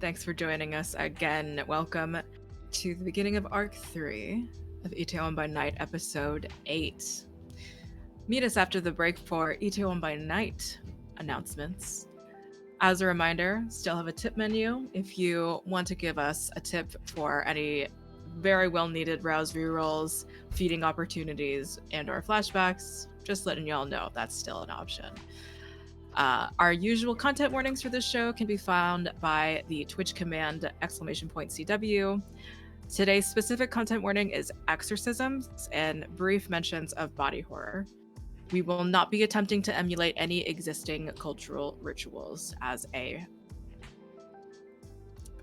Thanks for joining us again. Welcome to the beginning of Arc 3 of Itaewon by Night, Episode 8. Meet us after the break for Itaewon by Night announcements. As a reminder, still have a tip menu if you want to give us a tip for any very well needed rouse rerolls, feeding opportunities, and or flashbacks. Just letting y'all know that's still an option. Our usual content warnings for this show can be found by the Twitch command !CW. Today's specific content warning is exorcisms and brief mentions of body horror. We will not be attempting to emulate any existing cultural rituals as a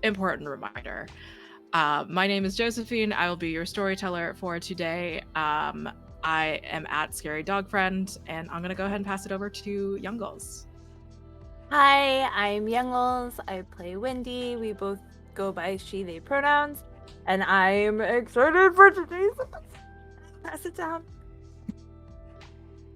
important reminder. My name is Josephine. I will be your storyteller for today. I am at Scary Dog Friend, and I'm going to go ahead and pass it over to Youngles. Hi, I'm Youngles. I play Wendy. We both go by she, they pronouns. And I'm excited for today's episode. Pass it down.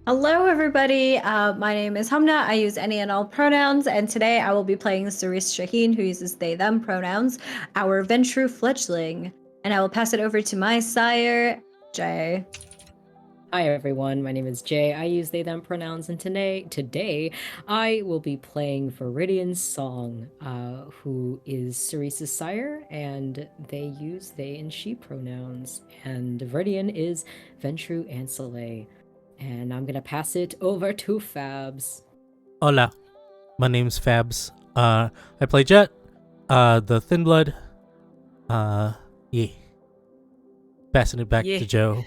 Hello, everybody. My name is Hamna. I use any and all pronouns, and today I will be playing Cerise Shaheen, who uses they, them pronouns, our Ventru fledgling. And I will pass it over to my sire, Jay. Hi everyone, my name is Jay. I use they them pronouns, and today I will be playing Viridian's Song, who is Cerise's sire, and they use they and she pronouns. And Viridian is Ventru and Soleil. And I'm gonna pass it over to Fabs. Hola, my name's Fabs. I play Jet, the Thin Blood. Yeah. Passing it back to Joe.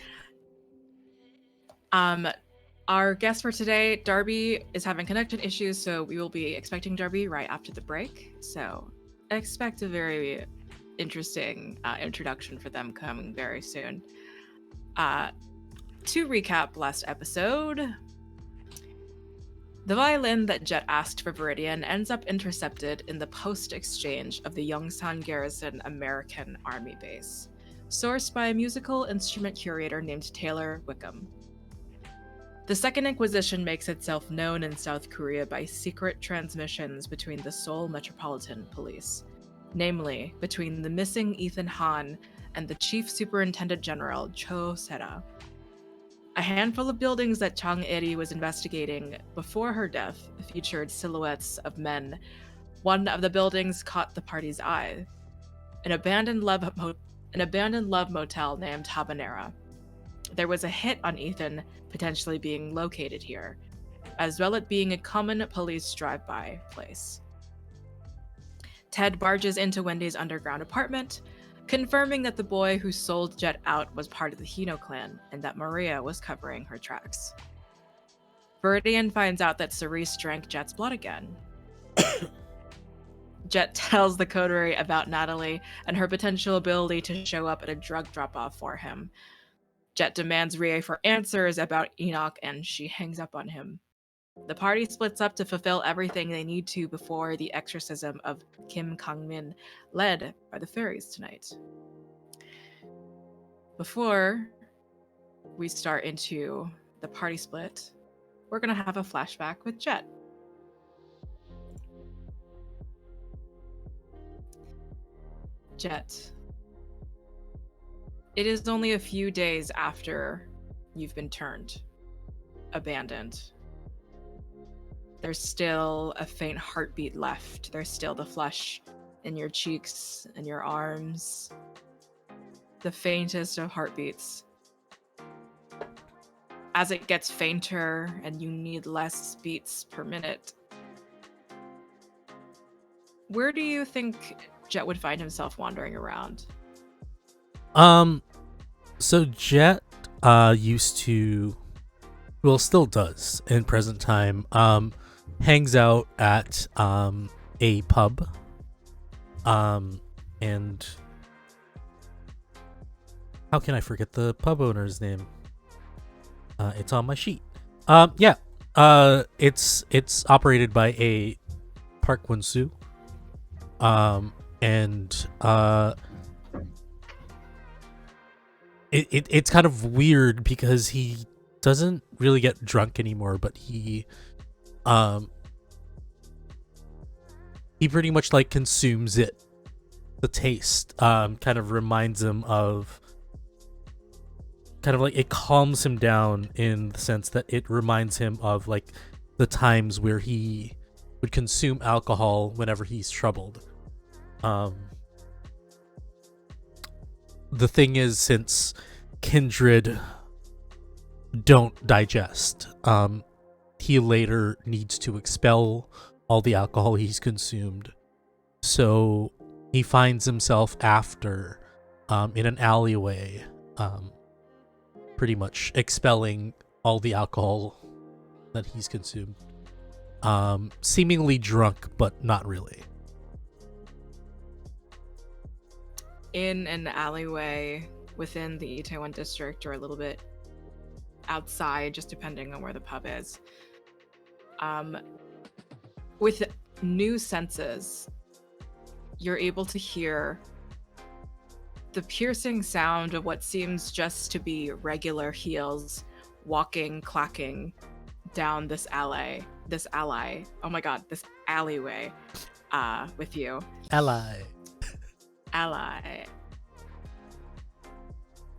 Our guest for today, Darby, is having connection issues, so we will be expecting Darby right after the break. So expect a very interesting introduction for them coming very soon. To recap last episode, the violin that Jet asked for Viridian ends up intercepted in the post-exchange of the Yongsan Garrison American Army base, sourced by a musical instrument curator named Taylor Wickham. The Second Inquisition makes itself known in South Korea by secret transmissions between the Seoul Metropolitan Police, namely between the missing Ethan Han and the Chief Superintendent General Cho Sera. A handful of buildings that Chang Eri was investigating before her death featured silhouettes of men. One of the buildings caught the party's eye, an abandoned love motel named Habanera. There was a hit on Ethan potentially being located here, as well as being a common police drive-by place. Ted barges into Wendy's underground apartment, confirming that the boy who sold Jet out was part of the Hino clan and that Maria was covering her tracks. Viridian finds out that Cerise drank Jet's blood again. Jet tells the Coterie about Natalie and her potential ability to show up at a drug drop-off for him. Jet demands Rie for answers about Enoch, and she hangs up on him. The party splits up to fulfill everything they need to before the exorcism of Kim Kang-min, led by the fairies tonight. Before we start into the party split, we're going to have a flashback with Jet. Jet. It is only a few days after you've been turned, abandoned. There's still a faint heartbeat left. There's still the flesh in your cheeks and your arms. The faintest of heartbeats. As it gets fainter and you need less beats per minute, where do you think Jet would find himself wandering around? So Jet used to, well, still does in present time, hangs out at a pub, and how can I forget the pub owner's name? It's on my sheet. It's operated by a Park Won-soo, and it's kind of weird because he doesn't really get drunk anymore, but he he pretty much like consumes it. The taste kind of reminds him of, kind of like it calms him down in the sense that it reminds him of like the times where he would consume alcohol whenever he's troubled. The thing is, since kindred don't digest, he later needs to expel all the alcohol he's consumed. So he finds himself after in an alleyway, pretty much expelling all the alcohol that he's consumed. Seemingly drunk, but not really. In an alleyway within the Itaewon district, or a little bit outside, just depending on where the pub is. With new senses, you're able to hear the piercing sound of what seems just to be regular heels walking, clacking down this alleyway with you. Ally.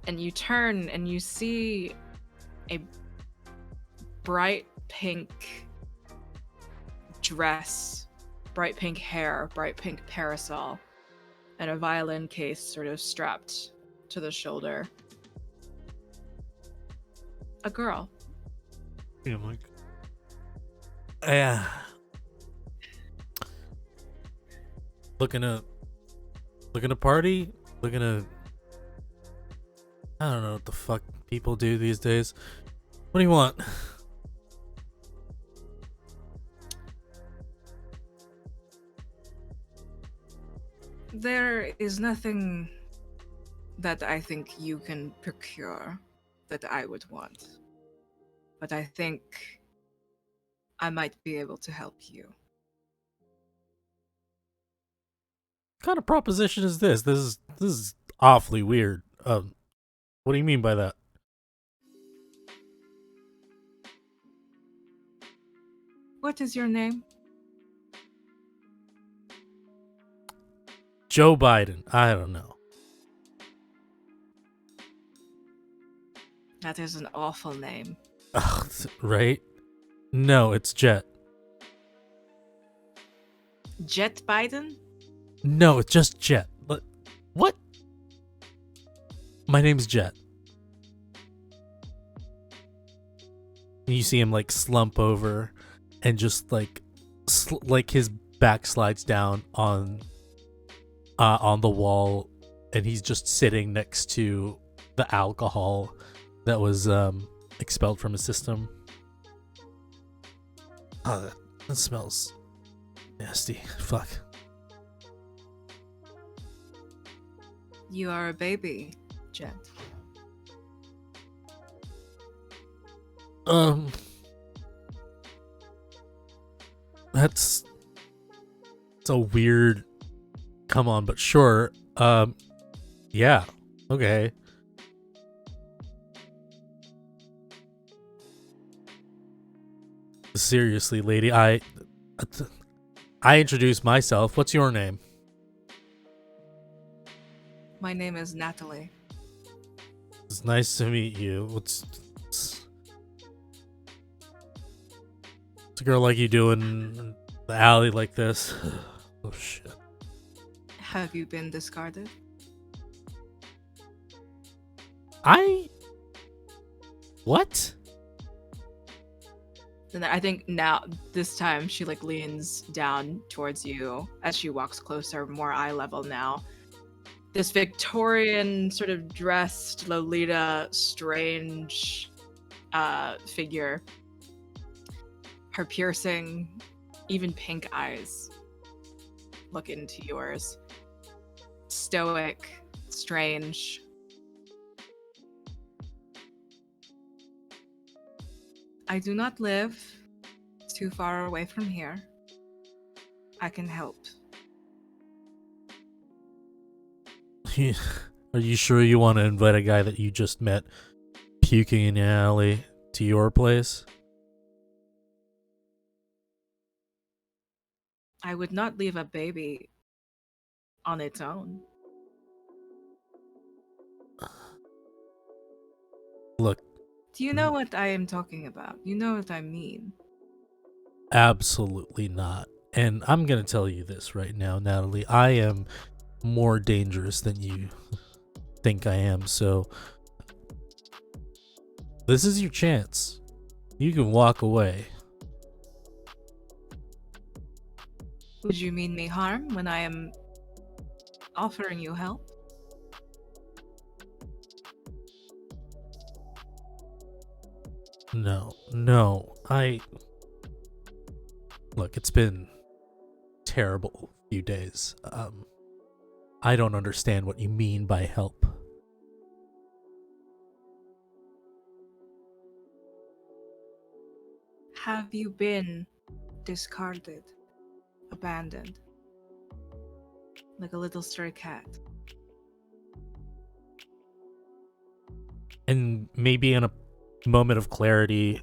And you turn and you see a bright pink dress, bright pink hair, bright pink parasol, and a violin case sort of strapped to the shoulder. A girl. Yeah, I'm like, yeah. Looking to party? Looking to, I don't know what the fuck people do these days. What do you want? There is nothing that I think you can procure that I would want. But I think I might be able to help you. What kind of proposition is this? This is awfully weird. What do you mean by that? What is your name? Joe Biden. I don't know. That is an awful name. Ugh, right? No, it's Jet. Jet Biden? No, it's just Jet. What? My name's Jet. And you see him like slump over and just like his back slides down on the wall, and he's just sitting next to the alcohol that was expelled from his system. Oh, that smells nasty. Fuck. You are a baby, Jet. It's a weird come on, but sure. Yeah. Okay. Seriously, lady, I introduced myself. What's your name? My name is Natalie. It's nice to meet you. What's a girl like you doing in the alley like this? Oh shit. Have you been discarded? What? And I think now, this time, she like leans down towards you as she walks closer, more eye level now. This Victorian sort of dressed Lolita strange figure. Her piercing, even pink eyes look into yours. Stoic, strange. I do not live too far away from here. I can help. Are you sure you want to invite a guy that you just met puking in the alley to your place? I would not leave a baby on its own. Look, Do you know what I am talking about? You know what I mean. absolutely not. And I'm gonna tell you this right now, Natalie. I am more dangerous than you think I am, so this is your chance. You can walk away. Would you mean me harm when I am offering you help? No. Look, it's been terrible few days. I don't understand what you mean by help. Have you been discarded, abandoned, like a little stray cat? And maybe in a moment of clarity,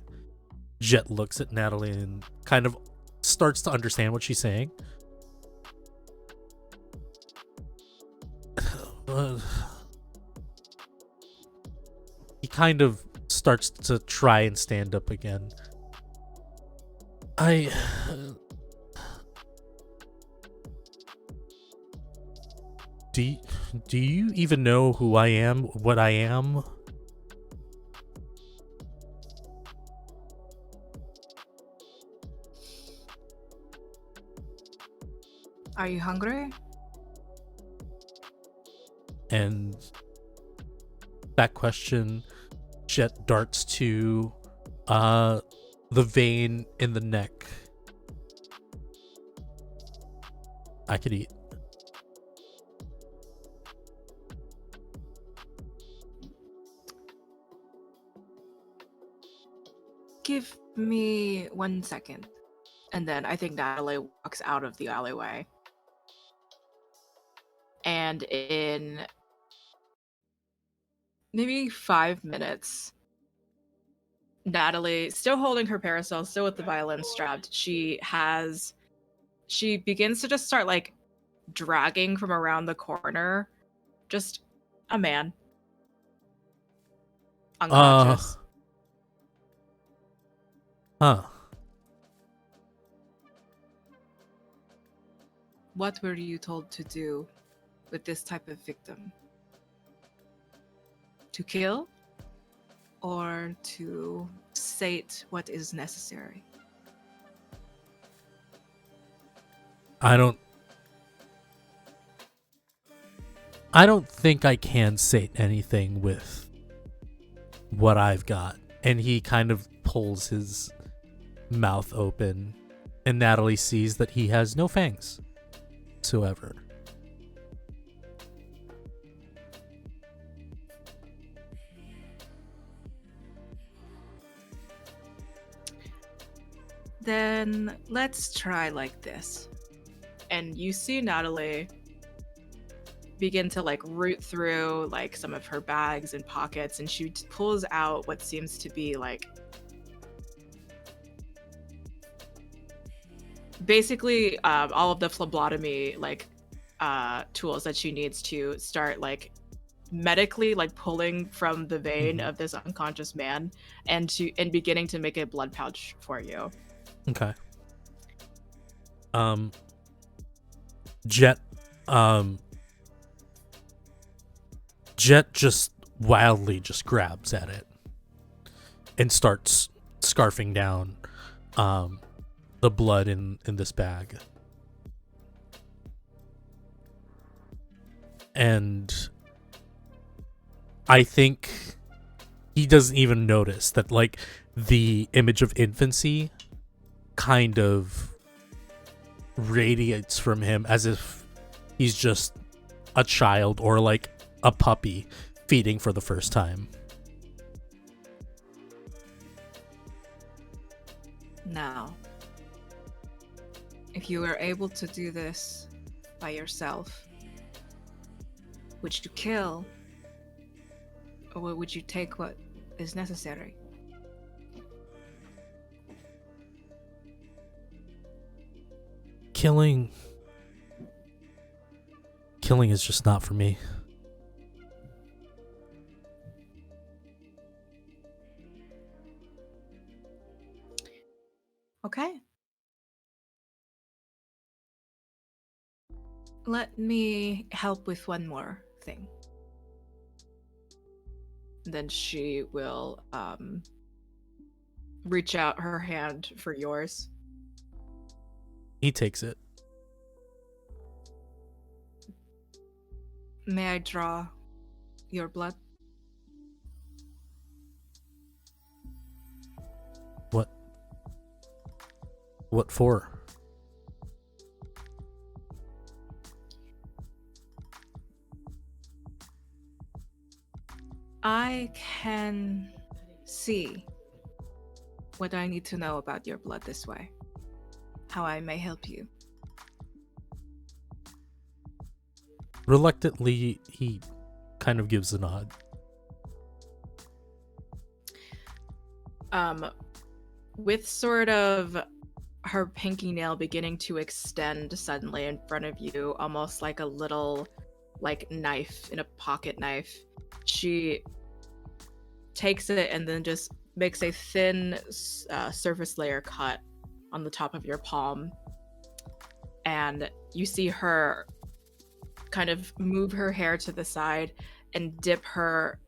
Jet looks at Natalie and kind of starts to understand what she's saying. He kind of starts to try and stand up again. Do you even know who I am? What I am? Are you hungry? And that question, Jet darts to the vein in the neck. I could eat. Give me 1 second. And then I think Natalie walks out of the alleyway. And in maybe 5 minutes, Natalie, still holding her parasol, still with the violin strapped, she begins to just start like dragging from around the corner just a man unconscious. Huh. What were you told to do with this type of victim? To kill or to sate what is necessary? I don't think I can sate anything with what I've got. And he kind of pulls his mouth open, and Natalie sees that he has no fangs whatsoever. Then let's try like this. And you see Natalie begin to like root through like some of her bags and pockets, and she pulls out what seems to be like basically all of the phlebotomy like tools that she needs to start like medically like pulling from the vein of this unconscious man and beginning to make a blood pouch for you. Okay. Jet just wildly just grabs at it and starts scarfing down the blood in this bag. And I think he doesn't even notice that like the image of infancy kind of radiates from him as if he's just a child or like a puppy feeding for the first time. Now, if you were able to do this by yourself, would you kill or would you take what is necessary? Killing is just not for me. Okay. Let me help with one more thing. Then she will reach out her hand for yours. He takes it. May I draw your blood? What for? I can see what I need to know about your blood this way. How I may help you. Reluctantly, he kind of gives a nod. With sort of her pinky nail beginning to extend suddenly in front of you, almost like a little knife in a pocket knife, she takes it and then just makes a thin surface layer cut on the top of your palm. And you see her kind of move her hair to the side and dip her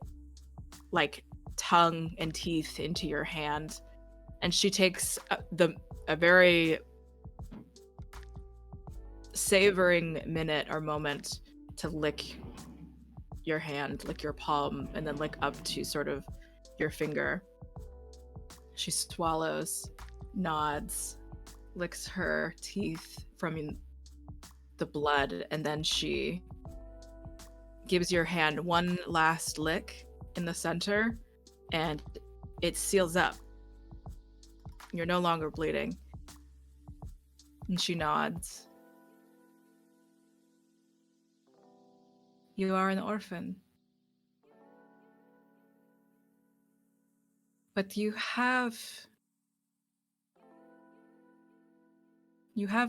tongue and teeth into your hand. And she takes a very savoring minute or moment to lick your hand, lick your palm, and then lick up to sort of your finger. She swallows, nods, licks her teeth from the blood, and then she gives your hand one last lick in the center, and it seals up. You're no longer bleeding. And she nods. You are an orphan. But you have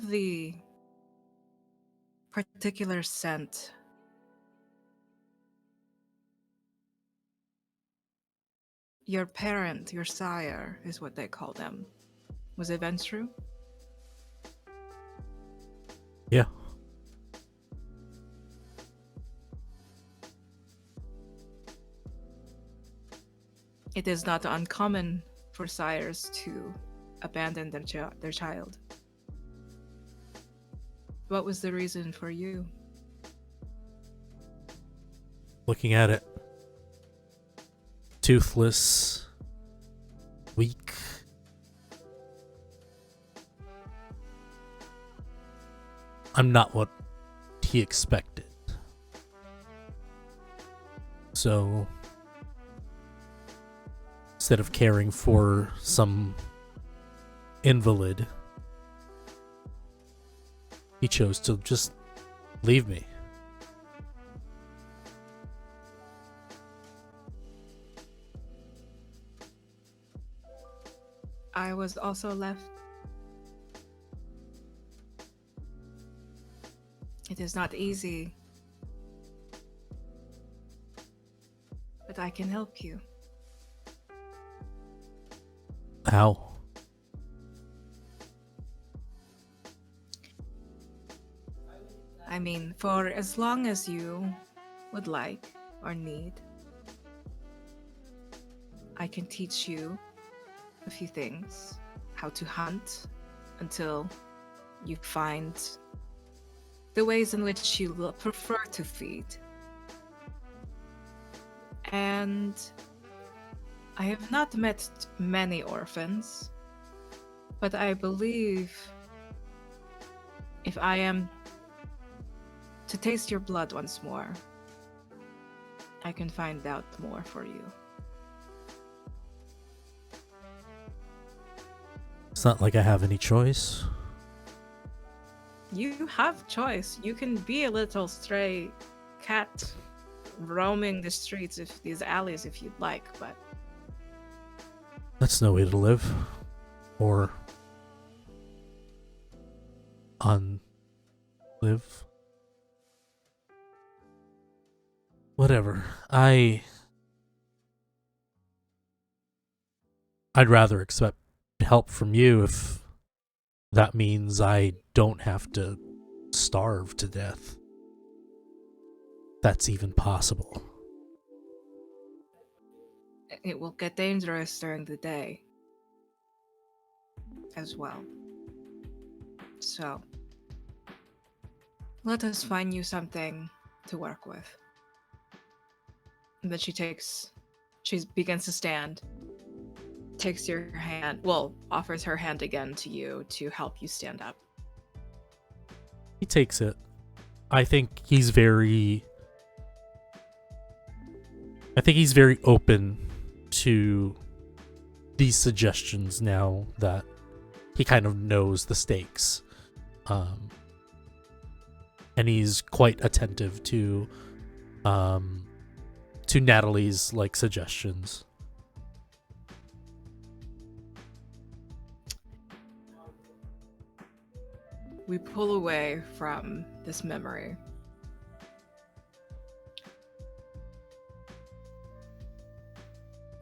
the particular scent. Your parent, your sire, is what they call them. Was it true? Yeah. It is not uncommon for sires to abandon their child. What was the reason for you? Looking at it. Toothless. Weak. I'm not what he expected. So, instead of caring for some invalid, he chose to just leave me. I was also left. It is not easy, but I can help you. How? I mean, for as long as you would like or need, I can teach you a few things. How to hunt until you find the ways in which you will prefer to feed. And I have not met many orphans, but I believe if I am to taste your blood once more, I can find out more for you. It's not like I have any choice. You have choice. You can be a little stray cat roaming the streets of these alleys if you'd like, but That's no way to live. Or live. Whatever. I'd rather accept help from you if that means I don't have to starve to death. That's even possible. It will get dangerous during the day as well. So, let us find you something to work with. And then she begins to stand, takes your hand, offers her hand again to you to help you stand up. He takes it. I think he's very open to these suggestions now that he kind of knows the stakes. And he's quite attentive to Natalie's suggestions. We pull away from this memory.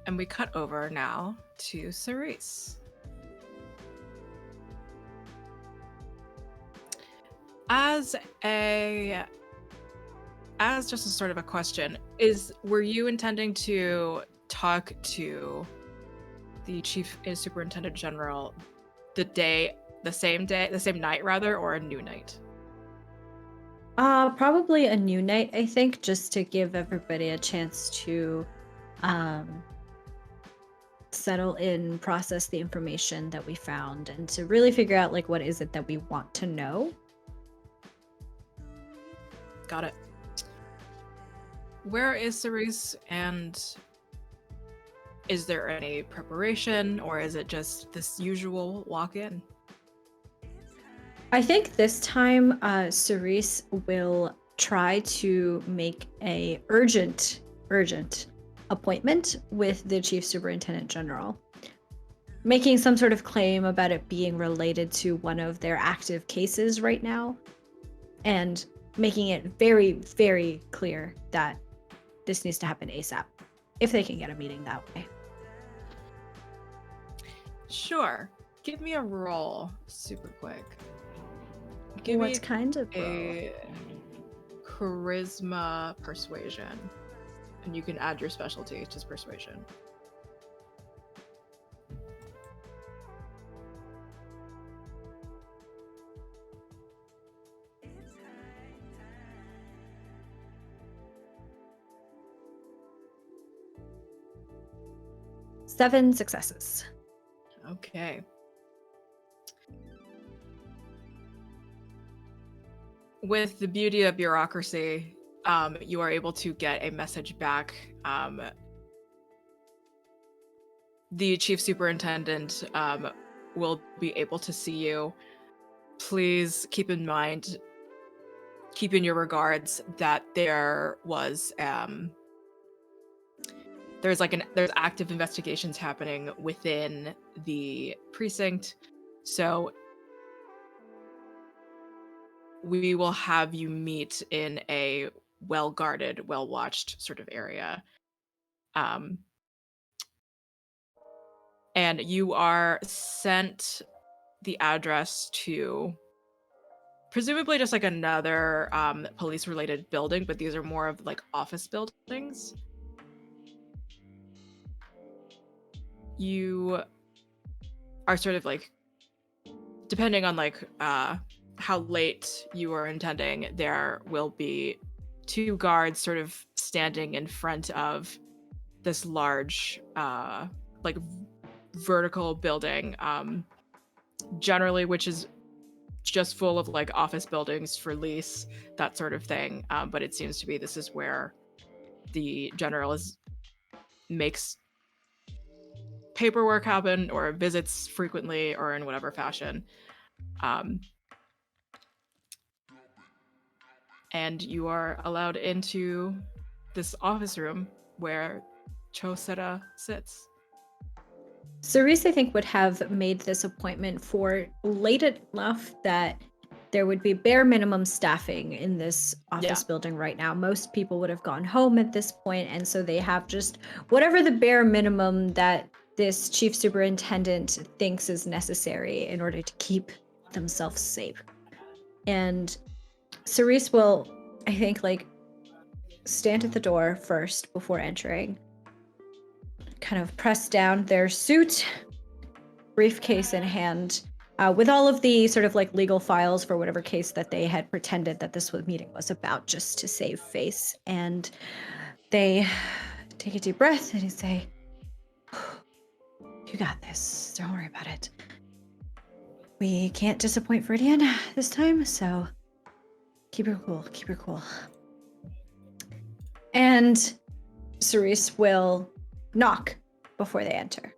And we cut over now to Cerise. As just a sort of a question, were you intending to talk to the chief superintendent general the same night rather, or a new night? Probably a new night, I think, just to give everybody a chance to settle in, process the information that we found, and to really figure out what is it that we want to know. Got it. Where is Cerise, and is there any preparation, or is it just this usual walk-in? I think this time Cerise will try to make a urgent appointment with the chief superintendent general, making some sort of claim about it being related to one of their active cases right now, and making it very, very clear that this needs to happen ASAP, if they can get a meeting that way. Sure. Give me a roll, super quick. What kind of a charisma persuasion, and you can add your specialty to persuasion. Seven successes. Okay. With the beauty of bureaucracy, you are able to get a message back. The chief superintendent will be able to see you. Please keep in mind, keep in your regards that there's active investigations happening within the precinct, so we will have you meet in a well-guarded, well-watched sort of area. And you are sent the address to presumably just another police-related building, but these are more of office buildings. You are sort of depending on how late you are intending, there will be two guards sort of standing in front of this large vertical building, generally, which is just full of office buildings for lease, that sort of thing, but it seems to be this is where the general makes paperwork happen or visits frequently or in whatever fashion. And you are allowed into this office room where Chosera sits. Cerise, I think, would have made this appointment for late enough that there would be bare minimum staffing in this office Yeah. building right now. Most people would have gone home at this point, and so they have just whatever the bare minimum that this chief superintendent thinks is necessary in order to keep themselves safe. And Cerise will, I think, like, stand at the door first before entering, kind of press down their suit, briefcase in hand, with all of the sort of like legal files for whatever case that they had pretended that this meeting was about, just to save face. And they take a deep breath and say, "You got this. Don't worry about it. We can't disappoint Viridian this time, so keep your cool. Keep your cool." And Cerise will knock before they enter.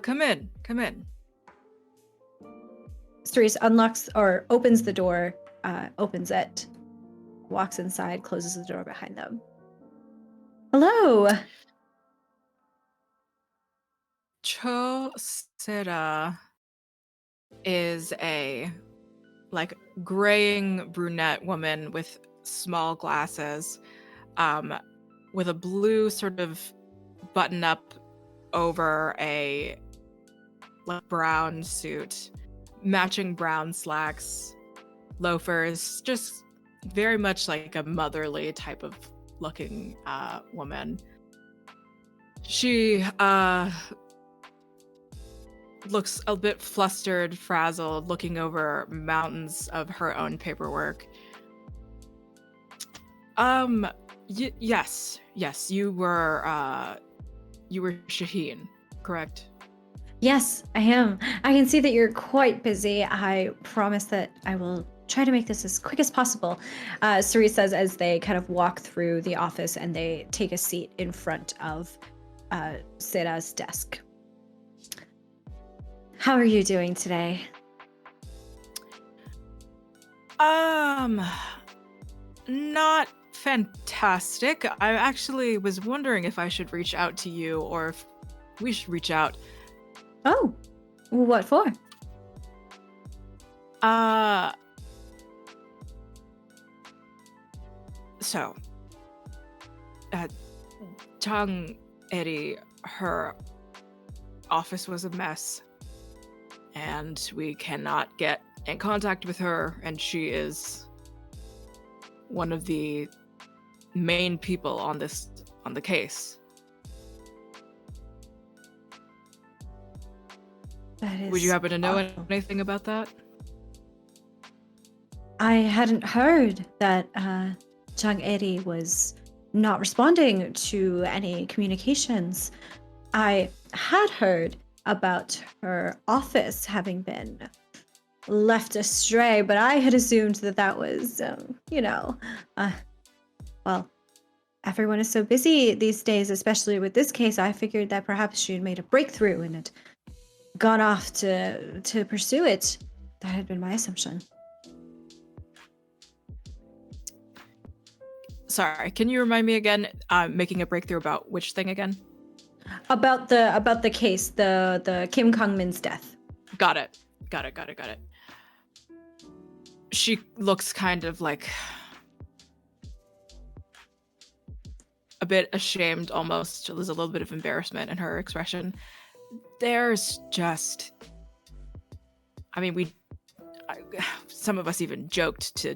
Come in. Come in. Cerise unlocks or opens the door, opens it, walks inside, closes the door behind them. Hello. Cho Sera is a like graying brunette woman with small glasses, with a blue sort of button up over a like brown suit, matching brown slacks, loafers, just very much like a motherly type of looking woman. She looks a bit flustered, frazzled, looking over mountains of her own paperwork. Yes, you were Shaheen, correct? Yes, I am. I can see that you're quite busy. I promise that I will try to make this as quick as possible. Cerise says as they kind of walk through the office and they take a seat in front of Sera's desk. How are you doing today? Not fantastic. I actually was wondering if I should reach out to you or if we should reach out. Oh, what for? So, Chang Eri, her office was a mess, and we cannot get in contact with her, and she is one of the main people on the case. That is Would you happen to know awful. anything about that? I hadn't heard that Chang Eri was not responding to any communications. I had heard about her office having been left astray, but I had assumed that that was, well, everyone is so busy these days, especially with this case. I figured that perhaps she had made a breakthrough and had gone off to pursue it. That had been my assumption. Sorry, can you remind me again? Making a breakthrough about which thing again? About the case, the Kim Kong-min's death. Got it. She looks kind of like a bit ashamed almost. There's a little bit of embarrassment in her expression. There's just... I mean, some of us even joked to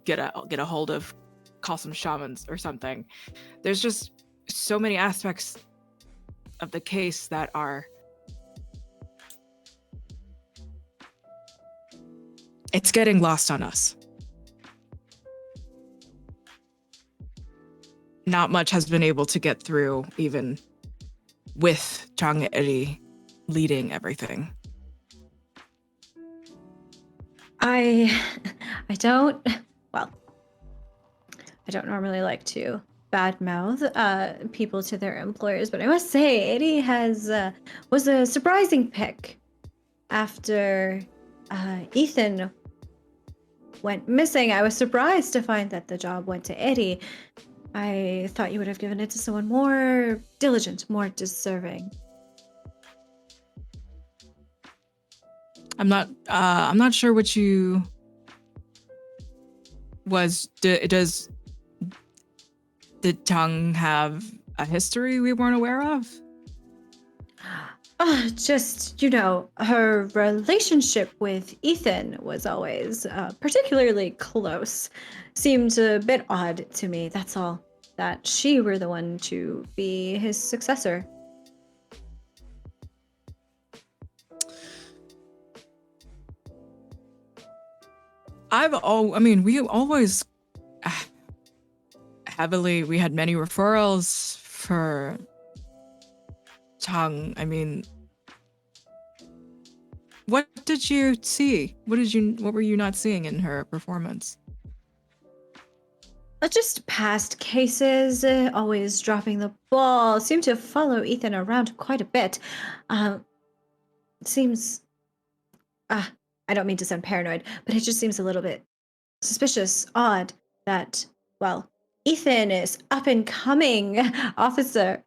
get a hold of, call some shamans or something. There's just so many aspects of the case that are... It's getting lost on us. Not much has been able to get through, even with Chang Eri leading everything. I don't normally like to badmouth people to their employers, but I must say Eddie was a surprising pick after Ethan went missing. I was surprised to find that the job went to Eddie. I thought you would have given it to someone more diligent, more deserving. I'm not sure what you was. Does did Tongue have a history we weren't aware of? Just, her relationship with Ethan was always particularly close. Seemed a bit odd to me, that's all. That she were the one to be his successor. We always we had many referrals for Tongue. What did you see? What were you not seeing in her performance? Just past cases, always dropping the ball, seemed to follow Ethan around quite a bit. Seems, I don't mean to sound paranoid, but it just seems a little bit suspicious, odd that, well, Ethan is up and coming officer,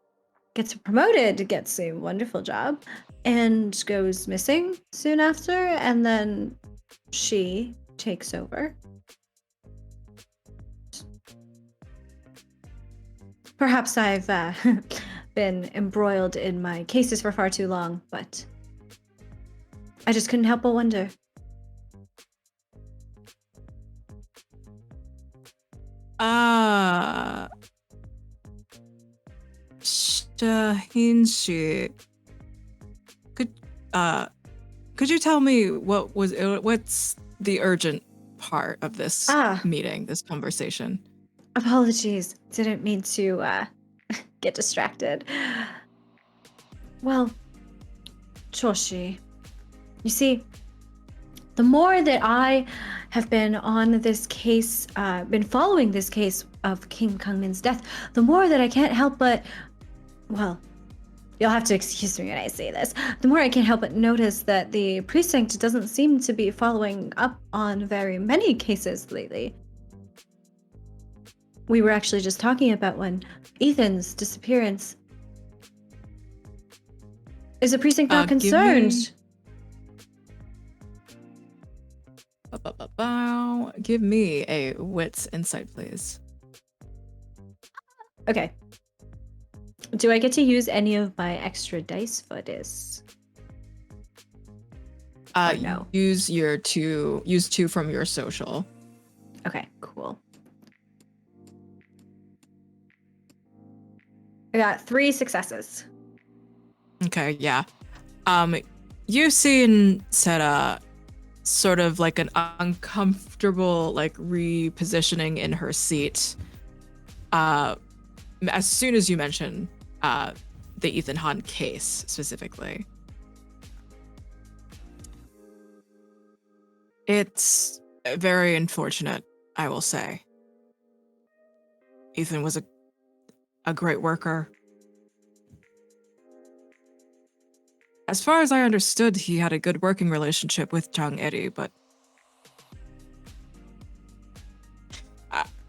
gets promoted, gets a wonderful job, and goes missing soon after, and then she takes over. Perhaps I've been embroiled in my cases for far too long, but I just couldn't help but wonder. Shahin-shi, could you tell me what's the urgent part of this meeting, this conversation? Apologies, didn't mean to get distracted. Well, Choshi, you see, the more that I have been on this case, been following this case of King Kungmin's death, the more that I can't help but, well, you'll have to excuse me when I say this, the more I can't help but notice that the precinct doesn't seem to be following up on very many cases lately. We were actually just talking about one, Ethan's disappearance. Is the precinct not concerned? Give me a wits insight, please. Okay. Do I get to use any of my extra dice for this? No. Use two from your social. Okay, cool. I got 3 successes. Okay, yeah. You've seen Seta sort of like an uncomfortable repositioning in her seat as soon as you mention the Ethan Hahn case specifically. It's very unfortunate, I will say. Ethan was a great worker. As far as I understood, he had a good working relationship with Jang Eri, but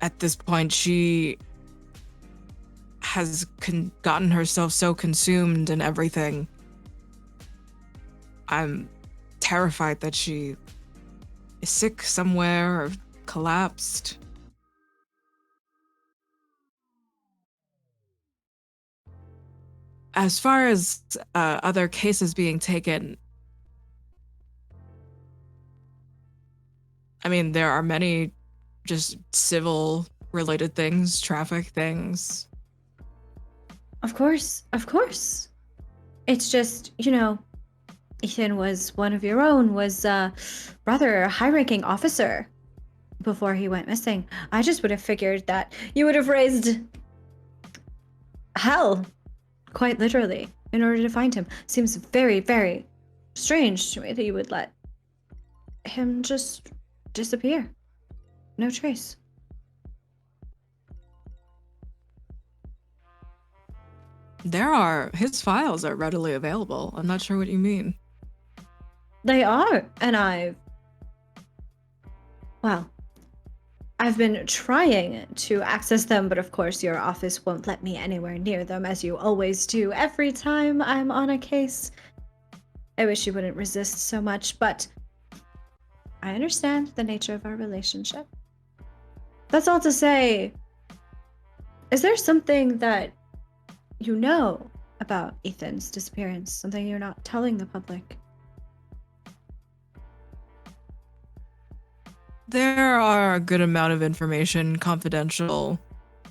at this point, she has gotten herself so consumed in everything. I'm terrified that she is sick somewhere or collapsed. As far as other cases being taken, there are many just civil related things, traffic things. Of course. It's just, Ethan was one of your own, was rather a high-ranking officer before he went missing. I just would have figured that you would have raised hell, quite literally, in order to find him. Seems very, very strange to me that you would let him just disappear. No trace. His files are readily available. I'm not sure what you mean. They are, and I've been trying to access them, but of course your office won't let me anywhere near them, as you always do every time I'm on a case. I wish you wouldn't resist so much, but I understand the nature of our relationship. That's all to say, is there something that you know about Ethan's disappearance? Something you're not telling the public? There are a good amount of information confidential,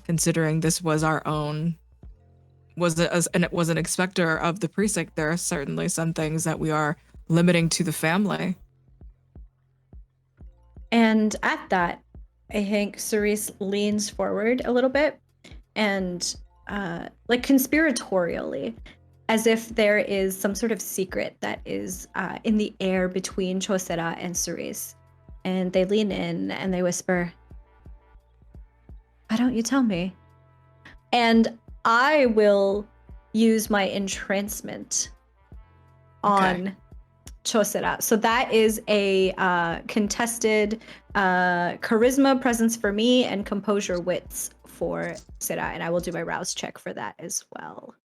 considering this was our own. And it was an inspector of the precinct. There are certainly some things that we are limiting to the family. And at that, I think Cerise leans forward a little bit and, like conspiratorially, as if there is some sort of secret that is in the air between Chosera and Cerise. And they lean in and they whisper, "Why don't you tell me?" And I will use my entrancement on Chosera. So that is a contested charisma presence for me and composure wits for Chosera. And I will do my rouse check for that as well.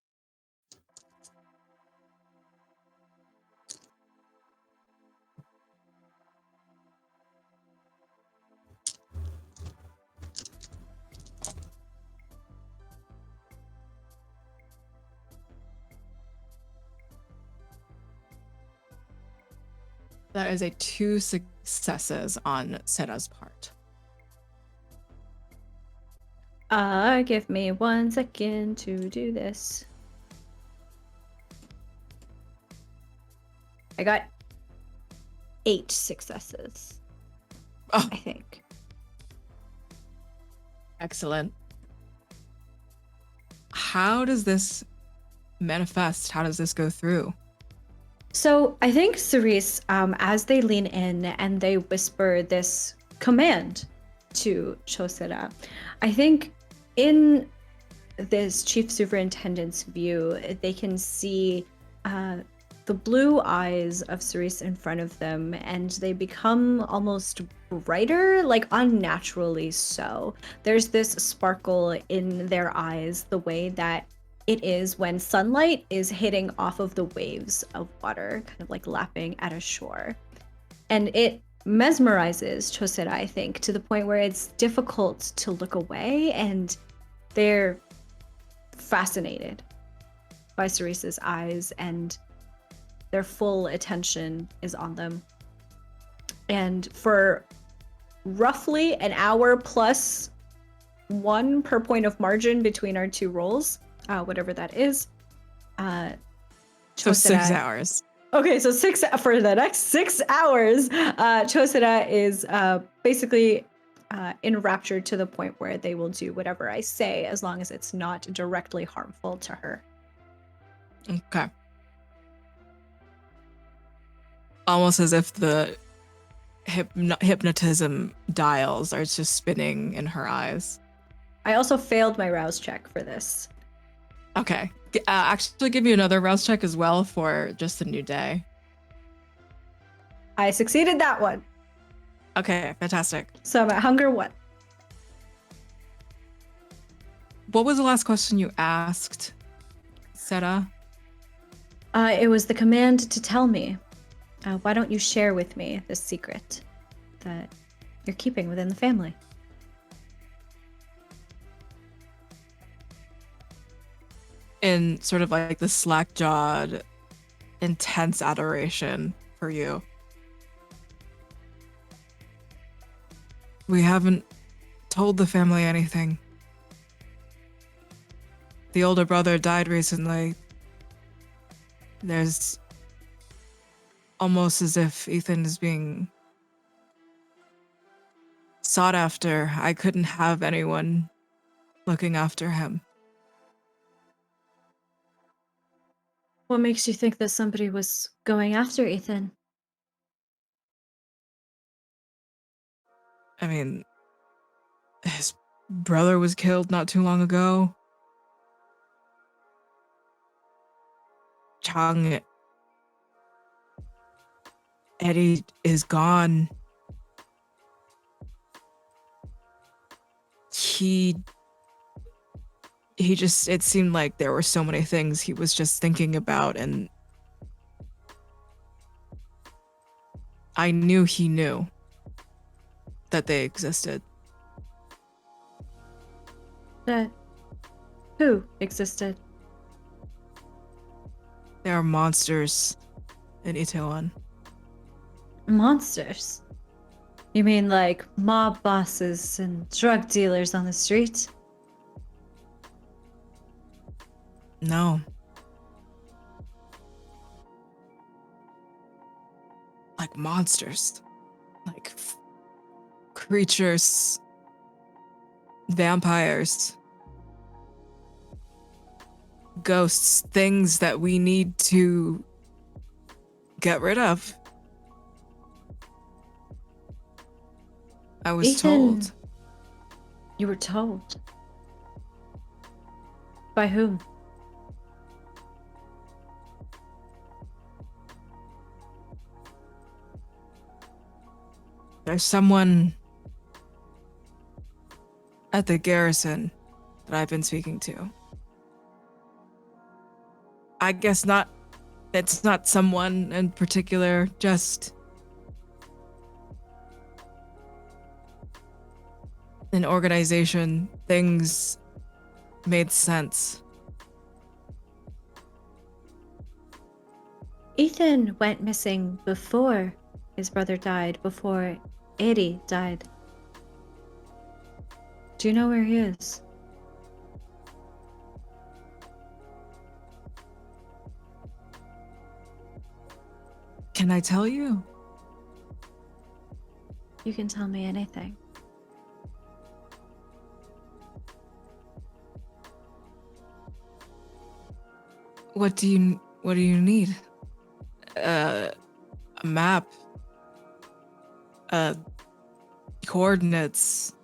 That is a 2 successes on Sera's part. Give me 1 second to do this. I got 8 successes, Oh, I think. excellent. How does this manifest? How does this go through? So I think Cerise, as they lean in and they whisper this command to Chosera, I think in this chief superintendent's view, they can see the blue eyes of Cerise in front of them, and they become almost brighter, like unnaturally so. There's this sparkle in their eyes, the way that it is when sunlight is hitting off of the waves of water, kind of like lapping at a shore. And it mesmerizes Chosera, I think, to the point where it's difficult to look away, and they're fascinated by Cerise's eyes, and their full attention is on them. And for roughly an hour plus 1 per point of margin between our 2 rolls, whatever that is. So 6 hours. Okay, so for the next 6 hours, Chosera is basically enraptured to the point where they will do whatever I say, as long as it's not directly harmful to her. Okay. Almost as if the hypnotism dials are just spinning in her eyes. I also failed my rouse check for this. Okay. Actually give you another rouse check as well for just a new day. I succeeded that one. Okay, fantastic. So I'm at hunger 1. What was the last question you asked, Seta? It was the command to tell me. Why don't you share with me this secret that you're keeping within the family? In sort of like the slack-jawed, intense adoration for you. We haven't told the family anything. The older brother died recently. There's almost as if Ethan is being sought after. I couldn't have anyone looking after him. What makes you think that somebody was going after Ethan? I mean, his brother was killed not too long ago. Chang, Eddie is gone. He just, it seemed like there were so many things he was just thinking about, and I knew he knew that they existed. That who existed? There are monsters in Itaewon. Monsters? You mean like mob bosses and drug dealers on the street? No. Like monsters. Like creatures. Vampires. Ghosts. Things that we need to get rid of. I was Ethan, told. You were told. By whom? There's someone at the garrison that I've been speaking to. I guess not. It's not someone in particular, just an organization. Things made sense. Ethan went missing before his brother died, before Eddie died. Do you know where he is? Can I tell you? You can tell me anything. What do you need? A map. Coordinates.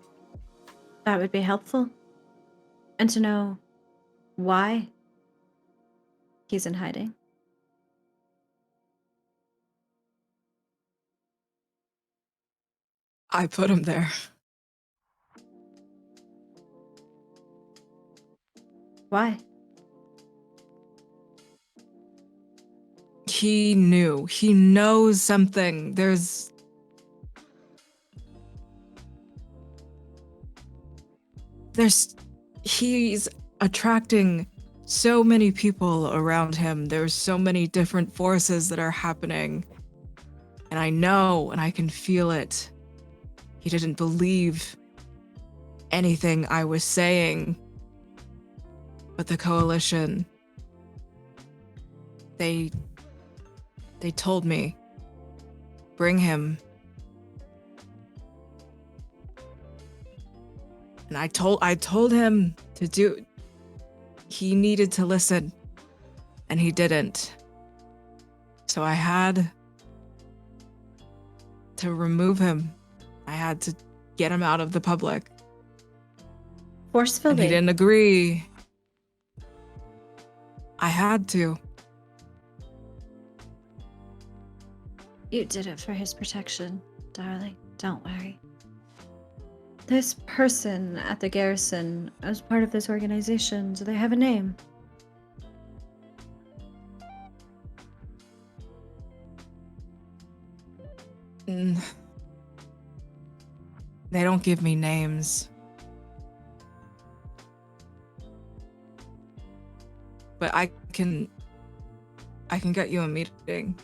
That would be helpful. And to know why he's in hiding. I put him there. Why? He knew. He knows something. He's attracting so many people around him. There's so many different forces that are happening. And I know, and I can feel it. He didn't believe anything I was saying. But the coalition, they told me, bring him. And I told him to do, he needed to listen, and he didn't. So I had to remove him. I had to get him out of the public. Forcefully. And he didn't agree. I had to. You did it for his protection, darling. Don't worry. This person at the garrison, as part of this organization, do they have a name? Mm. They don't give me names. But I can get you a meeting.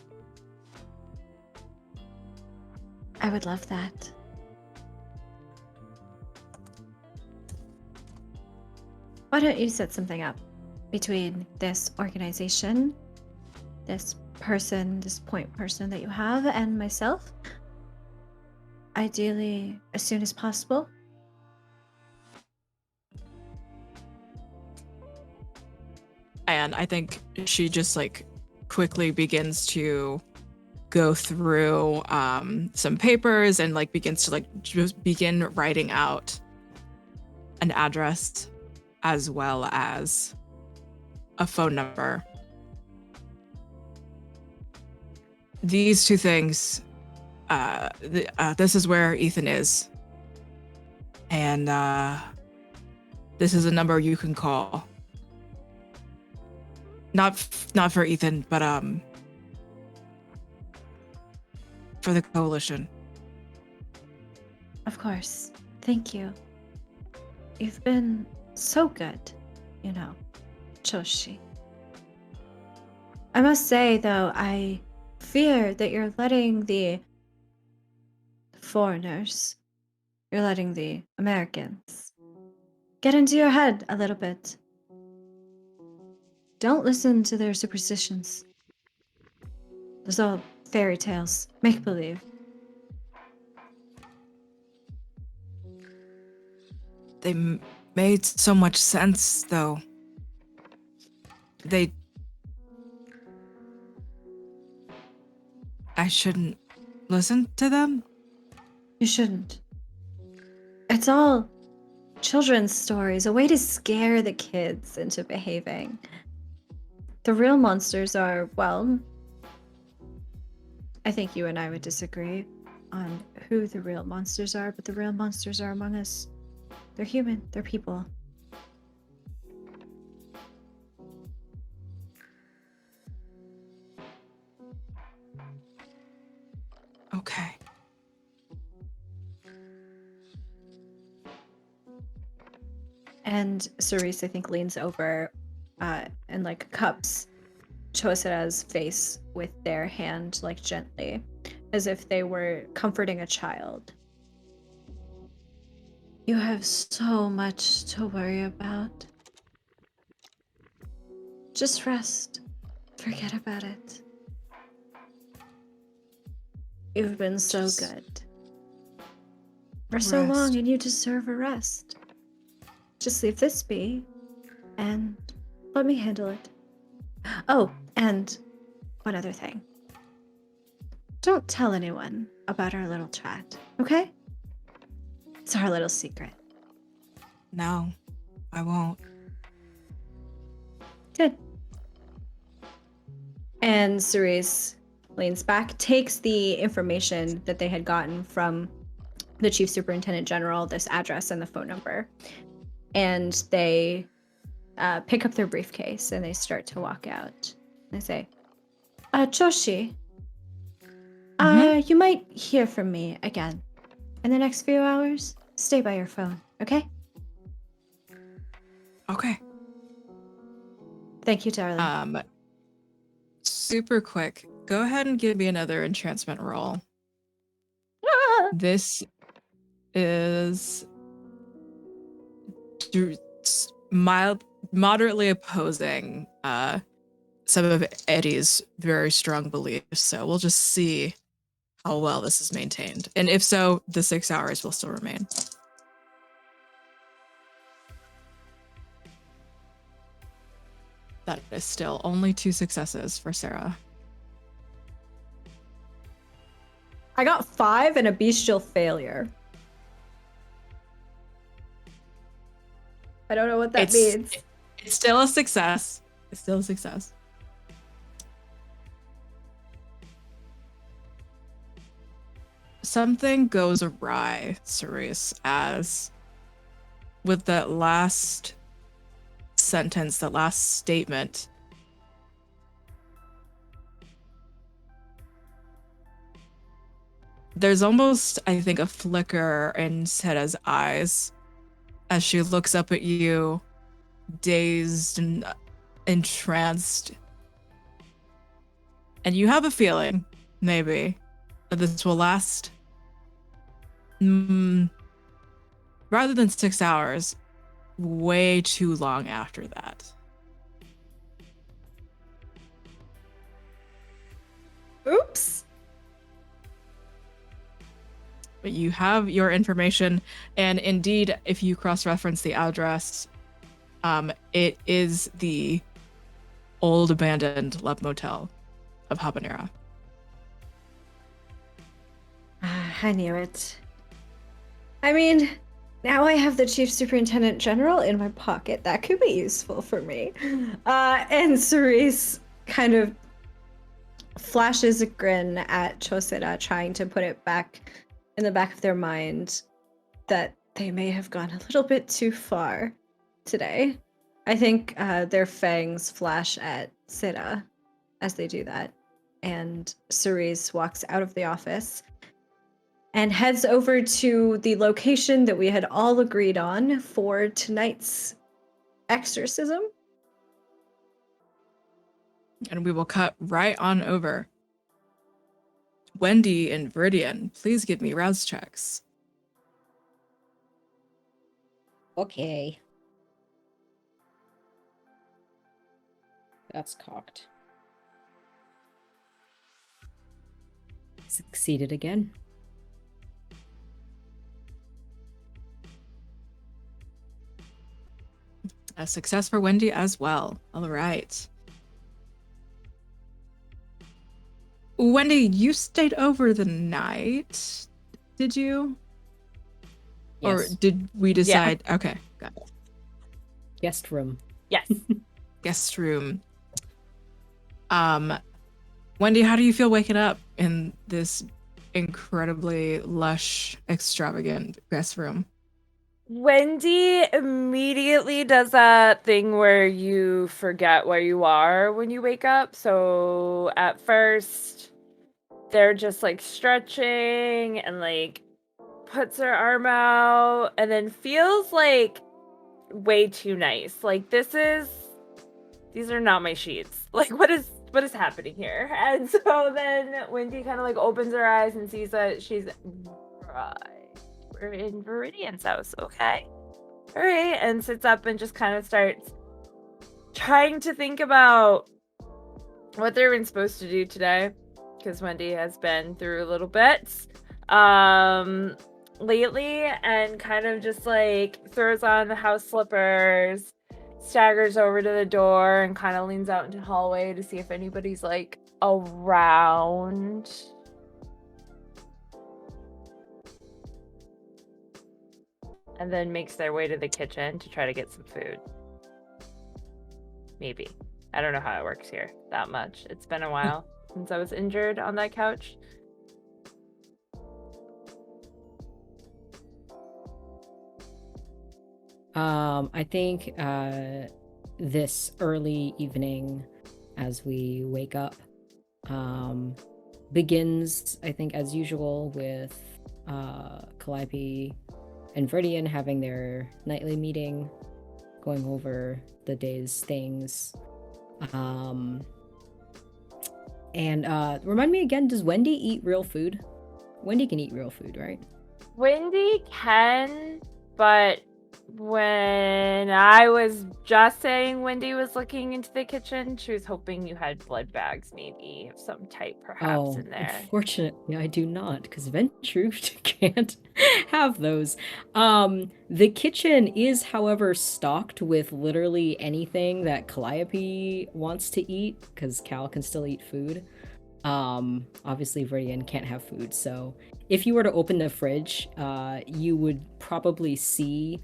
I would love that. Why don't you set something up between this organization, this person, this point person that you have, and myself? Ideally, as soon as possible. And I think she just like quickly begins to go through some papers and like begins to like just begin writing out an address as well as a phone number. These two things, this is where Ethan is. And this is a number you can call. Not for Ethan, but for the coalition. Of course. Thank you. You've been so good, Choshi. I must say, though, I fear that you're letting the foreigners, you're letting the Americans get into your head a little bit. Don't listen to their superstitions. Those all fairy tales, make believe. They made so much sense, though. I shouldn't listen to them? You shouldn't. It's all children's stories, a way to scare the kids into behaving. The real monsters are, well, I think you and I would disagree on who the real monsters are, but the real monsters are among us. They're human, they're people. Okay. And Cerise, I think, leans over and like cups Chosera's face with their hand, like gently, as if they were comforting a child. You have so much to worry about. Just rest. Forget about it. You've been so good for so long, and you deserve a rest. Just leave this be, and let me handle it. Oh, and one other thing. Don't tell anyone about our little chat, okay? It's our little secret. No, I won't. Good. And Cerise leans back, takes the information that they had gotten from the Chief Superintendent General, this address and the phone number, and they pick up their briefcase and they start to walk out. They say, Joshi, you might hear from me again in the next few hours. Stay by your phone, okay? Okay. Thank you, darling. Super quick. Go ahead and give me another entrancement roll. This is moderately opposing some of Eddie's very strong beliefs. So we'll just see how well this is maintained. And if so, the 6 hours will still remain. That is still only 2 successes for Sarah. I got 5 and a bestial failure. I don't know what that means. It's still a success. It's still a success. Something goes awry, Cerise, as with that last sentence, that last statement. There's almost, I think, a flicker in Seta's eyes as she looks up at you, dazed and entranced. And you have a feeling, maybe, that this will last rather than 6 hours, way too long after that. Oops. But you have your information, and indeed, if you cross-reference the address, it is the old abandoned Love Motel of Habanera. I knew it. I mean, now I have the Chief Superintendent General in my pocket. That could be useful for me. And Cerise kind of flashes a grin at Chosera, trying to put it back in the back of their mind that they may have gone a little bit too far today. I think their fangs flash at Sera as they do that. And Cerise walks out of the office and heads over to the location that we had all agreed on for tonight's exorcism. And we will cut right on over. Wendy and Viridian, please give me rouse checks. Okay. That's cocked. Succeeded again. A success for Wendy as well. All right. Wendy, you stayed over the night, did you? Or Yes. did we decide? Okay, got it. Guest room. Yes. Guest room. Wendy, how do you feel waking up in this incredibly lush, extravagant guest room? Wendy immediately does that thing where you forget where you are when you wake up. So at first, they're just like stretching and like puts her arm out and then feels like way too nice. Like these are not my sheets. Like what is happening here? And so then Wendy kind of like opens her eyes and sees that she's right. We're in Viridian's house, okay? All right, and sits up and just kind of starts trying to think about what they're even supposed to do today, because Wendy has been through a little bit lately, and kind of just like throws on the house slippers, staggers over to the door, and kind of leans out into the hallway to see if anybody's like around. And then makes their way to the kitchen to try to get some food. Maybe. I don't know how it works here that much. It's been a while since I was injured on that couch. I think this early evening, as we wake up, begins, I think, as usual, with Calliope and Viridian having their nightly meeting, going over the day's things. And remind me again, does Wendy eat real food? Wendy can eat real food, right? Wendy can, but when I was just saying Wendy was looking into the kitchen, she was hoping you had blood bags, maybe of some type, perhaps, in there. Unfortunately, I do not, because Ventru can't have those. The kitchen is, however, stocked with literally anything that Calliope wants to eat, because Cal can still eat food. Obviously, Viridian can't have food, so if you were to open the fridge, you would probably see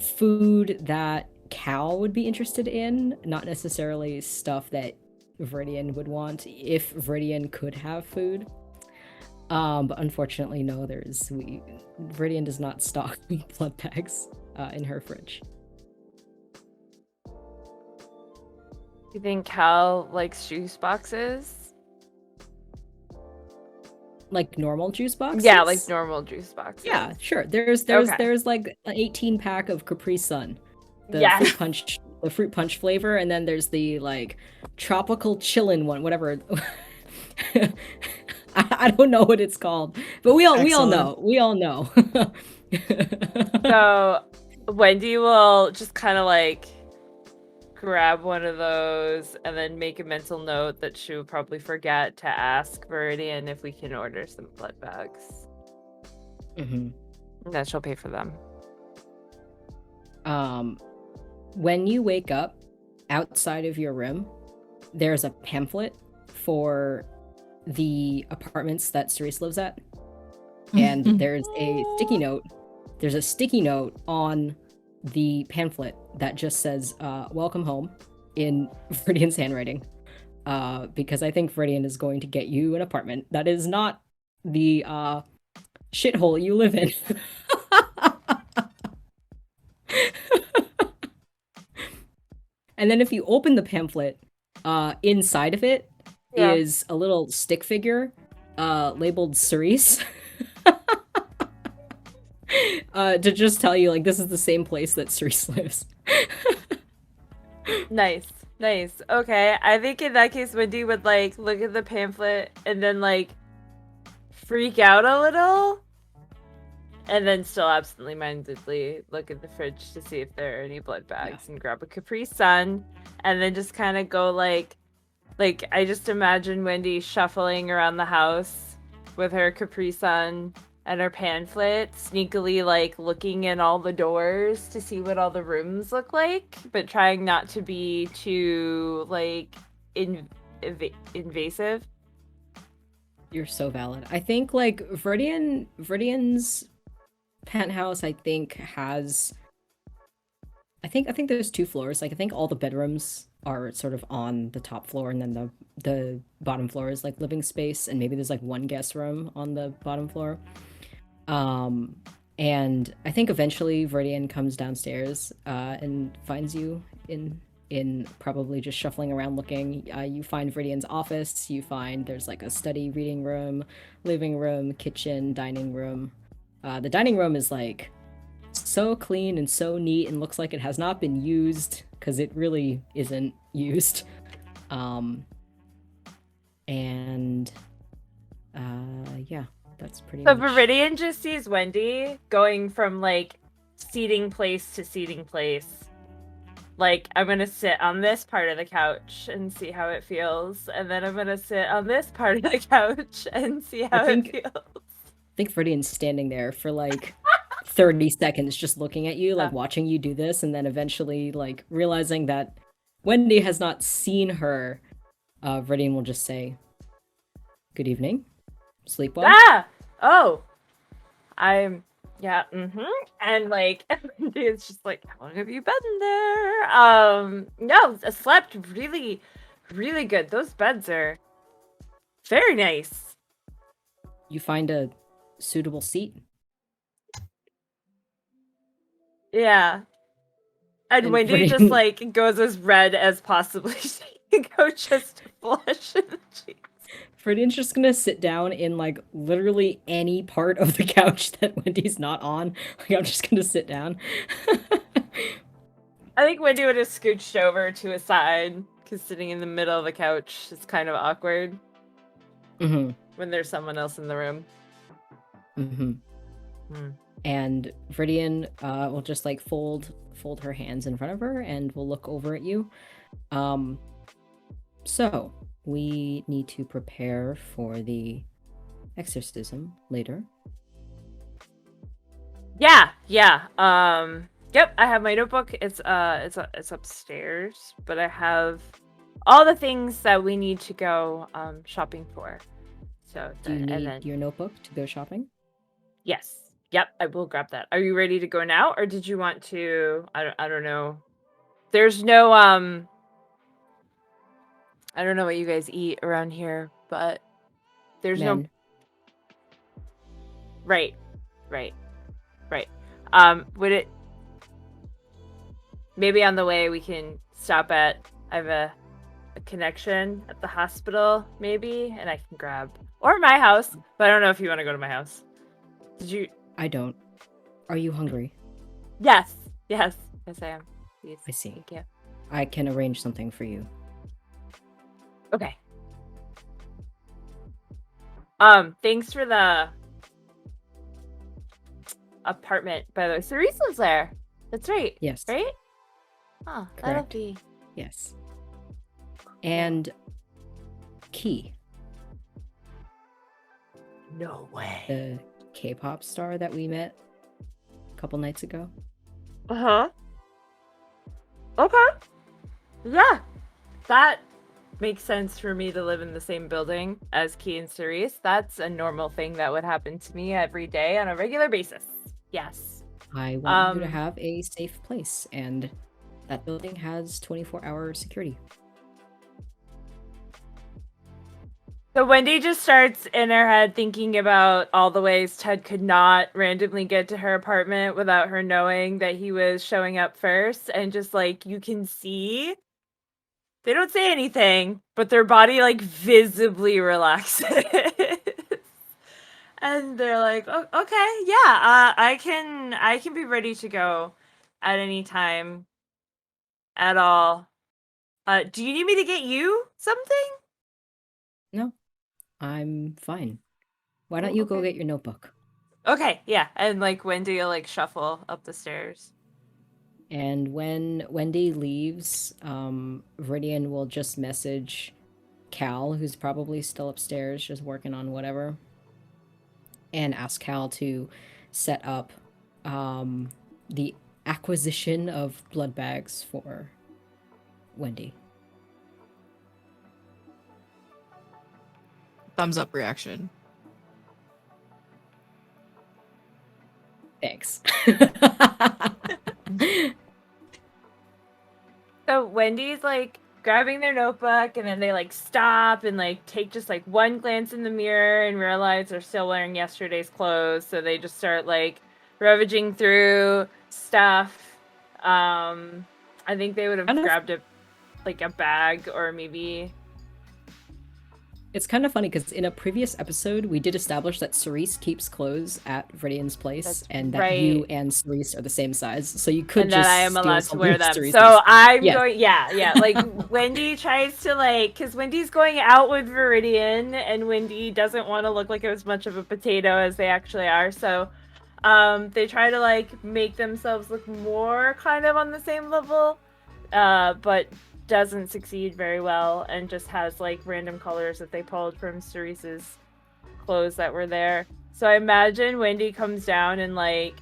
food that Cal would be interested in, not necessarily stuff that Viridian would want if Viridian could have food. But unfortunately, no, Viridian does not stock blood bags in her fridge. You think Cal likes juice boxes? Like normal juice boxes? Yeah, like normal juice boxes. Yeah, sure. There's Okay. like an 18 pack of Capri Sun, the Yes. fruit punch flavor, and then there's the like tropical chillin' one, whatever. I don't know what it's called, but we all know. So Wendy will just kind of like grab one of those and then make a mental note that she would probably forget to ask Viridian if we can order some blood bags. Mm-hmm. And then she'll pay for them. When you wake up outside of your room, there's a pamphlet for the apartments that Cerise lives at, and there's a sticky note. There's a sticky note on the pamphlet that just says welcome home in Viridian's handwriting, because I think Viridian is going to get you an apartment that is not the shithole you live in. And then if you open the pamphlet, inside of it Yeah. is a little stick figure labeled Cerise. To just tell you, like, this is the same place that Cerise lives. Nice. Okay, I think in that case, Wendy would like look at the pamphlet and then like freak out a little, and then still absently-mindedly look at the fridge to see if there are any blood bags and grab a Capri Sun, and then just kind of go like I just imagine Wendy shuffling around the house with her Capri Sun and her pamphlet, sneakily like looking in all the doors to see what all the rooms look like, but trying not to be too like invasive. You're so valid. I think like Viridian's penthouse, I think has. I think there's 2 floors. Like I think all the bedrooms are sort of on the top floor, and then the bottom floor is like living space, and maybe there's like 1 guest room on the bottom floor. And I think eventually Viridian comes downstairs and finds you in probably just shuffling around looking. You find Viridian's office. You find there's like a study, reading room, living room, kitchen, dining room. The dining room is like so clean and so neat and looks like it has not been used, because it really isn't used. And yeah, that's pretty So much. Viridian just sees Wendy going from like seating place to seating place. Like, I'm gonna sit on this part of the couch and see how it feels, and then I'm gonna sit on this part of the couch and see how it feels. I think Viridian's standing there for like 30 seconds just looking at you, like watching you do this, and then eventually like realizing that Wendy has not seen her, Viridian will just say, "Good evening. Sleep well." Oh! Yeah, and like, it's just like, how long have you been there? No, I slept really, really good. Those beds are very nice. You find a suitable seat. Yeah. And Wendy just like goes as red as possibly she can go, just to flush in the cheeks. Viridian's just gonna sit down in like literally any part of the couch that Wendy's not on. Like, I'm just gonna sit down. I think Wendy would have scooched over to a side, because sitting in the middle of the couch is kind of awkward when there's someone else in the room. And Viridian will just like fold her hands in front of her and will look over at you. So we need to prepare for the exorcism later. Yeah. Yep, I have my notebook. It's upstairs, but I have all the things that we need to go shopping for. So do you need your notebook to go shopping? Yes. Yep, I will grab that. Are you ready to go now, or did you want to? I don't know. There's no I don't know what you guys eat around here, but there's no. Right. Would it? Maybe on the way we can stop at. I have a connection at the hospital, maybe, and I can grab, or my house. But I don't know if you want to go to my house. Did you? I don't. Are you hungry? Yes, I am. Please. I see. Thank you. I can arrange something for you. Okay. Thanks for the apartment, by the way. Cerise lives there. That's right. Yes. Right? Oh, that'll Correct. be. Yes. And Key. No way. The K-pop star that we met a couple nights ago. Uh-huh. Okay. Yeah. That makes sense for me to live in the same building as Key and Cerise. That's a normal thing that would happen to me every day on a regular basis. Yes. I want you to have a safe place, and that building has 24-hour security. So Wendy just starts in her head thinking about all the ways Ted could not randomly get to her apartment without her knowing that he was showing up first. And just like, you can see They don't say anything, but their body like visibly relaxes. And they're like, oh, okay, yeah, I can be ready to go at any time at all. Do you need me to get you something? No, I'm fine. Why don't you go Okay. get your notebook? Okay, yeah. And like Wendy will like shuffle up the stairs. And when Wendy leaves, Viridian will just message Cal, who's probably still upstairs, just working on whatever, and ask Cal to set up the acquisition of blood bags for Wendy. Thumbs up reaction. Thanks. So Wendy's like grabbing their notebook, and then they like stop and like take just like one glance in the mirror and realize they're still wearing yesterday's clothes. So they just start like rummaging through stuff. I think they would have grabbed a bag or maybe. It's kind of funny because in a previous episode, we did establish that Cerise keeps clothes at Viridian's place, and that you and Cerise are the same size, so you could just that I am allowed to wear them. Cerese's. So I'm going, yeah. Like Wendy tries to because Wendy's going out with Viridian, and Wendy doesn't want to look like as much of a potato as they actually are. So they try to like make themselves look more kind of on the same level, but doesn't succeed very well, and just has like random colors that they pulled from Cerese's clothes that were there. So I imagine Wendy comes down in like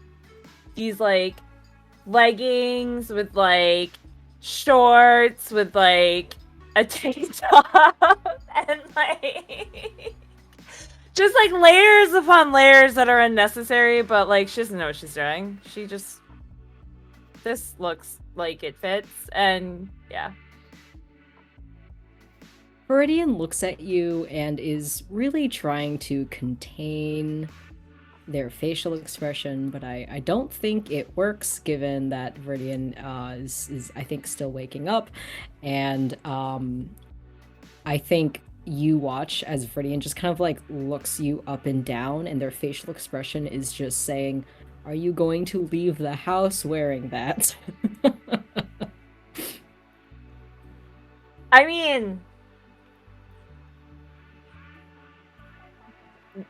these like leggings with like shorts with like a tank top and like just like layers upon layers that are unnecessary, but like she doesn't know what she's doing. This looks like it fits, and yeah. Viridian looks at you and is really trying to contain their facial expression, but I don't think it works given that Viridian is I think still waking up, and I think you watch as Viridian just kind of like looks you up and down, and their facial expression is just saying, "Are you going to leave the house wearing that?" I mean,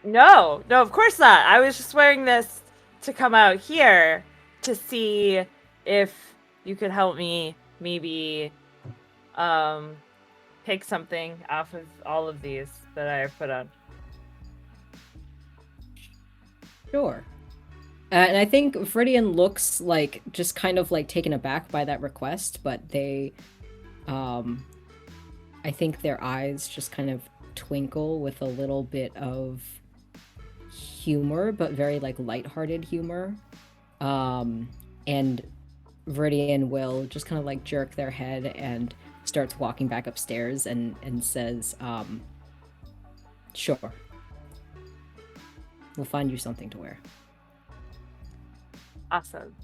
no, of course not. I was just wearing this to come out here to see if you could help me maybe pick something off of all of these that I have put on. Sure. And I think Viridian looks like just kind of like taken aback by that request, but they I think their eyes just kind of twinkle with a little bit of humor, but very like lighthearted humor. And Viridian will just kind of like jerk their head and starts walking back upstairs and says, sure. We'll find you something to wear. Awesome.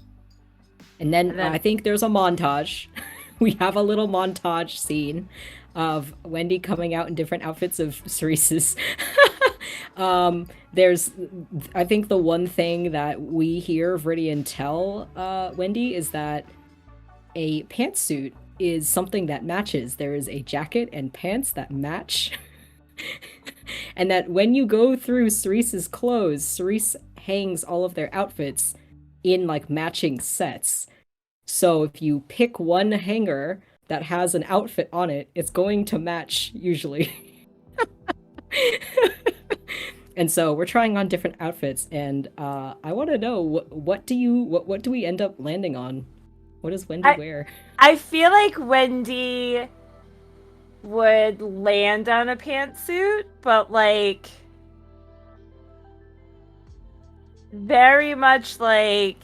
And then I think there's a montage. We have a little montage scene of Wendy coming out in different outfits of Cerese's. There's, I think the one thing that we hear Viridian tell Wendy is that a pantsuit is something that matches. There is a jacket and pants that match. And that when you go through Cerese's clothes, Cerese hangs all of their outfits in like matching sets. So if you pick one hanger that has an outfit on it, it's going to match usually. And so we're trying on different outfits, and I want to know what do we end up landing on? What does Wendy wear? I feel like Wendy would land on a pantsuit, but like very much like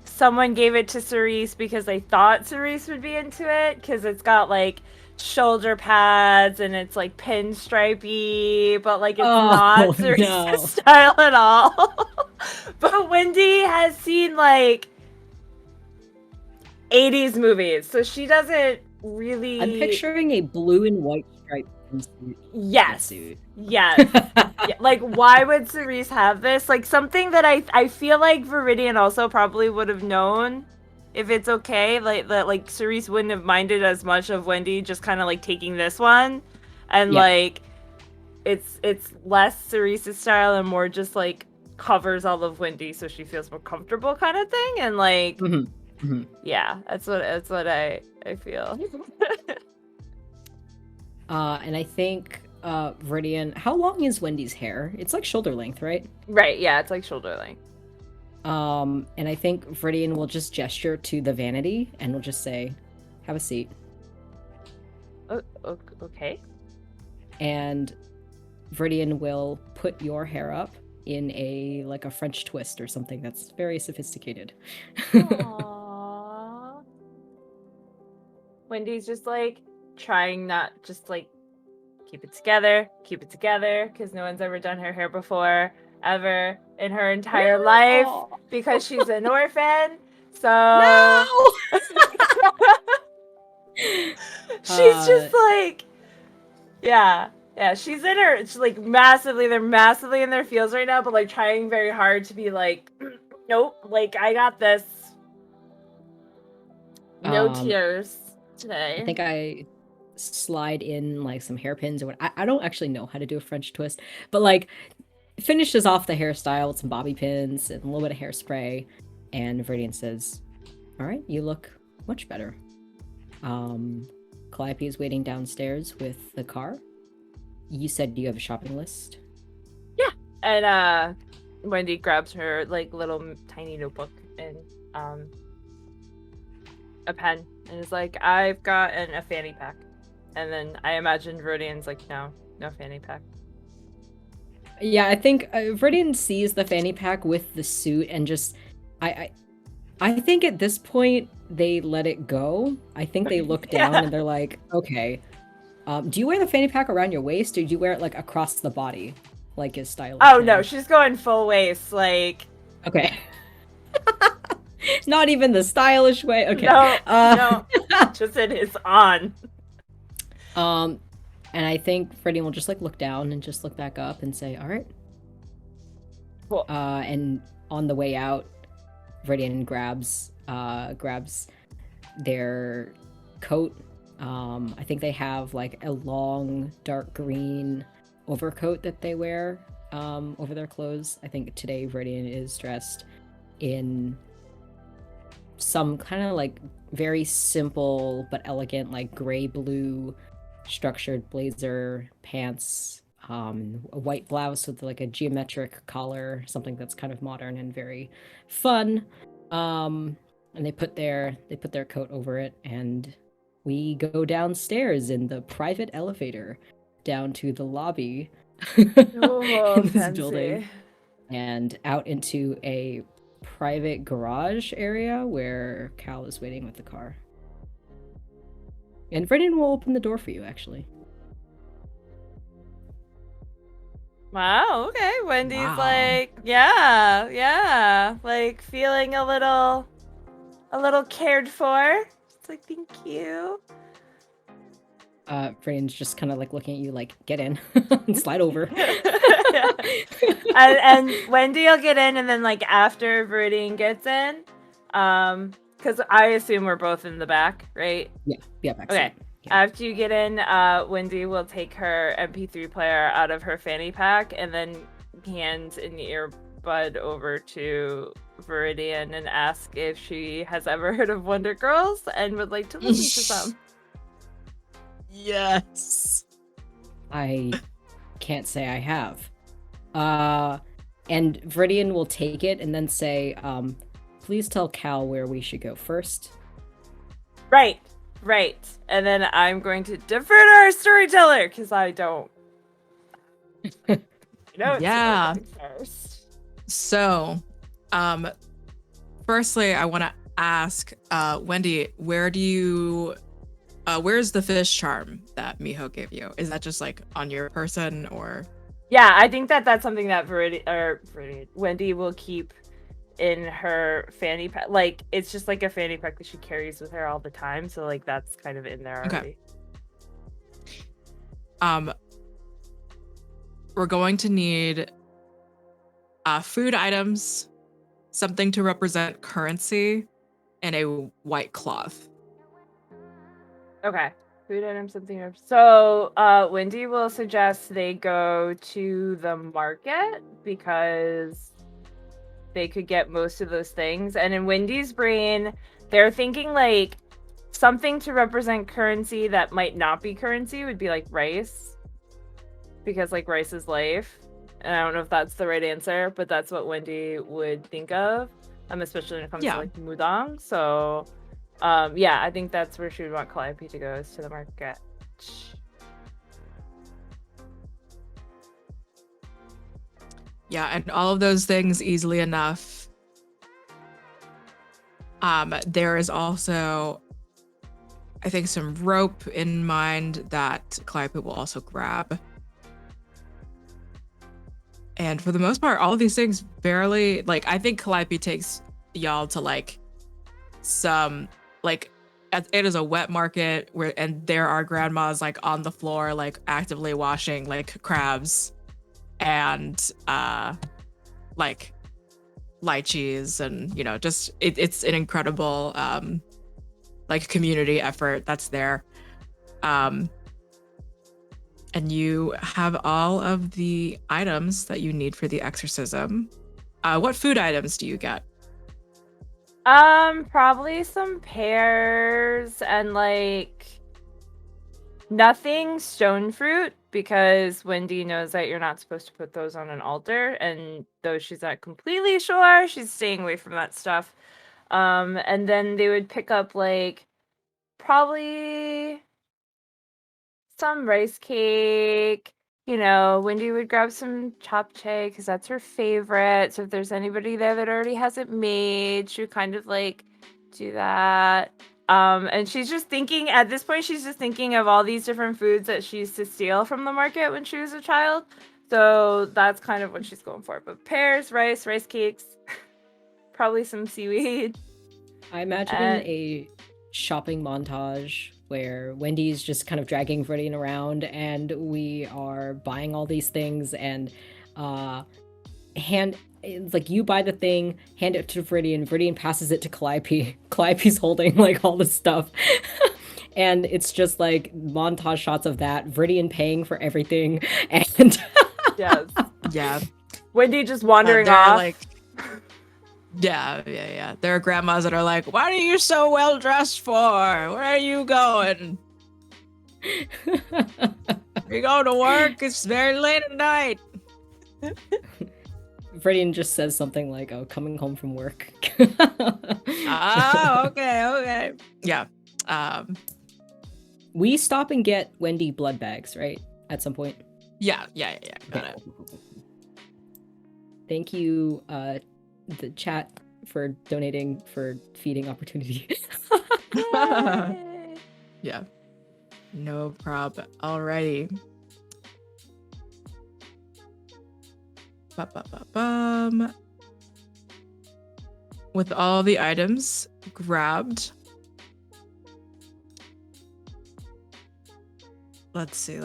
someone gave it to Cerese because they thought Cerese would be into it, because it's got like shoulder pads and it's like pinstripey, but like it's not Cerese's style at all. But Wendy has seen like 80s movies, so she doesn't really. I'm picturing a blue and white striped swimsuit. Yes. Swimsuit. Yes. Yeah, like, why would Cerise have this? Like, something that I feel like Viridian also probably would have known if it's okay. Like, that, like, Cerise wouldn't have minded as much of Wendy just kind of, like, taking this one. And, Yeah. like, it's less Cerise's style and more just, like, covers all of Wendy so she feels more comfortable kind of thing. And, like, yeah, that's what I feel. And I think Viridian, how long is Wendy's hair? It's like shoulder length, right? Right, yeah, it's like shoulder length. And I think Viridian will just gesture to the vanity and will just say, "Have a seat." Oh, okay. And Viridian will put your hair up in a French twist or something that's very sophisticated. Aww. Wendy's just like trying not just like keep it together, because no one's ever done her hair before, ever in her entire life, because she's an orphan. So No! she's just like, yeah, she's in her, she's like they're massively in their feels right now, but like trying very hard to be like, nope, like I got this. No tears today. I think I slide in like some hairpins or what. I don't actually know how to do a French twist, but like finishes off the hairstyle with some bobby pins and a little bit of hairspray, and Viridian says, "All right, you look much better." Calliope is waiting downstairs with the car. You said you have a shopping list? Yeah. And Wendy grabs her like little tiny notebook and a pen and is like, "I've got a fanny pack." And then I imagine Viridian's like, no fanny pack. Yeah, I think Viridian sees the fanny pack with the suit and just I think at this point they let it go. I think they look down and they're like, okay, do you wear the fanny pack around your waist or do you wear it like across the body, like his style? Oh no, she's going full waist, like. Okay. Not even the stylish way. Okay. No, just it is on. And I think Viridian will just like look down and just look back up and say, "All right." Cool. And on the way out, Viridian grabs their coat. I think they have like a long dark green overcoat that they wear over their clothes. I think today Viridian is dressed in some kind of like very simple but elegant like gray blue structured blazer, pants, a white blouse with like a geometric collar, something that's kind of modern and very fun. And they put their coat over it, and we go downstairs in the private elevator down to the lobby in this building, and out into a private garage area where Cal is waiting with the car. And Viridian will open the door for you, actually. Wow, okay. Wendy's like, yeah, like feeling a little cared for. It's like, thank you. Viridian's just kind of like looking at you like, get in and slide over. and Wendy will get in, and then like after Viridian gets in, because I assume we're both in the back, right? Yeah, back okay. seat. Yeah. After you get in, Wendy will take her MP3 player out of her fanny pack and then hand an earbud over to Viridian and ask if she has ever heard of Wonder Girls and would like to listen to some. Yes. I can't say I have. And Viridian will take it and then say, please tell Cal where we should go first. Right. And then I'm going to defer to our storyteller because I don't. Yeah. First. So, firstly, I want to ask, Wendy, where's the fish charm that Miho gave you? Is that just like on your person or? Yeah, I think that's something that Wendy will keep in her fanny pack. Like, it's just like a fanny pack that she carries with her all the time. So like that's kind of in there already. We're going to need food items, something to represent currency, and a white cloth. Okay. Food items, something. So, Wendy will suggest they go to the market because they could get most of those things. And in Wendy's brain, they're thinking like something to represent currency that might not be currency would be like rice, because like rice is life. And I don't know if that's the right answer, but that's what Wendy would think of, especially when it comes to like mudang. So, yeah, I think that's where she would want Calliope to go, is to the market. Yeah, and all of those things easily enough. There is also, I think, some rope in mind that Calliope will also grab. And for the most part, all of these things barely, like, I think Calliope takes y'all to like some, like, it is a wet market and there are grandmas like on the floor, like actively washing like crabs and like lychees, and just it's an incredible like community effort that's there. And you have all of the items that you need for the exorcism. What food items do you get? Probably some pears and like nothing stone fruit, because Wendy knows that you're not supposed to put those on an altar, and though she's not completely sure, she's staying away from that stuff. And then they would pick up like probably some rice cake. Wendy would grab some japchae because that's her favorite. So if there's anybody there that already has it made, she would kind of like do that. And she's just thinking, at this point, she's just thinking of all these different foods that she used to steal from the market when she was a child. So that's kind of what she's going for. But pears, rice cakes, probably some seaweed. I imagine a shopping montage where Wendy's just kind of dragging Viridian around and we are buying all these things, and it's like you buy the thing, hand it to Viridian passes it to Calliope. Calliope's holding like all the stuff. And it's just like montage shots of that, Viridian paying for everything, and yes. Yeah. Wendy just wandering off. Like, yeah. There are grandmas that are like, "What are you so well dressed for? Where are you going? You go to work? It's very late at night." Viridian just says something like, "Oh, coming home from work." Oh, okay. Yeah. We stop and get Wendy blood bags, right? At some point. Yeah. Got it. Thank you, the chat, for donating for feeding opportunity. Yeah. No problem. Alrighty. Ba-ba-ba-bum. With all the items grabbed. Let's see.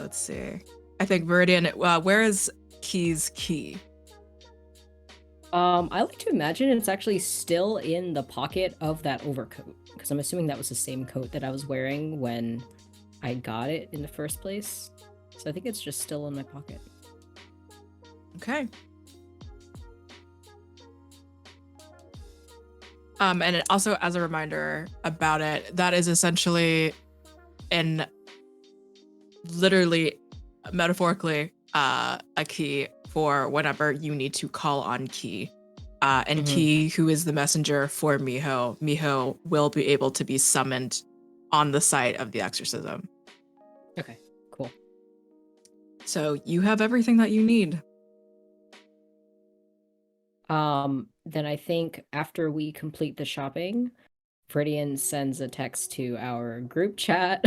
I think Viridian, where is Key's key? I like to imagine it's actually still in the pocket of that overcoat, because I'm assuming that was the same coat that I was wearing when I got it in the first place. So I think it's just still in my pocket. Okay. And it also, as a reminder about it, that is essentially literally, metaphorically, a key for whenever you need to call on Key. And Key, who is the messenger for Miho will be able to be summoned on the site of the exorcism. Okay, cool. So you have everything that you need. Then I think after we complete the shopping, Viridian sends a text to our group chat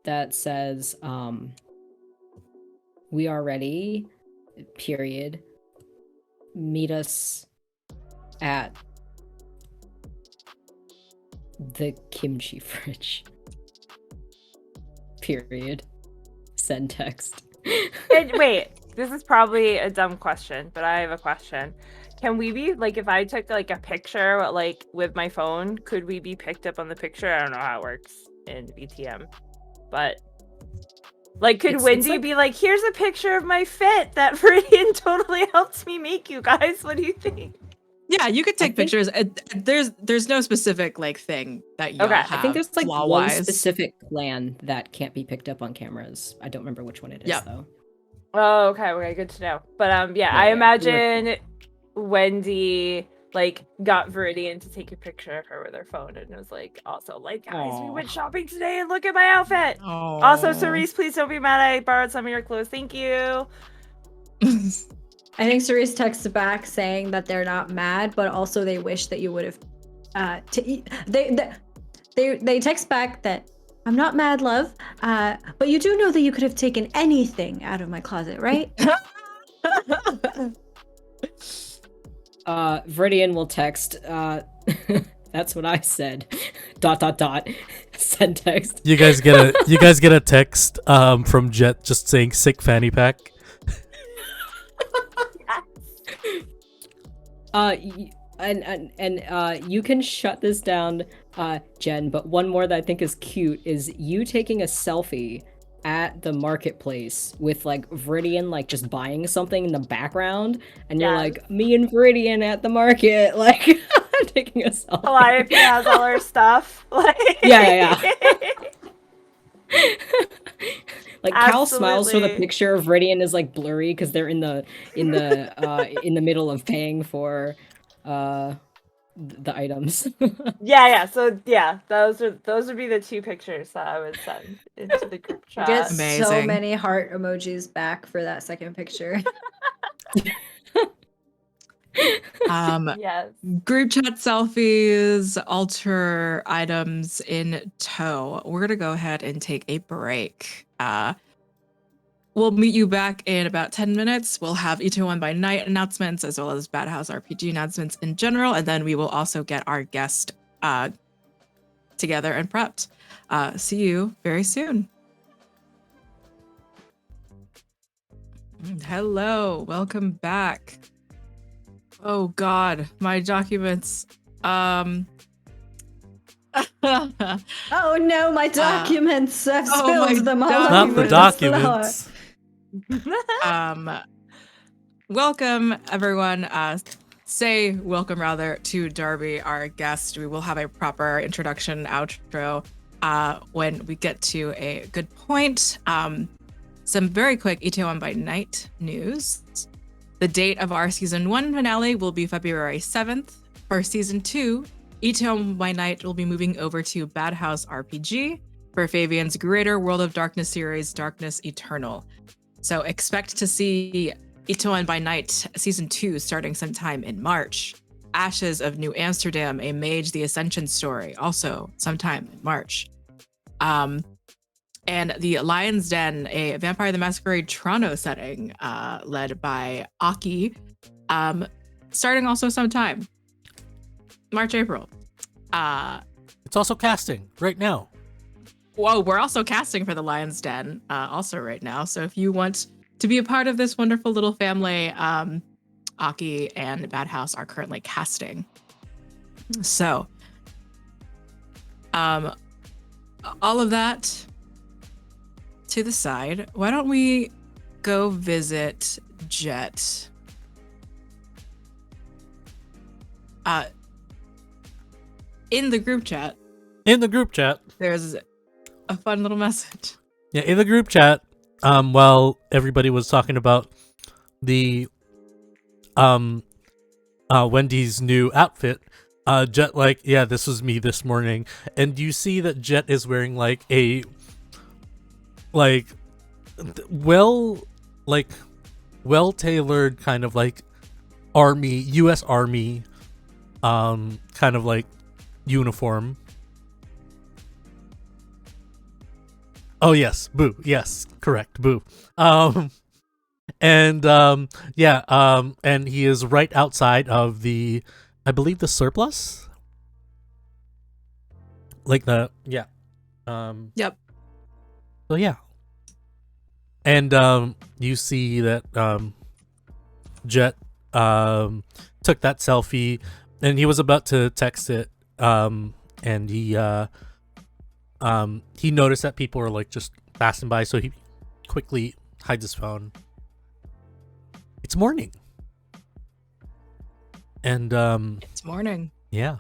that says, we are ready, period. meet us at the kimchi fridge. Period. Send text. Wait, this is probably a dumb question, but I have a question. Can we be like, if I took like a picture like with my phone, could we be picked up on the picture? I don't know how it works in VTM, but like, could It's Wendy like- be like, here's a picture of my fit that Viridian totally helped me make, you guys? What do you think? Yeah, you could take think- pictures. There's no specific like thing that y'all Okay, I have. I think there's like one flaw-wise. specific clan that can't be picked up on cameras. I don't remember which one it is Yep. though. Oh, okay, good to know. But yeah, I Yeah, imagine Wendy like got Viridian to take a picture of her with her phone, and was like, also like, guys, we Aw. went shopping today, and look at my outfit. Oh. Also, Cerise, please don't be mad I borrowed some of your clothes. Thank you. I think Cerise texts back saying that they're not mad, but also they wish that you would have. They text back that I'm not mad, love, but you do know that you could have taken anything out of my closet, right? Viridian will text, that's what I said. ... Send text. You guys get a text from Jet just saying sick fanny pack. You can shut this down, Jen, but one more that I think is cute is you taking a selfie at the marketplace with like Viridian like just buying something in the background, and you're Yes. like, me and Viridian at the market, like taking a selfie. Calliope has all her stuff. Like, Yeah. Like Cal smiles for the Absolutely. picture of Viridian is like blurry because they're in the middle of paying for the items. Yeah. So yeah, those would be the two pictures that I would send into the group I chat. get so Amazing. many heart emojis back for that second picture. Yes. Group chat selfies, alter items in tow. We're gonna go ahead and take a break. We'll meet you back in about 10 minutes. We'll have Itaewon by Night announcements as well as Bad House RPG announcements in general, and then we will also get our guest together and prepped. See you very soon. Hello, welcome back. Oh God, my documents. Oh no, my documents! I've oh, my spilled them all doc- Not over the the documents. Welcome everyone. Say welcome rather to Darby, our guest. We will have a proper introduction outro when we get to a good point. Some very quick Itaewon by Night news. The date of our season 1 finale will be February 7th. For season 2, Itaewon by Night will be moving over to Bad House RPG for Fabian's greater World of Darkness series, Darkness Eternal. So expect to see Itaewon by Night season 2 starting sometime in March. Ashes of New Amsterdam, a Mage the Ascension story, also sometime in March. And the Lion's Den, a Vampire the Masquerade Toronto setting, led by Aki, starting also sometime March, April. It's also casting right now. Whoa, we're also casting for the Lion's Den also right now. So if you want to be a part of this wonderful little family, Aki and Bad House are currently casting. So, all of that to the side, why don't we go visit Jet? In the group chat, there's a fun little message. Yeah, in the group chat, while everybody was talking about the Wendy's new outfit, Jet like, yeah, this was me this morning, and you see that Jet is wearing like a well tailored kind of like US Army kind of like uniform. Oh yes, boo. Yes, correct, boo. And and he is right outside of the, I believe, the surplus. Like the Yep. So yeah. And you see that Jet took that selfie, and he was about to text it, and he noticed that people were like just passing by, so he quickly hides his phone. It's morning. And It's morning. yeah.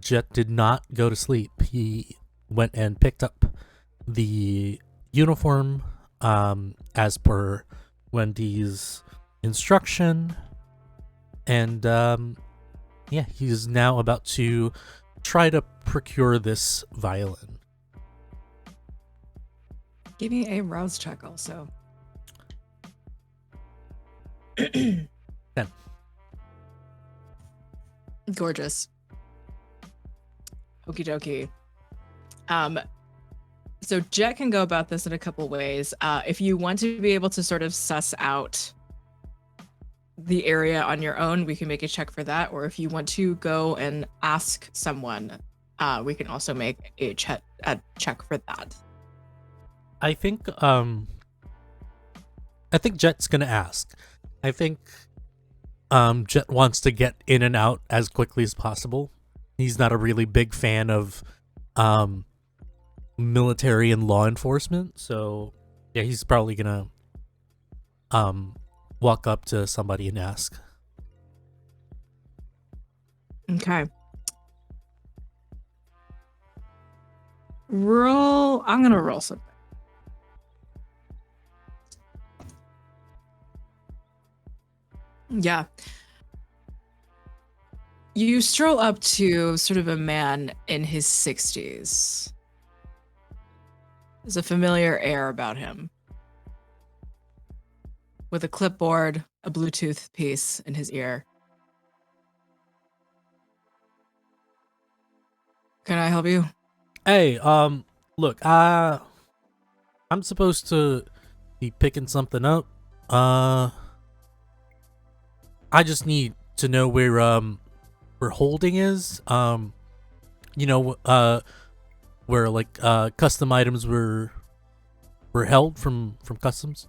Jet did not go to sleep. He went and picked up the uniform as per Wendy's instruction, and yeah, he's now about to try to procure this violin. Give me a rouse check also. 10. Gorgeous. Okie dokie. So Jet can go about this in a couple ways. If you want to be able to sort of suss out the area on your own, we can make a check for that. Or if you want to go and ask someone, we can also make a check for that. I think Jet's gonna ask. I think Jet wants to get in and out as quickly as possible. He's not a really big fan of military and law enforcement, so yeah, he's probably gonna walk up to somebody and ask. Okay. I'm gonna roll something. Yeah. You stroll up to sort of a man in his 60s. There's a familiar air about him. With a clipboard, a Bluetooth piece in his ear. Can I help you? Hey, look, I'm supposed to be picking something up. I just need to know where holding is. Where like custom items were held from customs.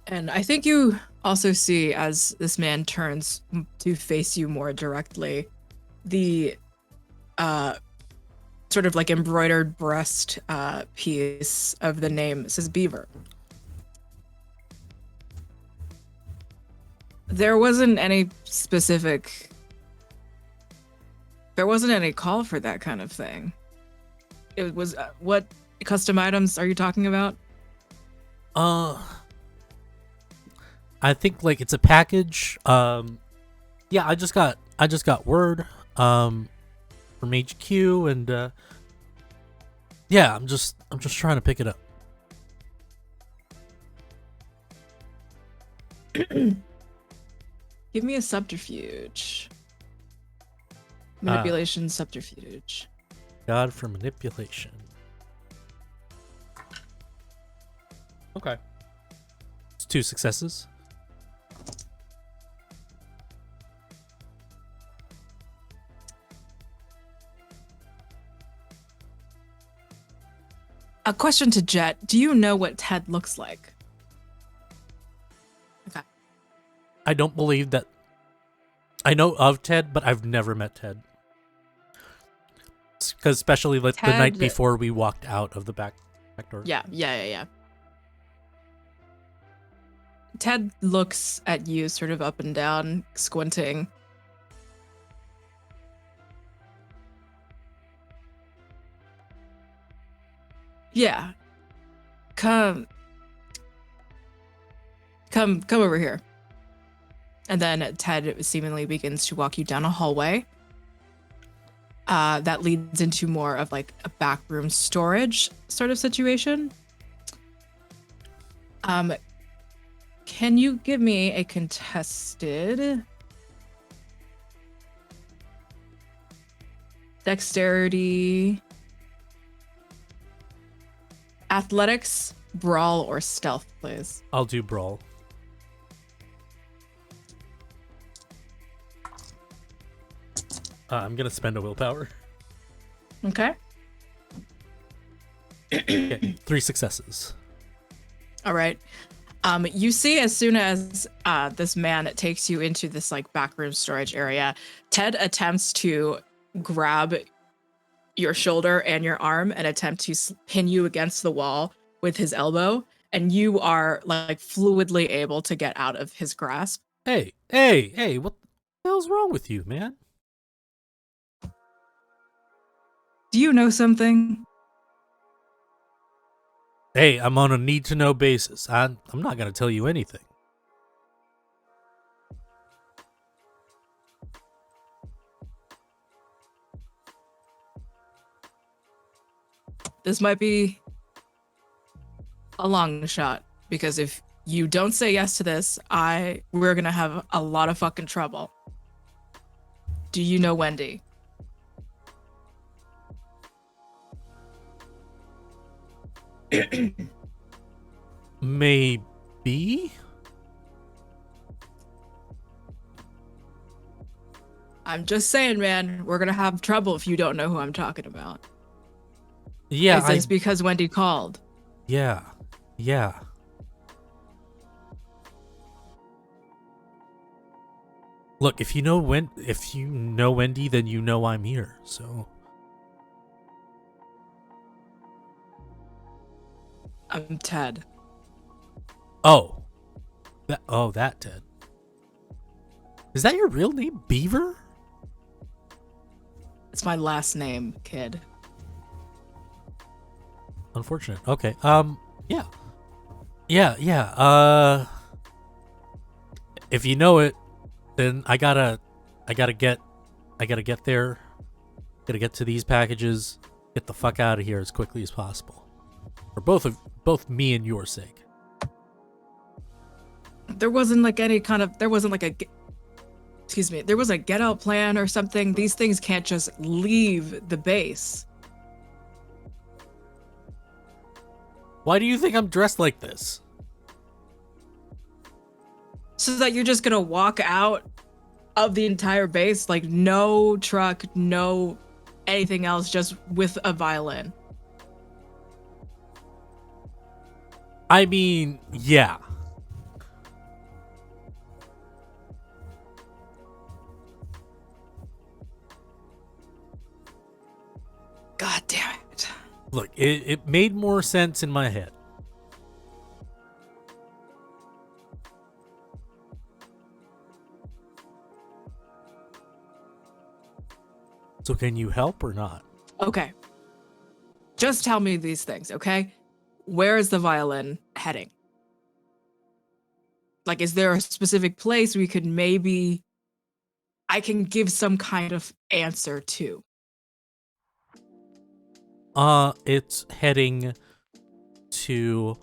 And I think you also see, as this man turns to face you more directly, the sort of like embroidered breast piece of the name. It says Beaver. There wasn't any call for that kind of thing. It was what custom items are you talking about? I think like it's a package. Yeah, I just got word from HQ, and yeah, I'm just trying to pick it up. Give me a subterfuge. Manipulation subterfuge. God for manipulation. Okay. It's 2 successes. A question to Jet. Do you know what Ted looks like? Okay. I don't believe that. I know of Ted, but I've never met Ted. Because especially like the night before we walked out of the back door. Yeah. Ted looks at you sort of up and down, squinting. Yeah. Come over here. And then Ted seemingly begins to walk you down a hallway. That leads into more of like a backroom storage sort of situation. Can you give me a contested dexterity Athletics, brawl, or stealth, please. I'll do brawl. I'm gonna spend a willpower. Okay. Okay, 3 successes. All right. You see, as soon as this man takes you into this like backroom storage area, Ted attempts to grab your shoulder and your arm and attempt to pin you against the wall with his elbow, and you are like fluidly able to get out of his grasp. Hey, what the hell's wrong with you, man? Do you know something? Hey, I'm on a need-to-know basis. I'm not gonna tell you anything. This might be a long shot, because if you don't say yes to this, we're gonna have a lot of fucking trouble. Do you know Wendy? Maybe? I'm just saying, man, we're gonna have trouble if you don't know who I'm talking about. Yeah, Is this because Wendy called? Yeah. Look, if you know Wendy, then you know I'm here. So I'm Ted. Oh. That Ted. Is that your real name, Beaver? It's my last name, kid. Unfortunate. Okay. Yeah. If you know it, then I gotta get there. Gotta get to these packages. Get the fuck out of here as quickly as possible. For both me and your sake. There wasn't like a get out plan or something. These things can't just leave the base. Why do you think I'm dressed like this? So that you're just gonna walk out of the entire base, like no truck, no anything else, just with a violin. I mean, yeah. God damn it. Look, it made more sense in my head. So can you help or not? Okay. Just tell me these things, okay? Where is the violin heading? Like, is there a specific place we could I can give some kind of answer to? It's heading to,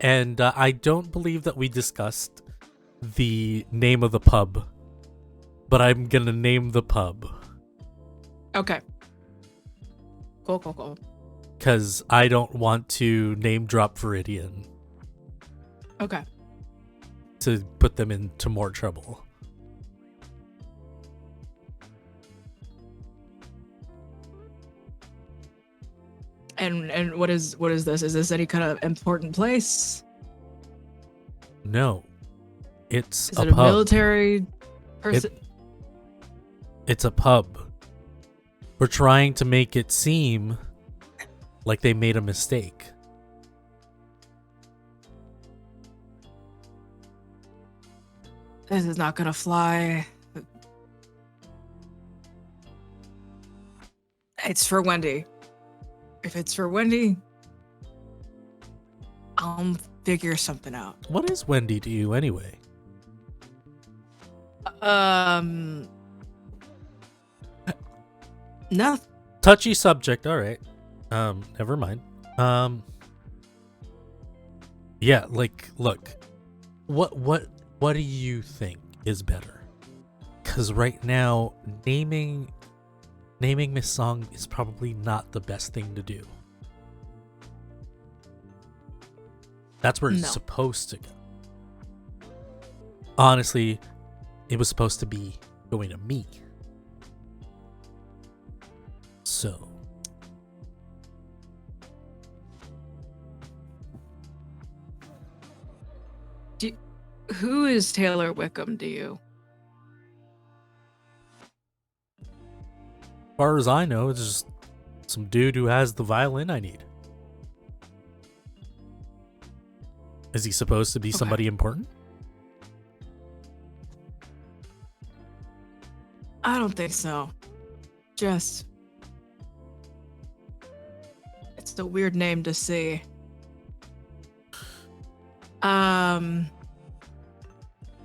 and I don't believe that we discussed the name of the pub, but I'm gonna name the pub. Okay. Cool. Because I don't want to name drop Viridian Okay. to put them into more trouble. And what is this? Is this any kind of important place? No. It's Is a it pub. a military person? It's a pub. We're trying to make it seem like they made a mistake. This is not gonna fly. It's for Wendy. If it's for Wendy, I'll figure something out. What is Wendy to you anyway? Nothing. Touchy subject, alright. Never mind. Yeah, like, look. What do you think is better? Because right now, naming naming Miss Song is probably not the best thing to do. That's where it's No. supposed to go. Honestly, it was supposed to be going to me. So. Who is Taylor Wickham to you? As far as I know, it's just some dude who has the violin I need. Is he supposed to be Okay. somebody important? I don't think so. Just. It's a weird name to see.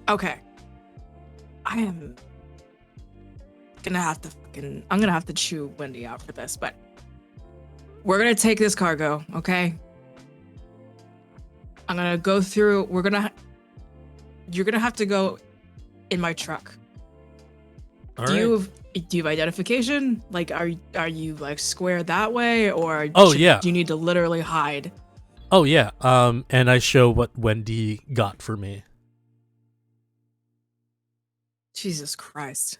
Okay. I am gonna have to I'm gonna have to chew Wendy out for this, but we're gonna take this cargo, okay? I'm gonna go through. You're gonna have to go in my truck. All do right. you have identification? Like, are you like square that way, or Oh, yeah. do you need to literally hide? Oh yeah. And I show what Wendy got for me. Jesus Christ.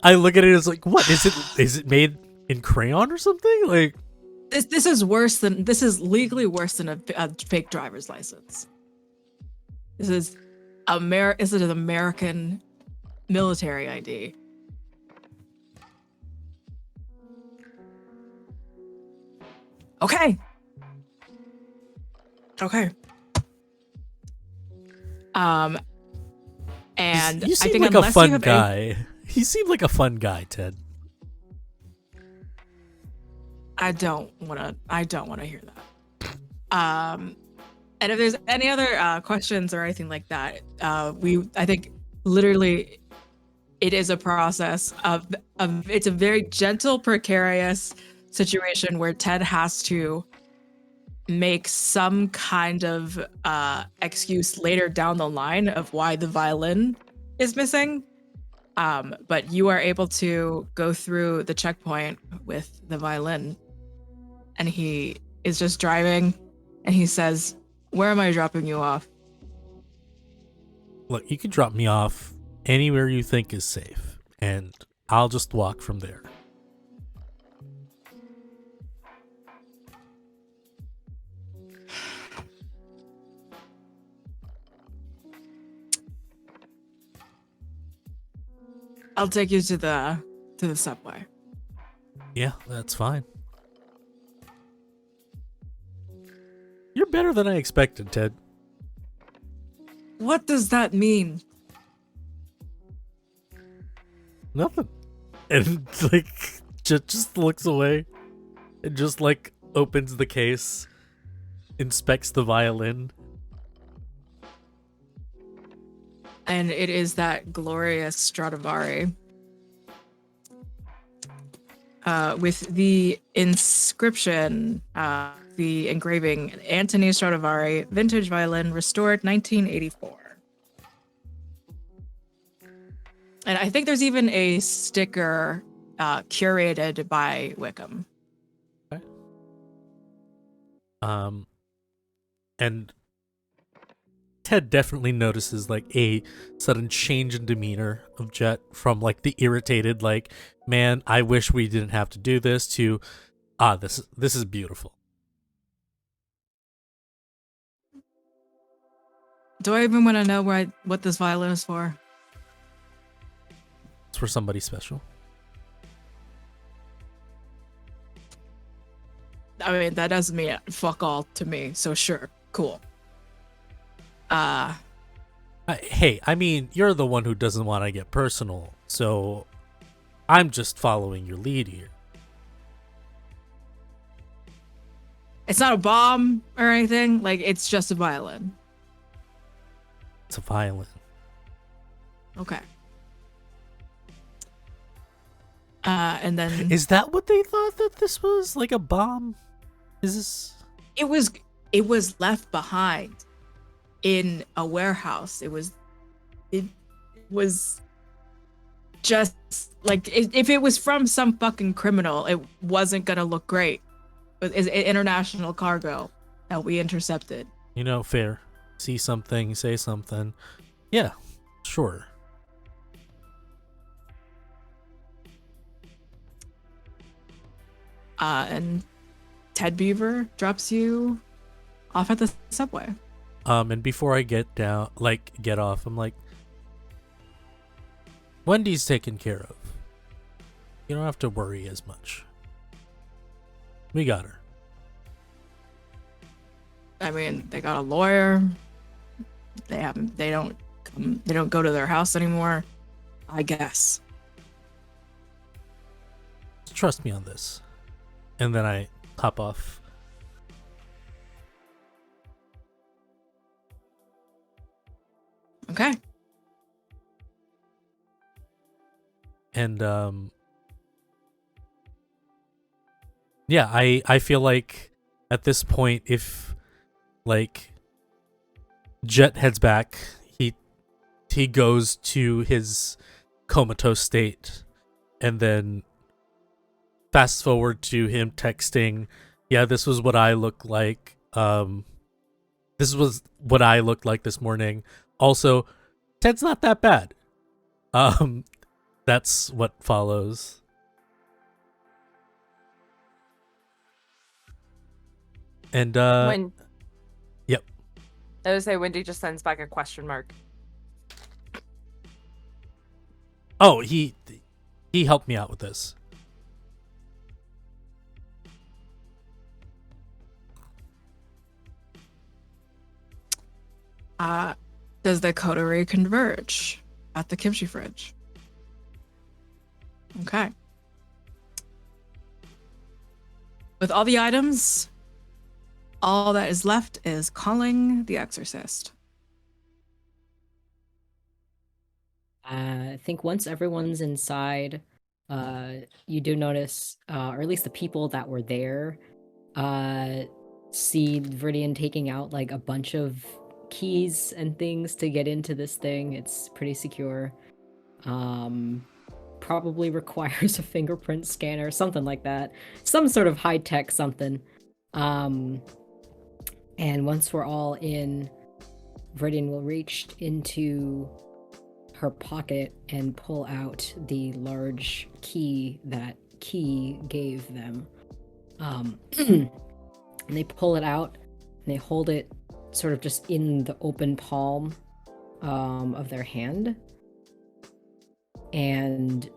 I look at it as like, what is it? Is it made in crayon or something? Like, This is legally worse than a fake driver's license. This is an American military ID. Okay. And you I seem think like a unless you fun have guy. You seem like a fun guy, Ted. I don't want to hear that. And if there's any other questions or anything like that, I think literally it is a process of it's a very gentle, precarious situation where Ted has to make some kind of excuse later down the line of why the violin is missing. But you are able to go through the checkpoint with the violin, and he is just driving, and he says, "Where am I dropping you off?" Look, you can drop me off anywhere you think is safe, and I'll just walk from there. I'll take you to the subway. Yeah, that's fine. You're better than I expected, Ted. What does that mean? Nothing. And like just looks away and just like opens the case, inspects the violin. And it is that glorious Stradivari with the inscription, the engraving, Antony Stradivari, vintage violin, restored 1984. And I think there's even a sticker curated by Wickham. Okay. And Ted definitely notices like a sudden change in demeanor of Jet from like the irritated like, man, I wish we didn't have to do this, to this is beautiful. Do I even want to know what this violin is for? It's for somebody special. I mean, that doesn't mean fuck all to me, so sure, cool. Hey, I mean, you're the one who doesn't want to get personal, so I'm just following your lead here. It's not a bomb or anything, like, it's just a violin. It's a violin. Okay. And then Is that what they thought that this was? Like a bomb? Is this... it was left behind in a warehouse. It was just like if it was from some fucking criminal, it wasn't gonna look great. It's international cargo that we intercepted. You know, fair. See something, say something. Yeah, sure. And Ted Beaver drops you off at the subway. And before I get off, I'm like, Wendy's taken care of. You don't have to worry as much. We got her. I mean, they got a lawyer. They don't go to their house anymore. I guess. Trust me on this. And then I hop off. Okay. And yeah, I feel like at this point, if like Jet heads back, he goes to his comatose state, and then fast forward to him texting, yeah, this was what I look like. This was what I looked like this morning. Also, Ted's not that bad. That's what follows. And When yep. I would say Wendy just sends back a question mark. Oh, he helped me out with this. Does the Coterie converge at the kimchi fridge? Okay. With all the items, all that is left is calling the exorcist. I think once everyone's inside, you do notice, or at least the people that were there, see Viridian taking out like a bunch of keys and things to get into this thing. It's pretty secure. Probably requires a fingerprint scanner, something like that. Some sort of high-tech something. And once we're all in, Viridian will reach into her pocket and pull out the large key that Key gave them. And they pull it out and they hold it sort of just in the open palm of their hand, and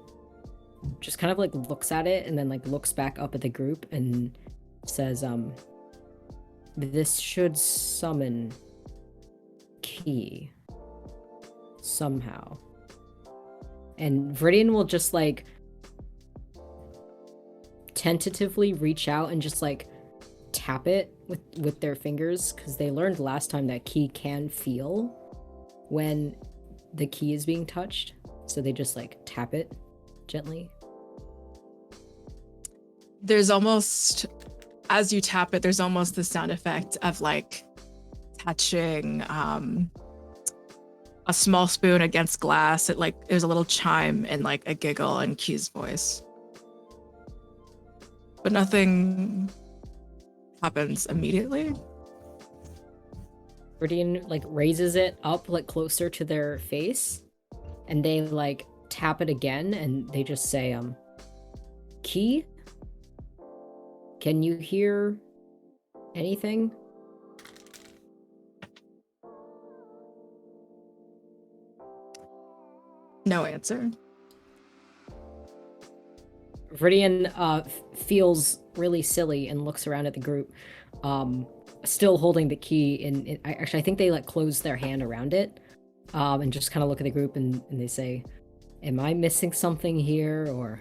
just kind of like looks at it and then like looks back up at the group and says, this should summon Key somehow. And Viridian will just like tentatively reach out and just like tap it with their fingers, because they learned last time that Key can feel when the key is being touched, so they just like tap it gently. There's almost, as you tap it, there's almost the sound effect of like touching a small spoon against glass. It like there's a little chime and like a giggle in Key's voice, but nothing happens immediately. Viridian like raises it up like closer to their face, and they like tap it again, and they just say, Key? Can you hear anything? No answer. Viridian feels really silly and looks around at the group, still holding the key. Actually, I think they like close their hand around it, and just kind of look at the group and they say, "Am I missing something here?" Or,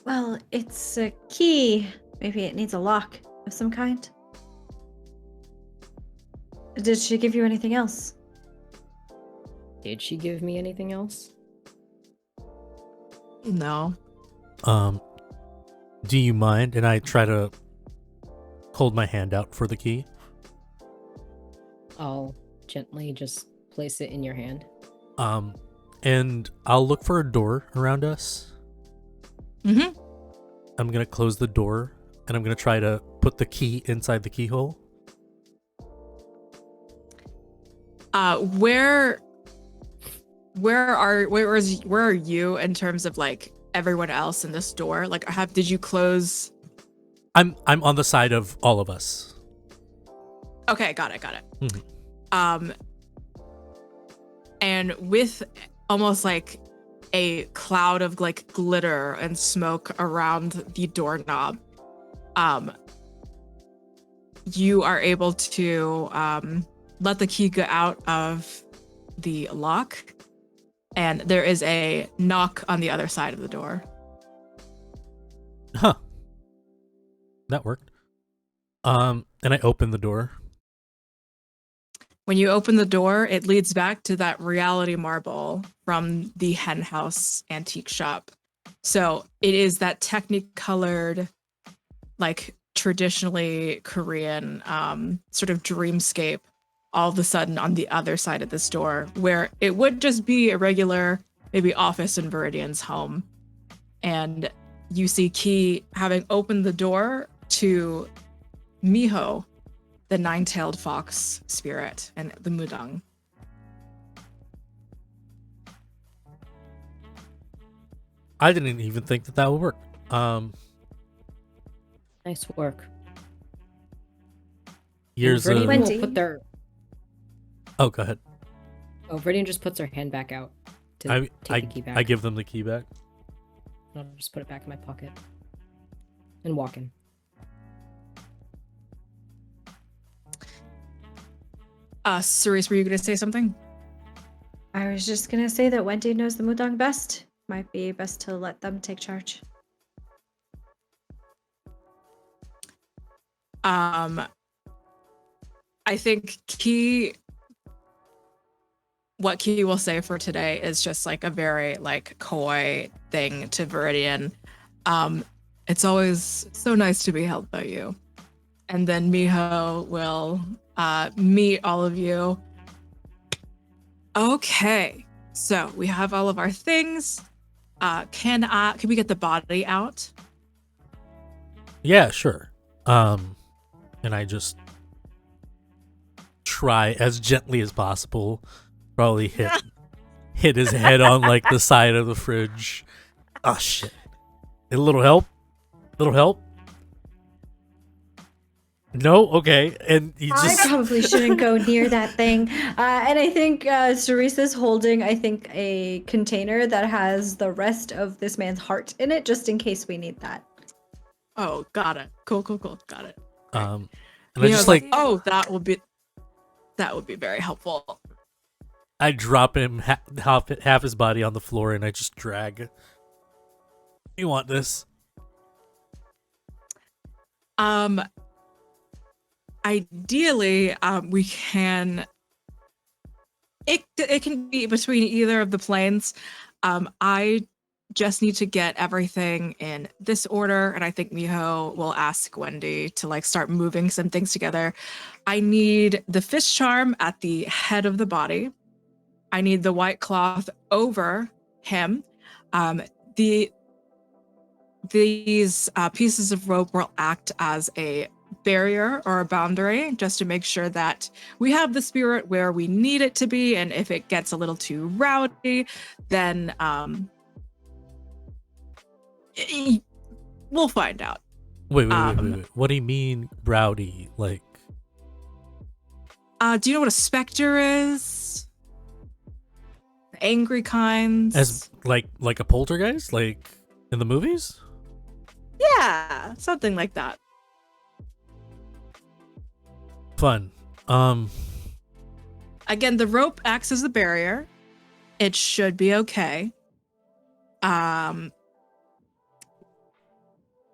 Well, it's a key. Maybe it needs a lock of some kind. Did she give you anything else? did she give me anything else? No. Do you mind? And I try to hold my hand out for the key. I'll gently just place it in your hand. and I'll look for a door around us. Mm-hmm. I'm gonna close the door, and I'm gonna try to put the key inside the keyhole. Where are you in terms of like everyone else in this door? Like, did you close? I'm on the side of all of us. Okay, got it. Mhm. And with almost like a cloud of like glitter and smoke around the doorknob, you are able to let the key go out of the lock, and there is a knock on the other side of the door. Huh. That worked. And I open the door. When you open the door, it leads back to that reality marble from the hen house antique shop. So it is that technicolored, like traditionally Korean sort of dreamscape all of a sudden on the other side of this door, where it would just be a regular, maybe office in Viridian's home. And you see Ki having opened the door to Miho, the nine-tailed fox spirit, and the Mudang. I didn't even think that would work. Nice work. Here's Viridian a. will Wendy. put their. Oh, go ahead. Oh, Viridian just puts her hand back out to I take the key back. I give them the key back. I'll just put it back in my pocket and walk in. Cerise, were you going to say something? I was just gonna say that Wendy knows the Mudang best. Might be best to let them take charge. I think what Ki will say for today is just like a very like coy thing to Viridian. It's always so nice to be held by you. And then Miho will meet all of you. Okay, so we have all of our things. Can we get the body out? Yeah, sure. And I just try as gently as possible. Probably hit his head on like the side of the fridge. Oh shit! A little help? Little help? No, okay. And he I just probably shouldn't go near that thing. And I think Ceresa's holding, I think, a container that has the rest of this man's heart in it, just in case we need that. Oh, got it. Cool. Got it. and I Miho's just like oh, that would be very helpful. I drop him half his body on the floor and I just drag. You want this? Ideally, we can. It can be between either of the planes. I just need to get everything in this order, and I think Miho will ask Wendy to like start moving some things together. I need the fish charm at the head of the body. I need the white cloth over him. These pieces of rope will act as a barrier or a boundary just to make sure that we have the spirit where we need it to be, and if it gets a little too rowdy, then we'll find out. Wait. What do you mean rowdy? Like do you know what a specter is? The angry kinds. as like a poltergeist, like in the movies? Yeah, something like that. Fun. Again, the rope acts as a barrier. It should be okay. And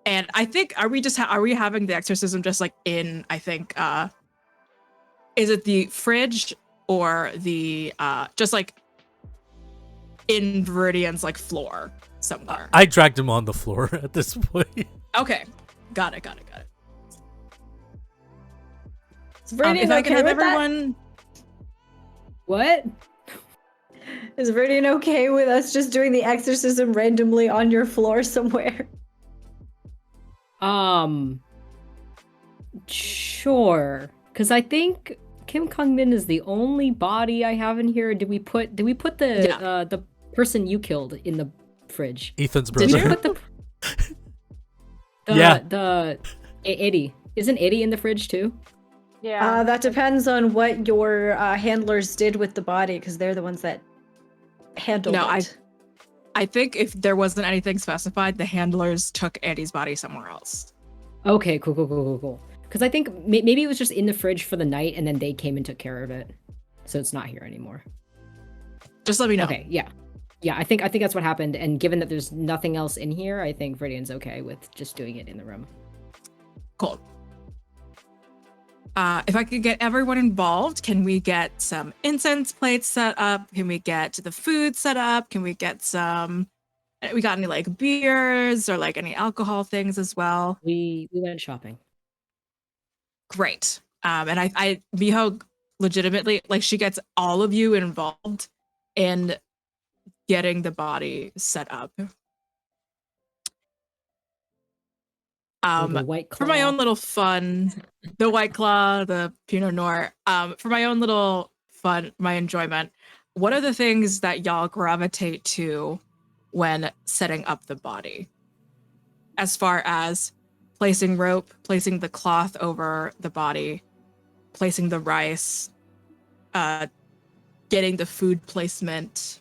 I think are we having the exorcism just like in, I think is it the fridge or the just like in Viridian's like floor somewhere? I dragged him on the floor at this point. Okay. Got it. Is Viridian If I can okay have with that? everyone What? Is Viridian okay with us just doing the exorcism randomly on your floor somewhere? Sure. Because I think Kim Kong-min is the only body I have in here. Did we put the person you killed in the fridge? Ethan's Did brother. you? Put Yeah. Eddie. Isn't Eddie in the fridge too? Yeah. That depends on what your handlers did with the body, because they're the ones that handled No, it. I think if there wasn't anything specified, the handlers took Andy's body somewhere else. Okay, cool. Because I think maybe it was just in the fridge for the night, and then they came and took care of it, so it's not here anymore. Just let me know. Okay, yeah. I think that's what happened. And given that there's nothing else in here, I think Viridian's okay with just doing it in the room. Cool. If I could get everyone involved, can we get some incense plates set up? Can we get the food set up? Can we get we got any like beers or like any alcohol things as well? We went shopping. Great. And I Miho legitimately, like, she gets all of you involved in getting the body set up. The White For my Claw. own little fun, the White Claw, the Pinot Noir, for my own little fun, my enjoyment, what are the things that y'all gravitate to when setting up the body? As far as placing rope, placing the cloth over the body, placing the rice, getting the food placement.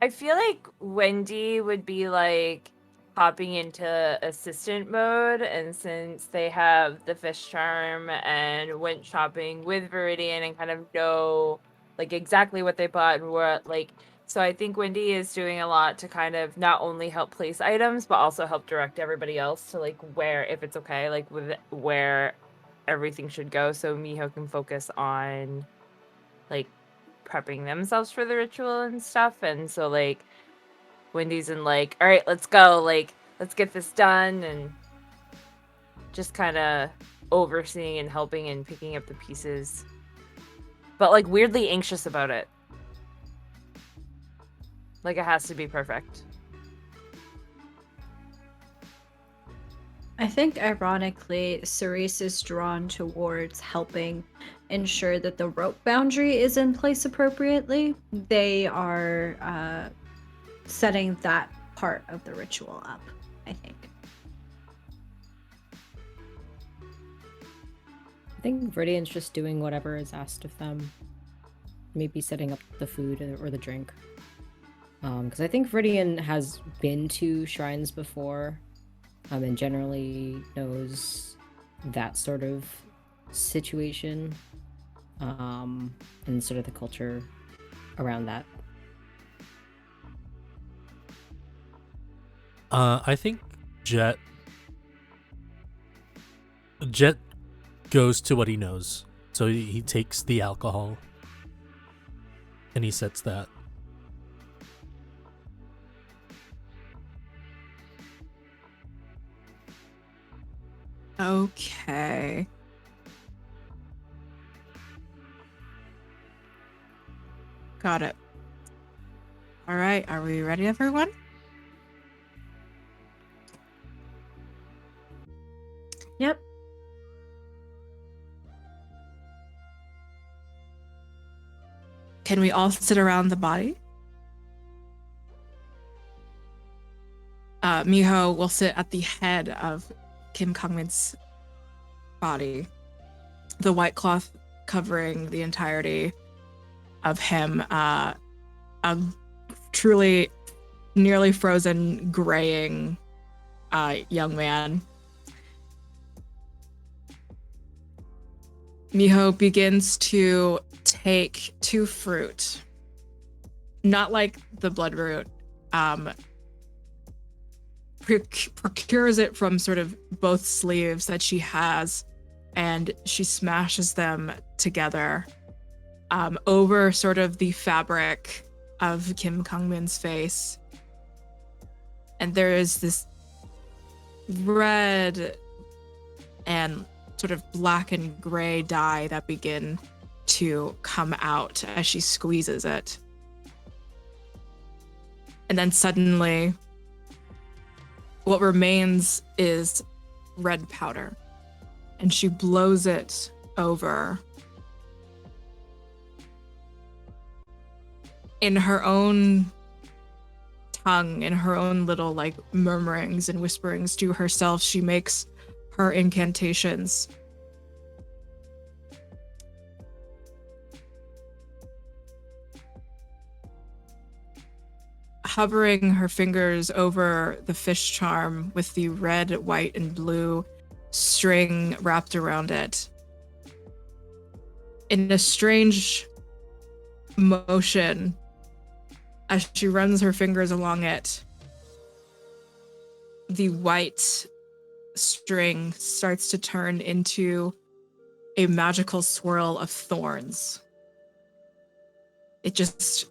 I feel like Wendy would be like hopping into assistant mode, and since they have the fish charm and went shopping with Viridian and kind of know like exactly what they bought and what, like, so I think Wendy is doing a lot to kind of not only help place items but also help direct everybody else to like where, if it's okay, like with where everything should go, so Miho can focus on like prepping themselves for the ritual and stuff. And so like Wendy's in like, all right, let's go, like let's get this done, and just kind of overseeing and helping and picking up the pieces, but like weirdly anxious about it, like it has to be perfect. I think, ironically, Cerise is drawn towards helping ensure that the rope boundary is in place appropriately. They are setting that part of the ritual up, I think. I think Viridian's just doing whatever is asked of them. Maybe setting up the food or the drink. Because I think Viridian has been to shrines before, and generally knows that sort of situation, and sort of the culture around that. I think Jet goes to what he knows. So he takes the alcohol and he sets that. Okay. Got it. All right, are we ready, everyone? Yep. Can we all sit around the body? Miho will sit at the head of Kim Kongmin's body, the white cloth covering the entirety of him, a truly nearly frozen, graying young man. Miho begins to take 2 fruit, not like the blood root, procures it from sort of both sleeves that she has, and she smashes them together over sort of the fabric of Kim Kongmin's face. And there is this red and sort of black and gray dye that begin to come out as she squeezes it. And then suddenly, what remains is red powder. And she blows it over. In her own tongue, in her own little like murmurings and whisperings to herself, she makes her incantations. Hovering her fingers over the fish charm with the red, white, and blue string wrapped around it. In a strange motion, as she runs her fingers along it, the white string starts to turn into a magical swirl of thorns. It just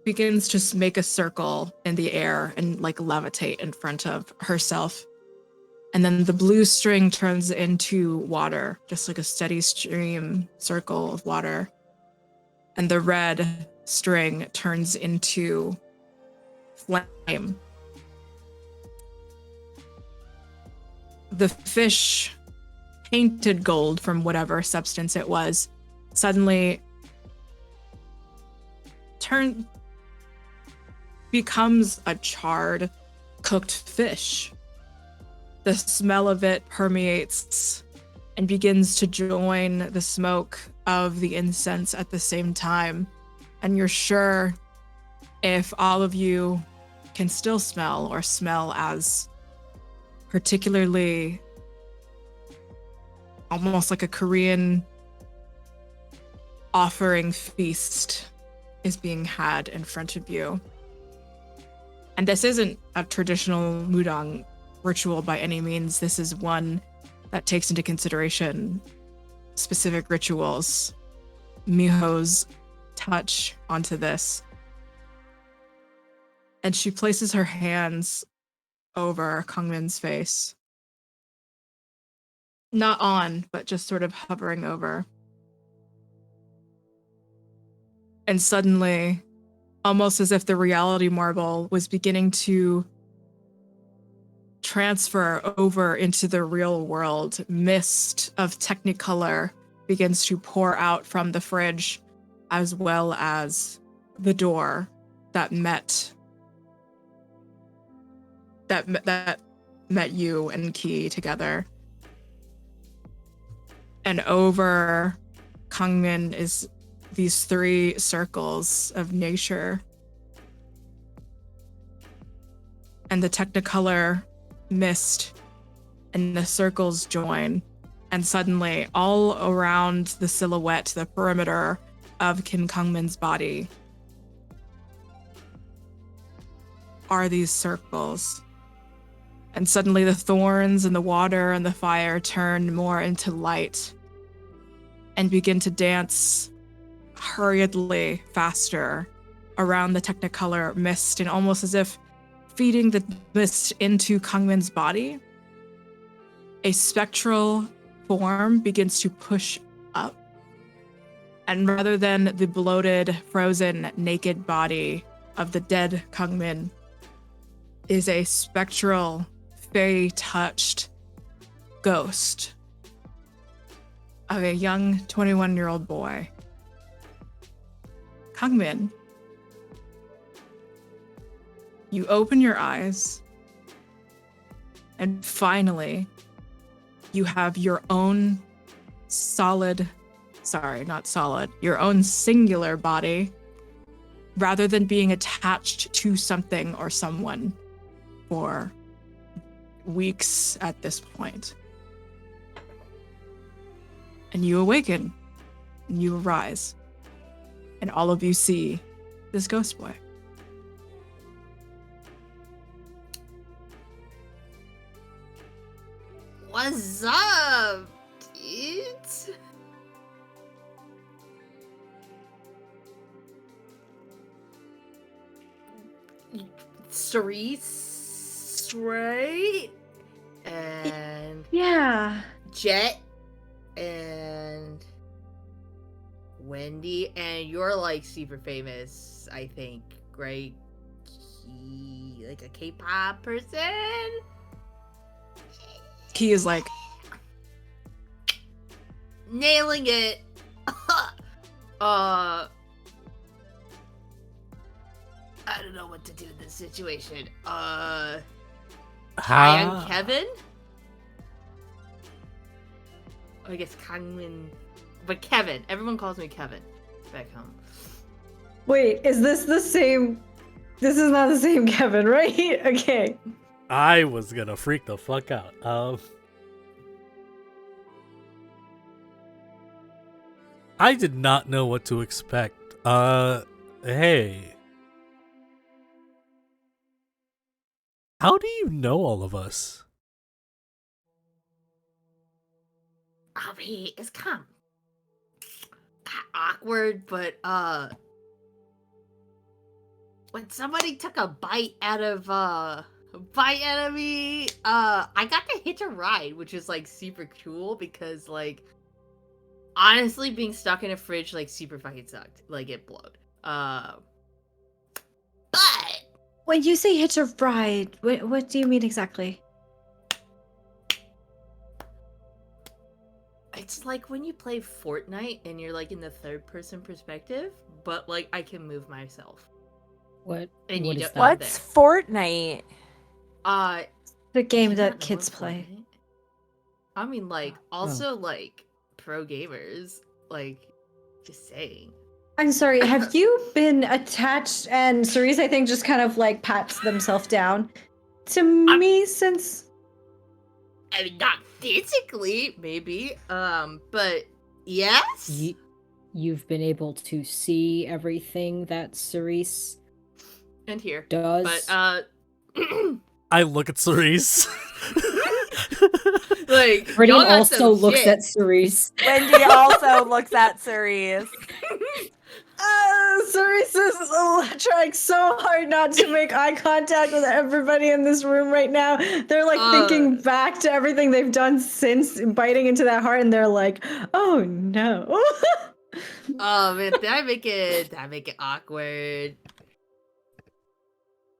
begins to make a circle in the air and like levitate in front of herself. And then the blue string turns into water, just like a steady stream circle of water. And the red string turns into flame. The fish, painted gold from whatever substance it was, suddenly becomes a charred, cooked fish. The smell of it permeates and begins to join the smoke of the incense at the same time. And you're sure if all of you can still smell or smell as particularly almost like a Korean offering feast is being had in front of you. And this isn't a traditional mudang ritual by any means. This is one that takes into consideration specific rituals. Miho's touch onto this. And she places her hands over Kangmin's face. Not on, but just sort of hovering over. And suddenly, almost as if the reality marble was beginning to transfer over into the real world, mist of Technicolor begins to pour out from the fridge, as well as the door that met you and Ki together. And over Kangmin is these three circles of nature. And the Technicolor mist and the circles join. And suddenly, all around the silhouette, the perimeter of Kim Kangmin's body, are these circles. And suddenly the thorns and the water and the fire turn more into light and begin to dance hurriedly faster around the Technicolor mist, and almost as if feeding the mist into Kangmin's body, a spectral form begins to push up. And rather than the bloated, frozen, naked body of the dead Kangmin, is a spectral, fey-touched ghost of a young 21-year-old boy. Kangmin, you open your eyes, and finally, you have your own your own singular body, rather than being attached to something or someone for weeks at this point. And you awaken, and you arise, and all of you see this ghost boy. What's up, dudes? Cerise, right? And Yeah. Jet and Wendy, and you're like super famous, I think, right? Like a K-pop person? He is like, Nailing it. I don't know what to do in this situation. Hi, I'm Kevin. I guess Kangmin, but Kevin. Everyone calls me Kevin back home. Wait, is this the same? This is not the same Kevin, right? Okay. I was gonna freak the fuck out. I did not know what to expect. Hey. How do you know all of us? I mean, it's kind of awkward, but when somebody took a bite out of me, I got to hitch a ride, which is like super cool because like honestly being stuck in a fridge like super fucking sucked. Like it blowed. But When you say hitch a ride, what do you mean exactly? it's like when you play Fortnite and you're like in the third person perspective, but like I can move myself. What? And What you is don't- that? What's Fortnite? The game Do you that not know kids what play. Fortnite? I mean, like, also, like, pro gamers. Like, just saying. I'm sorry, have you been attached? And Cerise, I think, just kind of like pats themselves down to me since. I mean, not physically, maybe. But yes? You've been able to see everything that Cerise And here. does. But, I look at Cerise. like, Brittany y'all got also some looks shit. at Cerise. Wendy also looks at Cerise. Cerise is trying so hard not to make eye contact with everybody in this room right now. They're like thinking back to everything they've done since biting into that heart, and they're like, "Oh no." Oh, man, did I make it awkward?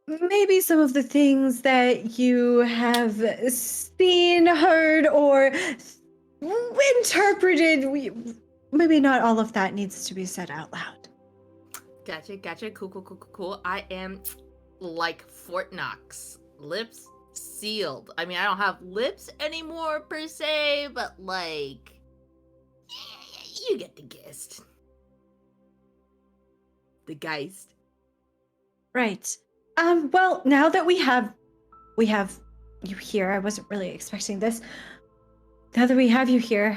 Maybe some of the things that you have seen, heard, or interpreted, maybe not all of that needs to be said out loud. Gotcha. Cool. I am like Fort Knox. Lips sealed. I mean, I don't have lips anymore, per se, but like, you get the gist. The Geist. Right. Well, now that we have you here, I wasn't really expecting this. Now that we have you here,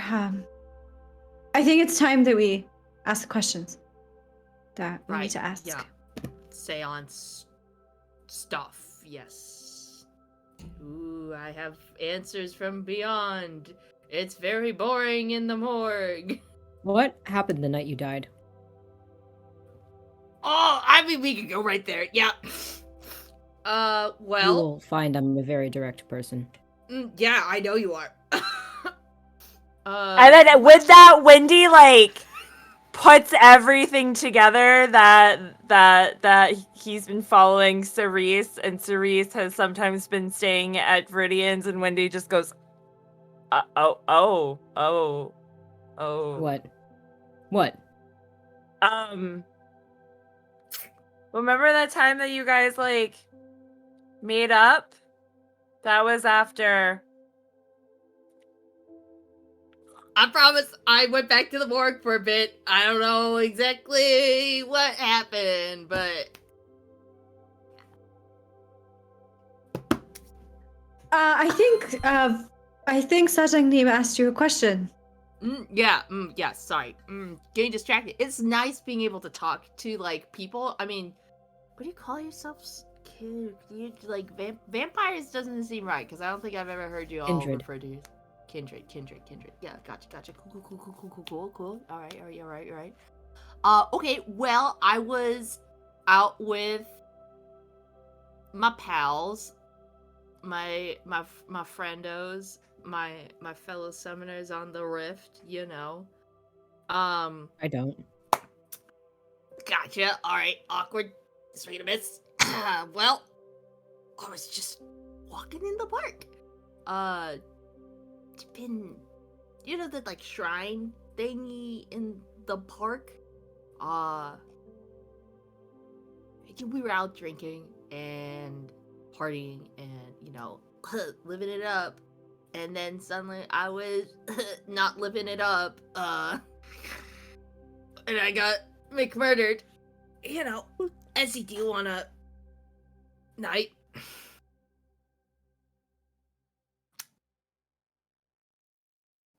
I think it's time that we ask the questions that we need to ask. Yeah. Seance stuff, yes. Ooh, I have answers from beyond. It's very boring in the morgue. What happened the night you died? Oh, I mean, we could go right there. Yeah. You Well. will find I'm a very direct person. Yeah, I know you are. And then with that, Wendy like puts everything together that he's been following Cerise, and Cerise has sometimes been staying at Viridian's, and Wendy just goes, oh. What? Remember that time that you guys like made up? That was after. I promise I went back to the morgue for a bit. I don't know exactly what happened, but... I think Sajangnim asked you a question. Yeah, sorry. Getting distracted. It's nice being able to talk to, like, people. I mean, what do you call yourselves? Like, vampires doesn't seem right, because I don't think I've ever heard you all Kindred. refer to... Kindred. Yeah, gotcha. Cool. All right. Okay, well, I was out with my pals, my friendos, my fellow summoners on the rift, you know. I don't. Gotcha. All right. Awkward. Swing and a miss. Well, I was just walking in the park. It's been, the like shrine thingy in the park. We were out drinking and partying and living it up. And then suddenly I was not living it up. And I got McMurdered. As you do on a night.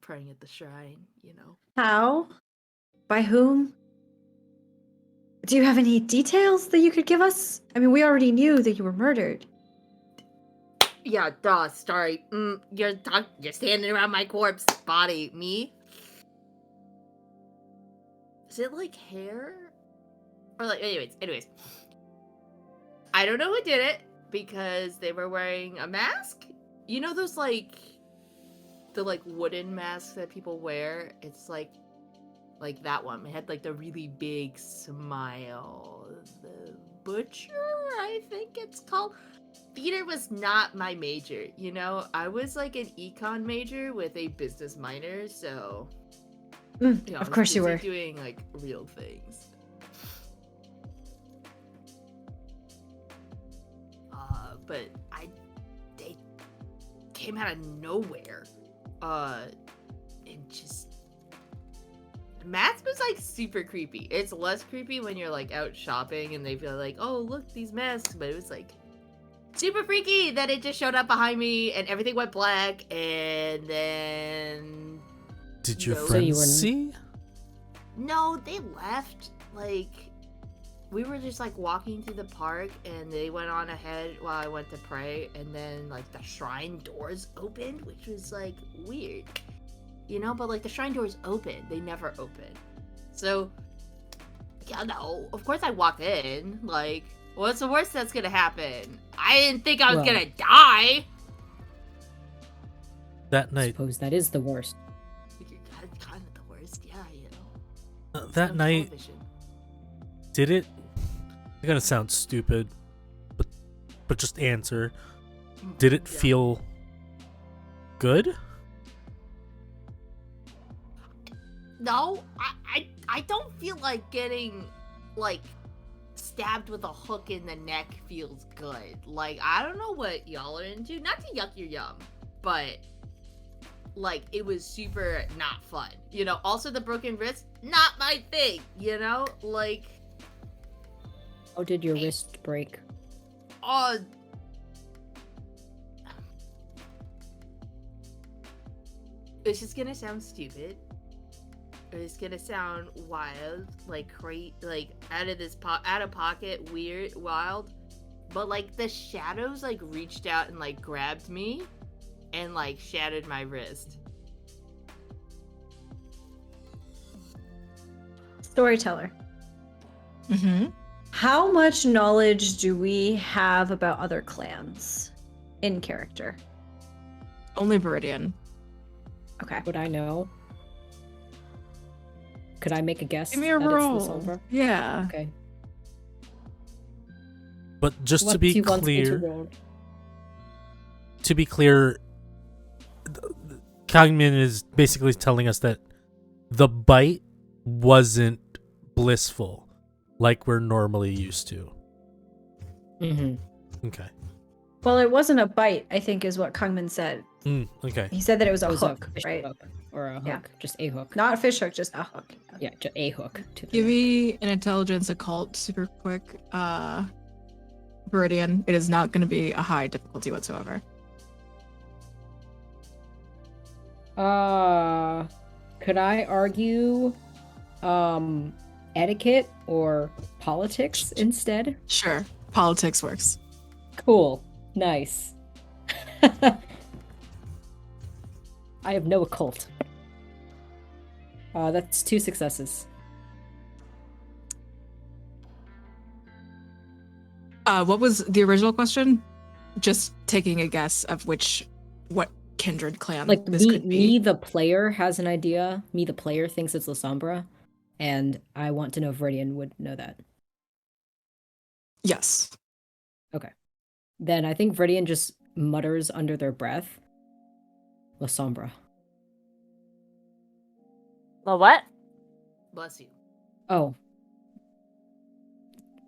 Praying at the shrine, How? By whom? Do you have any details that you could give us? I mean, we already knew that you were murdered. Yeah, sorry. You're standing around my corpse body. Me? Is it like hair? Or like, anyways. I don't know who did it because they were wearing a mask. You know those the wooden masks that people wear? It's like that one. It had like the really big smile. The Butcher, I think it's called. Theater was not my major, I was like an econ major with a business minor, so Of course you were. doing like real things. But they came out of nowhere, and just the mask was like super creepy. It's less creepy when you're like out shopping and they feel like, oh look, these masks, but it was like super freaky that it just showed up behind me and everything went black, and then Did your No. friends So you were- see? no, they left. We were just like walking through the park and they went on ahead while I went to pray, and then like the shrine doors opened, which was like weird, but like the shrine doors opened, they never opened. So yeah, no, of course I walked in, like, what's the worst that's gonna happen? I didn't think I was Well- gonna die. That I night, suppose that is the worst. Kind of the worst, yeah, that No night, television. did it? It's gonna sound stupid, but just answer. Did it Yeah. feel good? No, I don't feel like getting like stabbed with a hook in the neck feels good. Like, I don't know what y'all are into. Not to yuck your yum, but like it was super not fun. Also the broken wrist, not my thing, like How did your wrist break? it's just gonna sound stupid. It's gonna sound wild, like crazy, like out of pocket, weird, wild. But like the shadows like reached out and like grabbed me, and like shattered my wrist. Storyteller. Mm-hmm. How much knowledge do we have about other clans in character? Only Viridian. Okay. Would I know? Could I make a guess? Give me a that it's the roll. Sombra? Yeah. Okay. But just What to do be you want me to clear, roll? Cogman is basically telling us that the bite wasn't blissful, like we're normally used to. Mm-hmm. Okay. Well, it wasn't a bite, I think is what Kungman said. Okay. He said that it was a It was hook, fish right? hook, or a hook. Yeah. Just a hook. Not a fish hook, just a hook. Yeah, just a hook. To the Give neck. me an intelligence occult super quick. Viridian. It is not going to be a high difficulty whatsoever. Could I argue etiquette or politics instead? Sure. Politics works. Cool. Nice. I have no occult. That's 2 successes. What was the original question? Just taking a guess of what kindred clan Like this could be. me, the player has an idea. Me, the player thinks it's La Sombra, And I want to know if Viridian would know that. Yes. Okay. Then I think Viridian just mutters under their breath, La Sombra. Well, what? Bless you. Oh.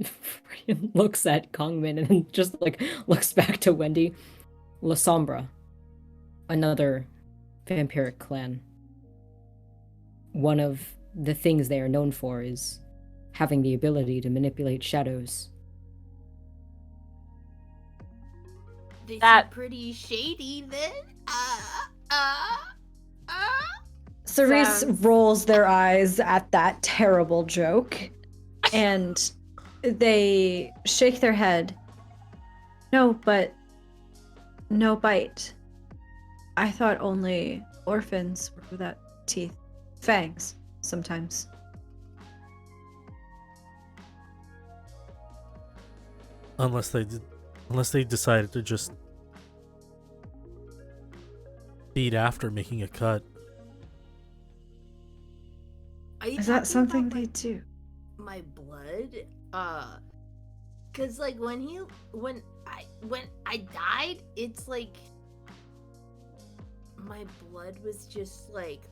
Viridian looks at Kongmin and then just like looks back to Wendy. La Sombra. Another vampiric clan. One of the things they are known for is having the ability to manipulate shadows. They That- seem pretty shady then. Cerise Sounds- rolls their eyes at that terrible joke, and they shake their head. No, but no bite. I thought only orphans were without teeth. Fangs, sometimes. Unless they decided to just feed after making a cut. Are you Is that talking something about they do? my blood? Cause like when I died, it's like my blood was just like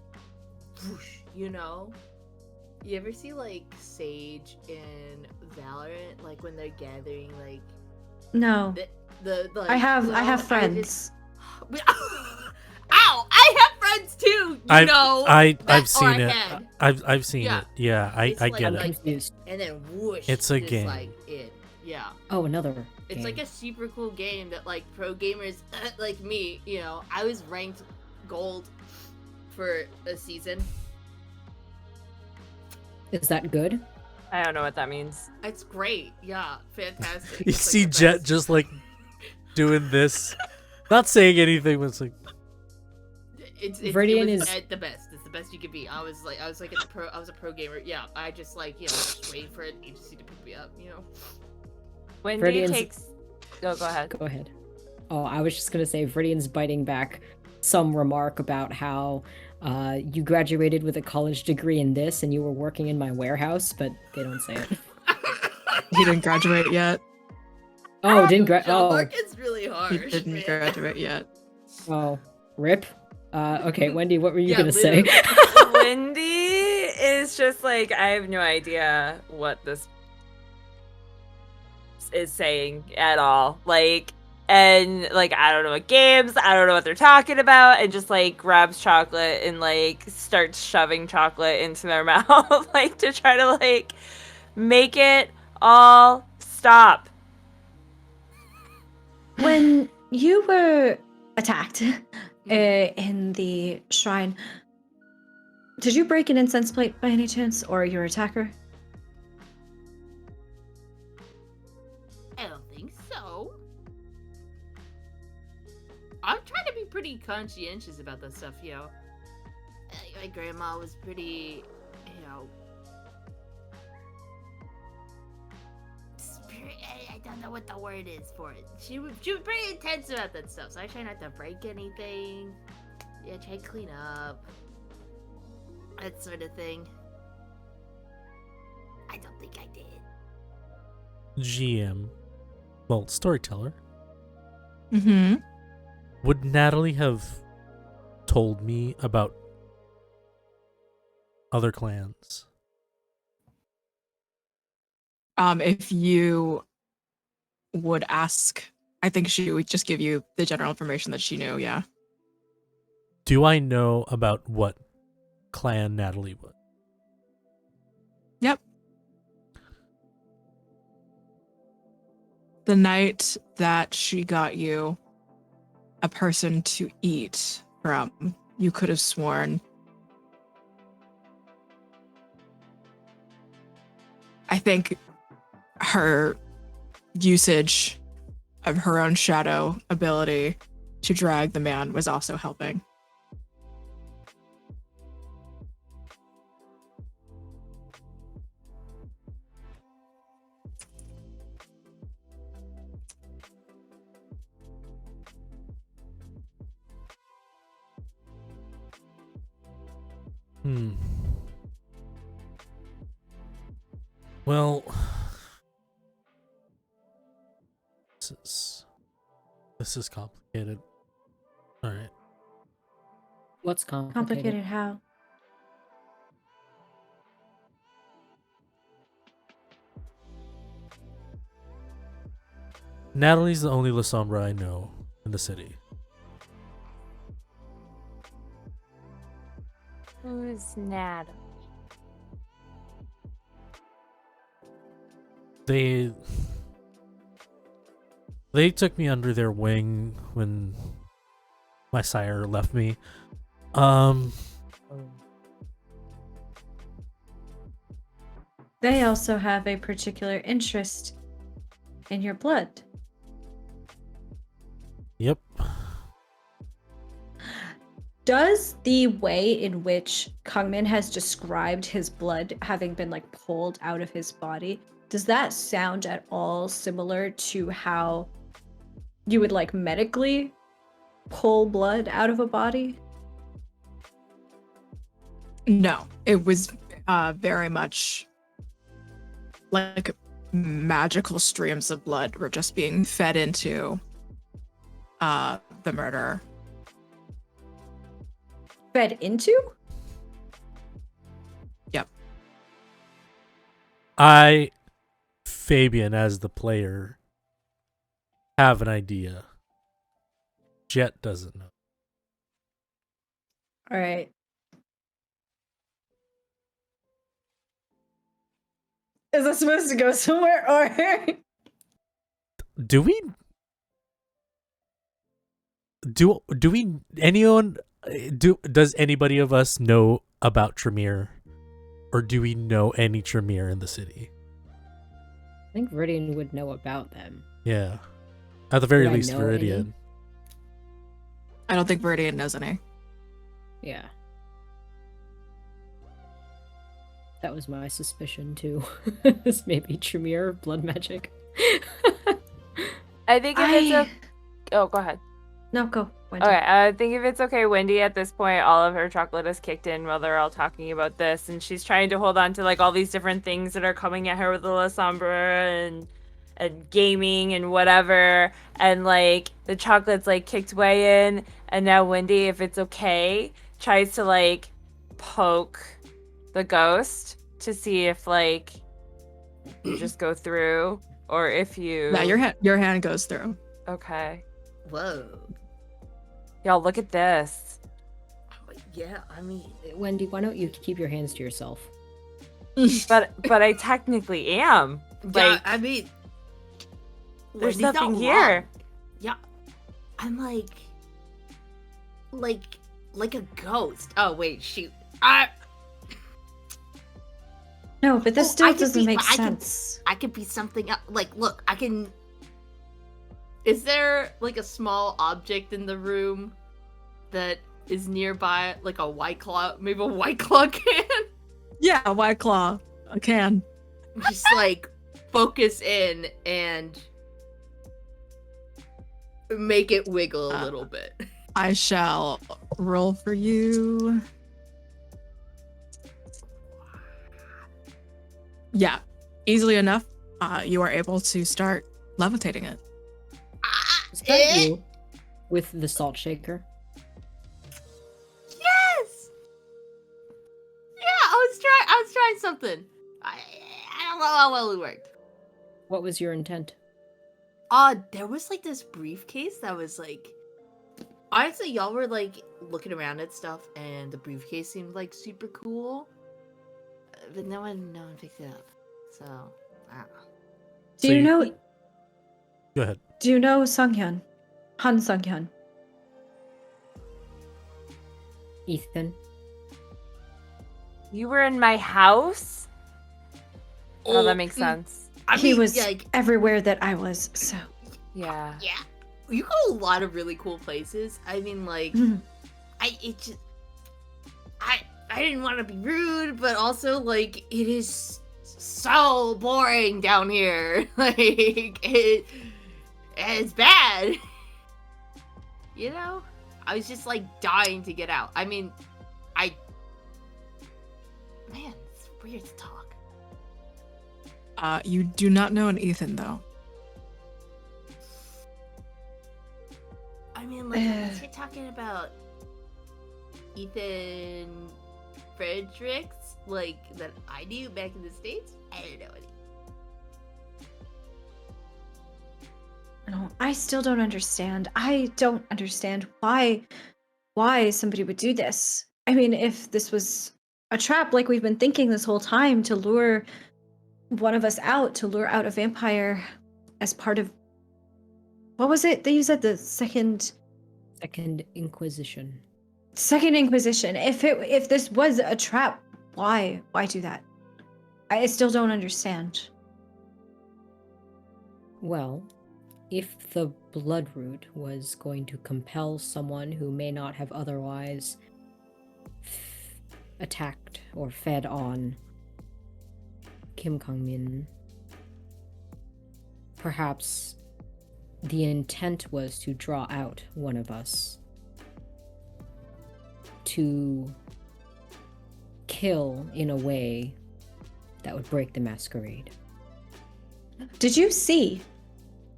whoosh, you know? You ever see like Sage in Valorant, like when they're gathering like No. the like, I have you I know, have just- friends. Ow! I have friends too. You know. I've that seen are it. ahead. I've seen Yeah. it. Yeah, I It's I like- get I'm it. like- confused. And then whoosh. It's a just, game. Like it. Yeah. Oh, another It's game. like a super cool game that like pro gamers like me, you know, I was ranked gold for a season. Is that good? I don't know what that means. It's great. Yeah, fantastic. You It's, like, see the Jet best. just like doing this, not saying anything, but it's like Viridian it was is- at the best. It's the best you could be. I was like I was a pro gamer. Yeah, I just like, you know, just waiting for an agency to pick me up, you know. Wendy Viridian's- takes. Oh, go ahead. Go ahead. Oh, I was just gonna say Viridian's biting back some remark about how you graduated with a college degree in this and you were working in my warehouse, but they don't say it. He didn't graduate yet. Oh, didn't Job oh, market's really harsh. He didn't man. graduate yet. oh, rip. Okay, Wendy, what were you Yeah, gonna say? Wendy is just like, I have no idea what this is saying at all. Like, and like, I don't know what games, I don't know what they're talking about, and just like grabs chocolate and like starts shoving chocolate into their mouth, like to try to like make it all stop. When you were attacked in the shrine, did you break an incense plate by any chance, or your attacker? I don't think so. I'm trying to be pretty conscientious about that stuff, yo. My grandma was pretty, you know. I don't know what the word is for it. She was pretty intense about that stuff, so I try not to break anything. Yeah, try to clean up. That sort of thing. I don't think I did. GM, well, storyteller. Mm-hmm. Would Natalie have told me about other clans? If you would ask, I think she would just give you the general information that she knew, yeah. Do I know about what clan Natalie was? Yep. The night that she got you a person to eat from, you could have sworn. I think her usage of her own shadow ability to drag the man was also helping. Well, this is complicated. All right. What's complicated? Complicated how? Natalie's the only La Sombra I know in the city. Who's Nat? They took me under their wing when my sire left me. They also have a particular interest in your blood. Yep. Does the way in which Kungmin has described his blood having been like pulled out of his body, does that sound at all similar to how you would like medically pull blood out of a body? No, it was very much like magical streams of blood were just being fed into the murderer. Fed into? Yep. I, Fabian, as the player, have an idea. Jet doesn't know. All right. Is this supposed to go somewhere or? Do we anyone does anybody of us know about Tremere, or do we know any Tremere in the city? I think Viridian would know about them. Yeah, at the very Do I least, know Viridian. any? I don't think Viridian knows any. Yeah. That was my suspicion too. This may be Tremere blood magic. I think if it's oh, go ahead. No, go. Wendy. Okay, I think if it's okay, Wendy, at this point, all of her chocolate is kicked in while they're all talking about this, and she's trying to hold on to like all these different things that are coming at her with the La Sombra and gaming and whatever, and like the chocolate's like kicked way in, and now Wendy, if it's okay, tries to like poke the ghost to see if like you just go through or if you. Yeah, your hand goes through. Okay. Whoa. Y'all, look at this. Yeah, I mean, Wendy, why don't you keep your hands to yourself? But I technically am. yeah, Like, I mean, there's Wendy's not nothing wrong. here. Yeah, I'm like a ghost. Oh wait, shoot. No, but this Oh, still I could doesn't be- make I could- sense. I could be something else. Like, look, I can. Is there like a small object in the room that is nearby, like a White Claw, maybe a White Claw can? Yeah, a White Claw, a can. Just like focus in and make it wiggle a little bit. I shall roll for you. Yeah, easily enough, you are able to start levitating it. Is that you with the salt shaker? Yes. Yeah, I was trying something. I don't know how well it worked. What was your intent? There was like this briefcase that was like, honestly, y'all were like looking around at stuff, and the briefcase seemed like super cool, but no one picked it up. So I don't know. Do So you you- know? Go ahead. Do you know Sunghyun? Han Sunghyun. Ethan? You were in my house? Oh, that makes sense. I He mean, was yeah, like, everywhere that I was, so. Yeah. yeah. You go a lot of really cool places. I mean, like, I didn't want to be rude, but also like it is so boring down here. Like it's bad. You know? I was just like dying to get out. I mean, man, it's weird to talk. You do not know an Ethan, though. I mean, like, is he talking about Ethan Fredericks, like, that I knew back in the States? I don't know any. No, I still don't understand. I don't understand why somebody would do this. I mean, if this was a trap like we've been thinking this whole time to lure one of us out, to lure out a vampire as part of what was it that you said, the second Inquisition. Inquisition. If this was a trap, why do that? I still don't understand. Well, if the bloodroot was going to compel someone who may not have otherwise attacked or fed on Kim Kang-min, perhaps the intent was to draw out one of us, to kill in a way that would break the masquerade. Did you see?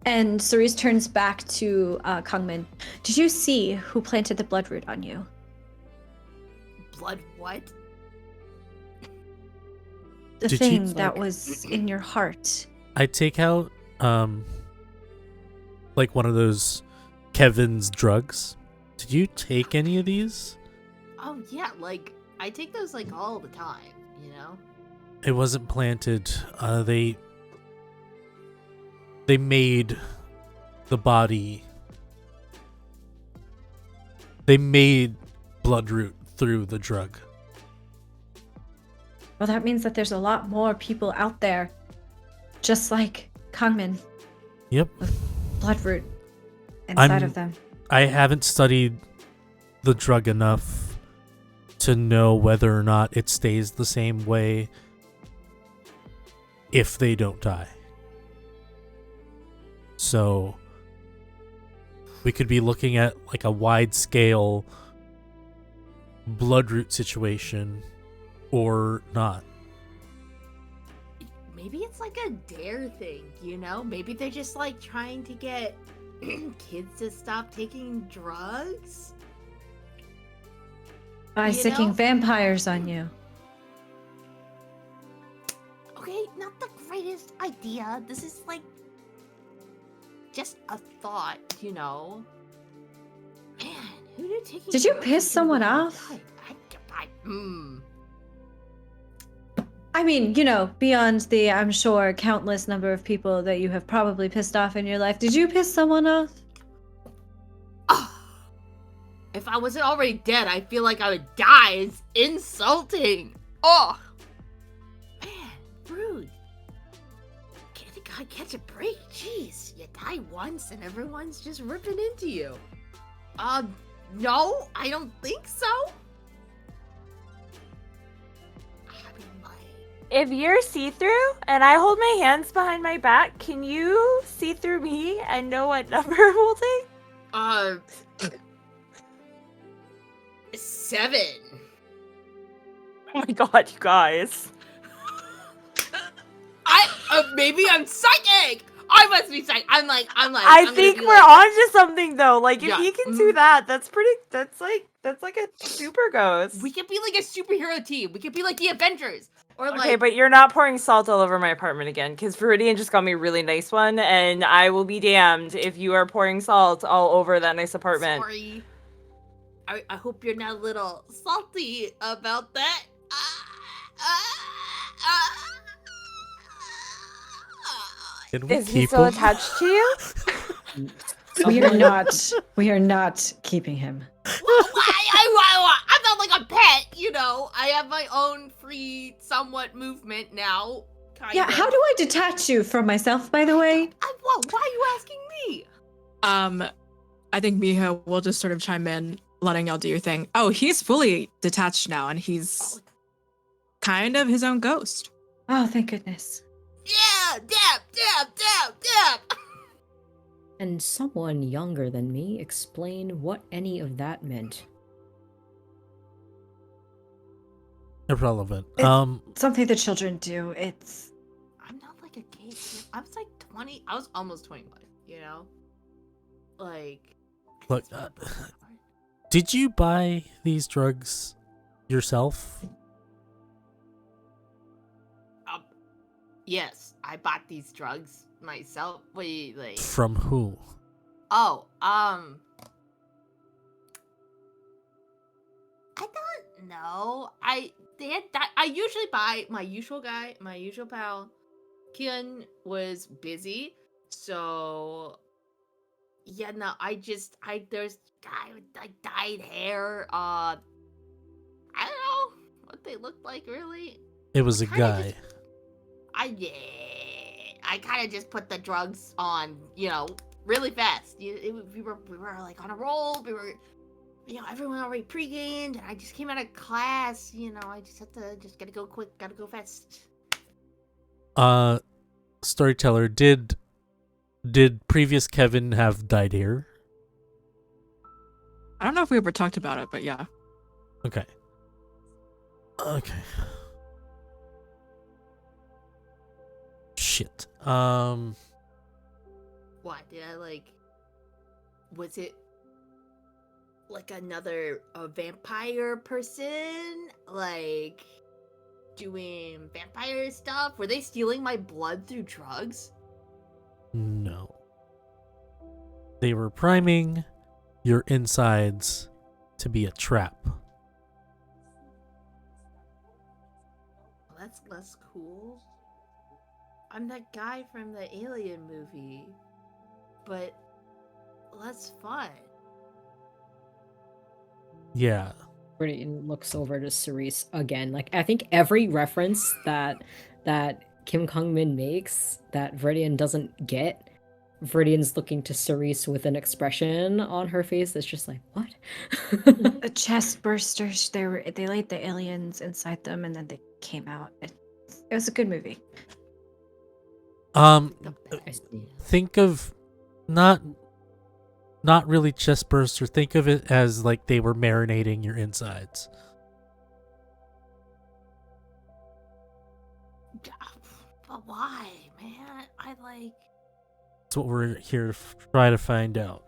And Cerise turns back to Kangmin. Did you see who planted the bloodroot on you? Blood what? The Did thing you- that was in your heart. I take out like one of those Kevin's drugs. Did you take any of these? Oh, yeah, like, I take those, like, all the time, you know? It wasn't planted. They made the body. They made bloodroot through the drug. Well, that means that there's a lot more people out there, just like Kangmin, Yep. with bloodroot inside I'm- of them. I haven't studied the drug enough to know whether or not it stays the same way if they don't die. So we could be looking at like a wide scale bloodroot situation or not. Maybe it's like a dare thing, you know? Maybe they're just, like, trying to get kids to stop taking drugs? By You sicking know? vampires on you. Okay, not the greatest idea. This is, like, just a thought, you know? Man, who knew taking Did you drugs piss was gonna someone be off? good? I mean, you know, beyond the, I'm sure, countless number of people that you have probably pissed off in your life, did you piss someone off? If I wasn't already dead, I feel like I would die. It's insulting. Oh, man, rude. Can't the guy catch a break? Jeez, you die once and everyone's just ripping into you. No, I don't think so. I mean, like, If you're see-through and I hold my hands behind my back, can you see through me and know what number I'm holding? 7. Oh my god, you guys. Maybe I'm psychic. I must be psychic. I'm like. I I'm think gonna be we're like, onto something though. Like if Yeah, he can do that, that's like a super ghost. we could be like a superhero team. We could be like the Avengers. Or Okay, like, but you're not pouring salt all over my apartment again, because Viridian just got me a really nice one, and I will be damned if you are pouring salt all over that nice apartment. sorry. I hope you're not a little salty about that. Can we Is he keep still him? attached to you? We are not keeping him. I'm not like a pet, you know. I have my own free, somewhat movement now. Kind Yeah, of. how do I detach you from myself, by the way? Why are you asking me? I think Miho will just sort of chime in, letting y'all do your thing. Oh, he's fully detached now, and he's kind of his own ghost. Oh, thank goodness. Yeah, dab. Can someone younger than me explain what any of that meant? Irrelevant. It's something the children do. It's I'm not like like a kid. I was like 20. I was almost 21. You know, like. Look, did you buy these drugs yourself? Yes, I bought these drugs myself. Wait, like. From who? Oh, I don't know. I usually buy my usual guy, my usual pal. Kian was busy, so yeah. No, there's a guy with like dyed hair. I don't know what they looked like really. It was a Kinda guy. just- I kind of just put the drugs on, really fast. We were like on a roll. We were, everyone already pre-gamed, and I just came out of class. I just had to gotta go quick, gotta go fast. Storyteller, did previous Kevin have dyed hair? I don't know if we ever talked about it, but yeah. Okay. Shit. What did I was it like a vampire person doing vampire stuff? Were they stealing my blood through drugs? No. They were priming your insides to be a trap. Well, that's less cool. I'm that guy from the Alien movie, but less fun. Yeah. Viridian looks over to Cerise again. Like, I think every reference that Kim Kong Min makes that Viridian doesn't get, Viridian's looking to Cerise with an expression on her face that's just like, what? The chest bursters, they laid the aliens inside them and then they came out. It was a good movie. The best. Think of not really chest burster. Think of it as like they were marinating your insides. But why, man? That's what we're here to try to find out.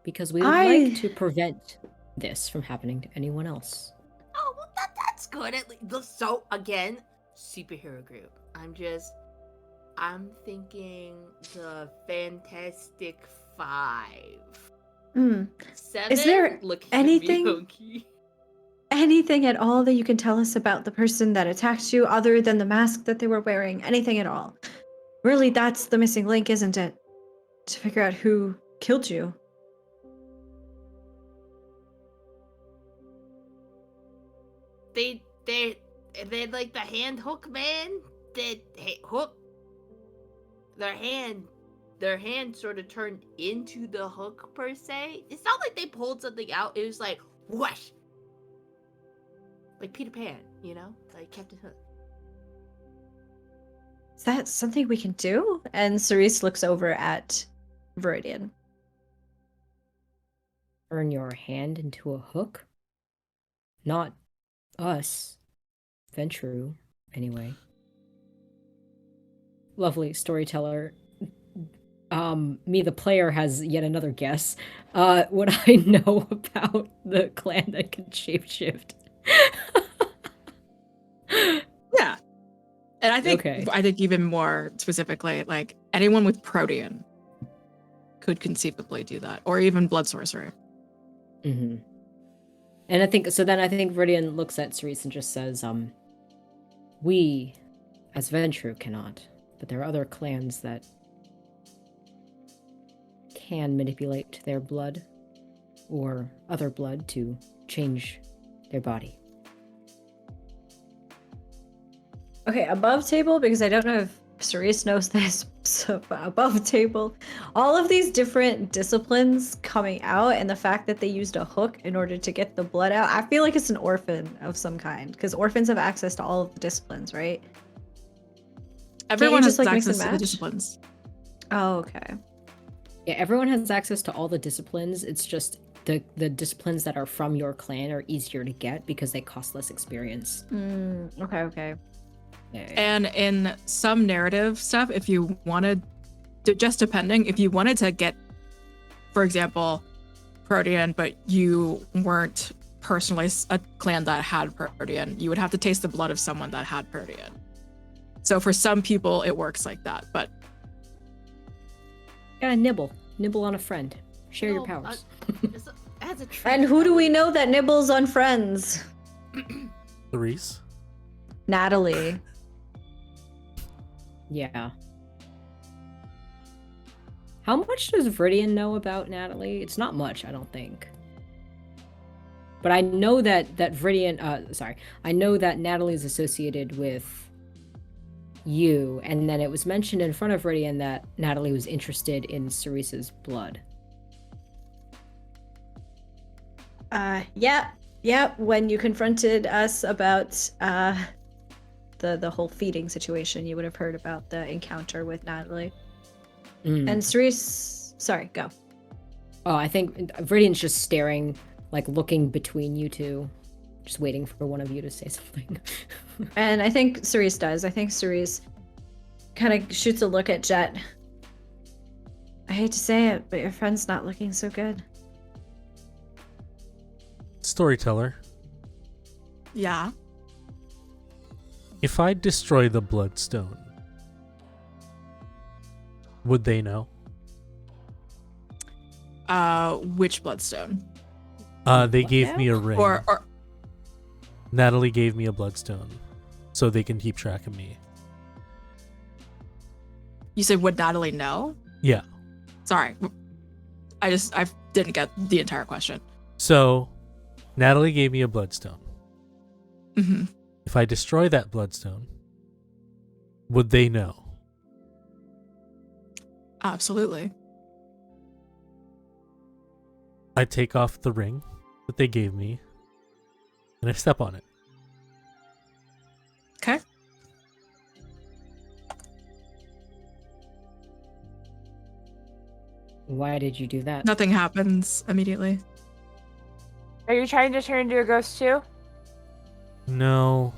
Because we would like to prevent this from happening to anyone else. Oh, well, that's good. At least. So again, superhero group. I'm thinking the Fantastic Five. 7? Is there anything? Anything at all that you can tell us about the person that attacked you other than the mask that they were wearing? Anything at all? Really, that's the missing link, isn't it? To figure out who killed you. They like the hand hook man. Hook. Their hand sort of turned into the hook per se. It's not like they pulled something out. It was like whoosh, like Peter Pan, like Captain Hook. Is that something we can do? And Cerise looks over at Viridian. Turn your hand into a hook? Not us. Ventru, anyway. Lovely storyteller. Me, the player, has yet another guess. What I know about the clan that can shapeshift. Yeah. And I think Okay. even more specifically, like anyone with protean could conceivably do that, or even blood sorcerer. Mm-hmm. And I think Viridian looks at Cerise and just says, we, as Ventru, cannot, but there are other clans that can manipulate their blood or other blood to change their body. Okay, above table, because I don't know if Cerise knows this, so above table, all of these different disciplines coming out and the fact that they used a hook in order to get the blood out, I feel like it's an orphan of some kind, because orphans have access to all of the disciplines, right? Everyone just, has like, mix access and to the match? disciplines. Oh, okay. Yeah, everyone has access to all the disciplines. It's just the disciplines that are from your clan are easier to get because they cost less experience. Okay. And in some narrative stuff, if you wanted, just depending, if you wanted to get, for example, Protean, but you weren't personally a clan that had Protean, you would have to taste the blood of someone that had Protean. So for some people, it works like that. But Gotta nibble on a friend. Share your No, powers. As a treat, And who I do we would- know that nibbles on friends? Therese? Natalie. Yeah. How much does Viridian know about Natalie? It's not much, I don't think. But I know that Viridian, I know that Natalie's associated with you, and then it was mentioned in front of Viridian that Natalie was interested in Ceresa's blood. Yeah. When you confronted us about the whole feeding situation, you would have heard about the encounter with Natalie. And Cerise, sorry, go. Oh, I think Viridian's just staring, like looking between you two, just waiting for one of you to say something. And I think Cerise does. I think Cerise kind of shoots a look at Jet. I hate to say it, but your friend's not looking so good. Storyteller. yeah, If I destroy the bloodstone, would they know? which bloodstone? They What gave now? me a ring. Or Natalie gave me a bloodstone, so they can keep track of me. you said, would Natalie know? Yeah. Sorry, I didn't get the entire question. So, Natalie gave me a bloodstone. Hmm. If I destroy that bloodstone, would they know? Absolutely. I take off the ring that they gave me, and I step on it. Okay. Why did you do that? Nothing happens immediately. Are you trying to turn into a ghost too? No.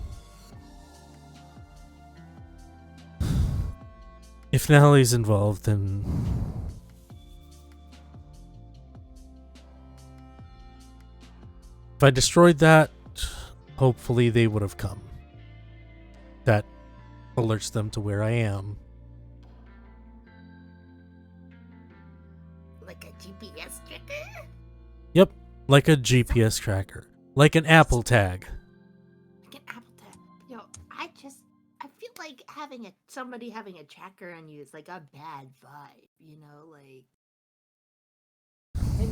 If Natalie's involved, then if I destroyed that, hopefully they would have come. That alerts them to where I am. like a GPS tracker. Yep, like a GPS tracker. Like an Apple tag. Like an Apple tag. Yo, I feel like somebody having a tracker on you is like a bad vibe. You know, like.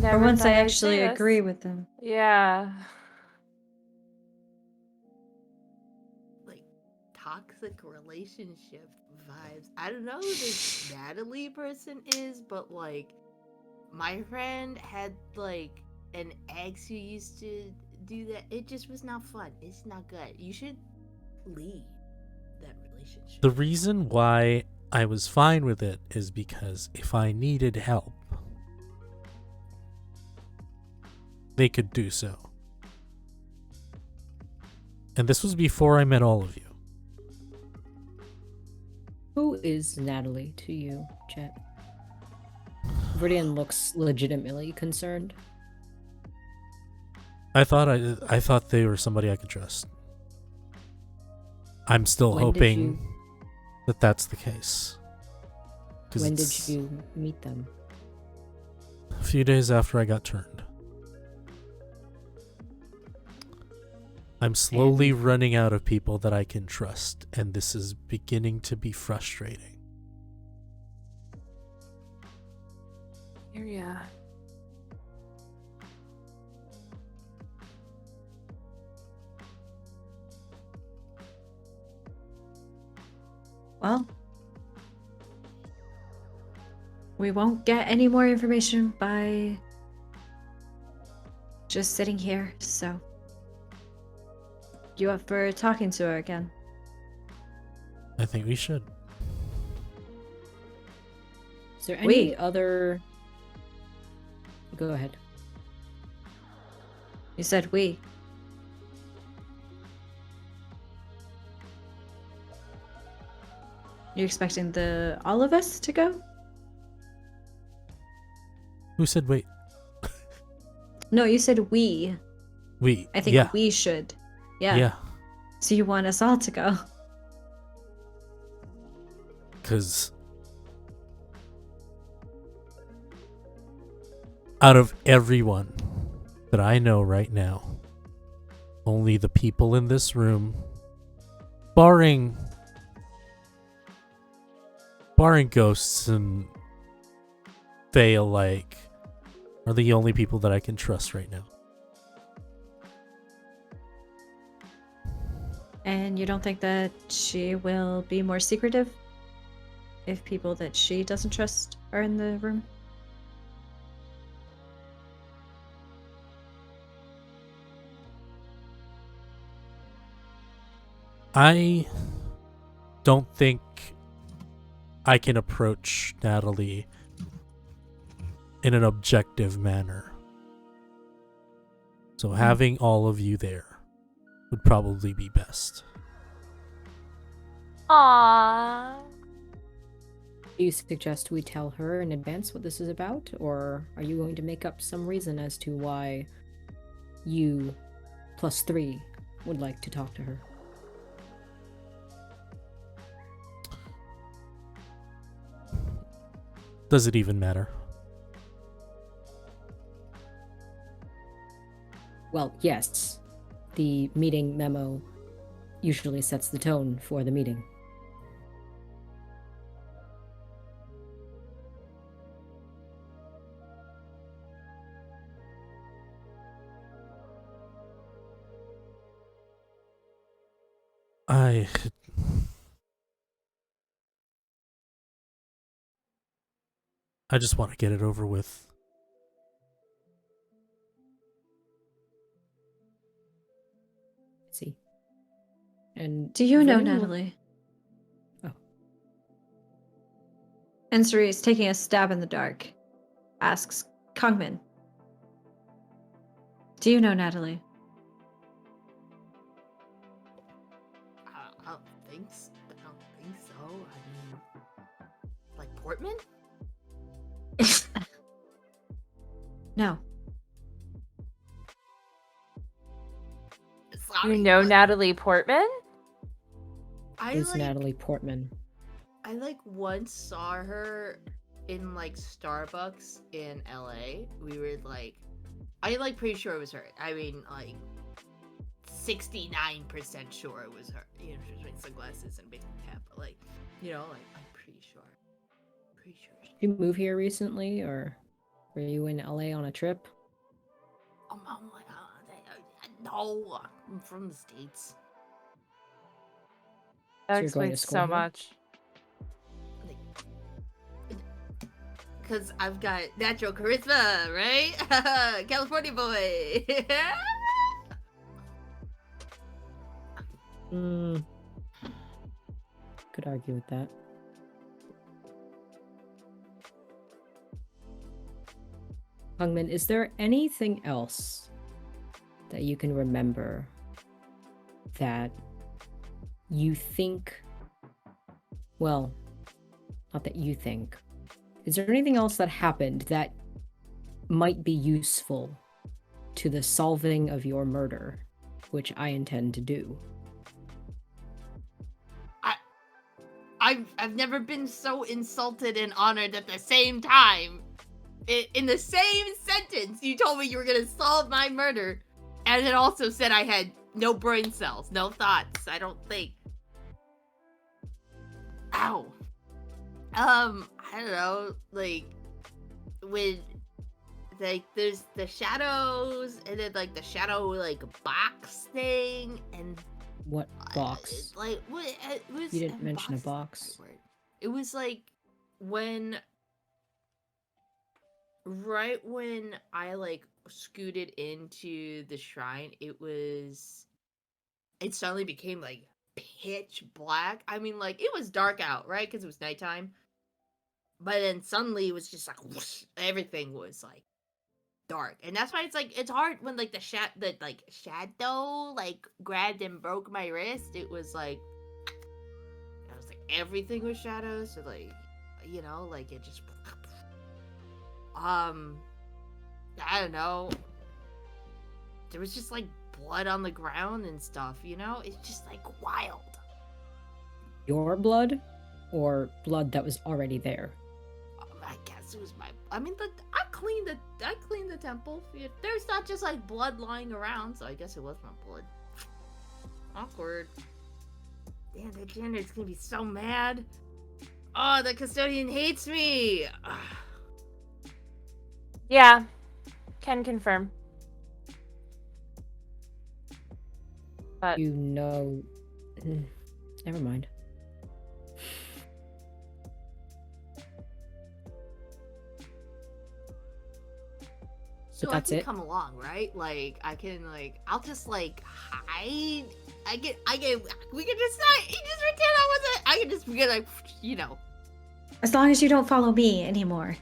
For once, I actually agree with them. Yeah. Like toxic relationship vibes. I don't know who this Natalie person is, but like my friend had like an ex who used to do that. It just was not fun. It's not good. You should leave that relationship. The reason why I was fine with it is because if I needed help, they could do so. And this was before I met all of you. Who is Natalie to you, Jet? Viridian looks legitimately concerned. I thought they were somebody I could trust. I'm still When did hoping that that's the case. 'Cause When it's did you meet them? a few days after I got turned. I'm slowly running out of people that I can trust, and this is beginning to be frustrating. Yeah. Well, we won't get any more information by just sitting here, so. You up for talking to her again? I think we should. Is there any We- other... Go ahead. You said we. You're expecting all of us to go? Who said wait? No, you said we. We. I think Yeah. we should. Yeah. Yeah. So you want us all to go? Because out of everyone that I know right now, only the people in this room, barring ghosts and Fae alike, are the only people that I can trust right now. And you don't think that she will be more secretive if people that she doesn't trust are in the room? I don't think I can approach Natalie in an objective manner. So having all of you there would probably be best. Aww. Do you suggest we tell her in advance what this is about, or are you going to make up some reason as to why you plus 3 would like to talk to her? Does it even matter? Well, yes. The meeting memo usually sets the tone for the meeting. I just want to get it over with. See. And Do you know Viridian will- Natalie? Oh. And Cerise, taking a stab in the dark, asks Kongmin, do you know Natalie? I don't think so. I don't think so. I mean, like Portman? No. Sorry, You know but Natalie Portman? Who's like, Natalie Portman? I like once saw her in like Starbucks in LA. We were like, I like pretty sure it was her. I mean, like 69% sure it was her. You know, she was wearing sunglasses and a big cap, but like, you know, like I'm pretty sure. Pretty sure. Did you move here recently, or were you in LA on a trip? Oh my god! No, I'm from the States. That So you're going to explains school so here? much. Because I've got natural charisma, right? California boy. Could argue with that. Hungmin, is there anything else that you can remember that you think, well, not that you think, is there anything else that happened that might be useful to the solving of your murder, which I intend to do? I've never been so insulted and honored at the same time. In the same sentence, you told me you were gonna solve my murder, and it also said I had no brain cells, no thoughts. I don't think. Ow. I don't know, like when like there's the shadows and then like the shadow like box thing and What box? like what it was. You didn't mention a is not the box. right word. It was like when right when I like scooted into the shrine, it suddenly became like pitch black. I mean, like it was dark out, right? Because it was nighttime. But then suddenly it was just like whoosh, everything was like dark, and that's why it's hard when like the shadow like grabbed and broke my wrist. It was like I was like everything was shadows, so like, you know, like it just I don't know. There was just like blood on the ground and stuff, you know? It's just like wild. Your blood, or blood that was already there? I guess it was my. I mean, I cleaned the temple. There's not just like blood lying around, so I guess it was my blood. Awkward. Damn, that janitor's gonna be so mad. Oh, the custodian hates me. Yeah, can confirm. But You know... Never mind. So that's I can it? come along, right? Like I can like I'll just like hide. We can just not. You just pretend I wasn't. I can just be like, you know. As long as you don't follow me anymore,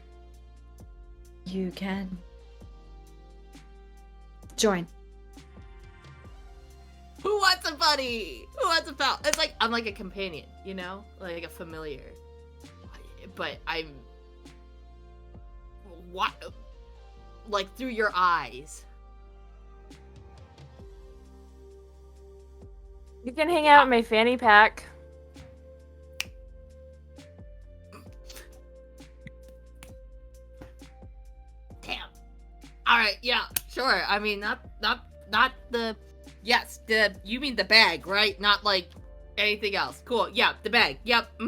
you can join. Who wants a buddy? Who wants a pal? It's like I'm like a companion, you know, like a familiar. But I'm what? Like through your eyes. you can hang out in my fanny pack. Damn. All right. Yeah. Sure. I mean, not the. Yes. You mean the bag, right? Not like anything else. Cool. Yeah. The bag. Yep.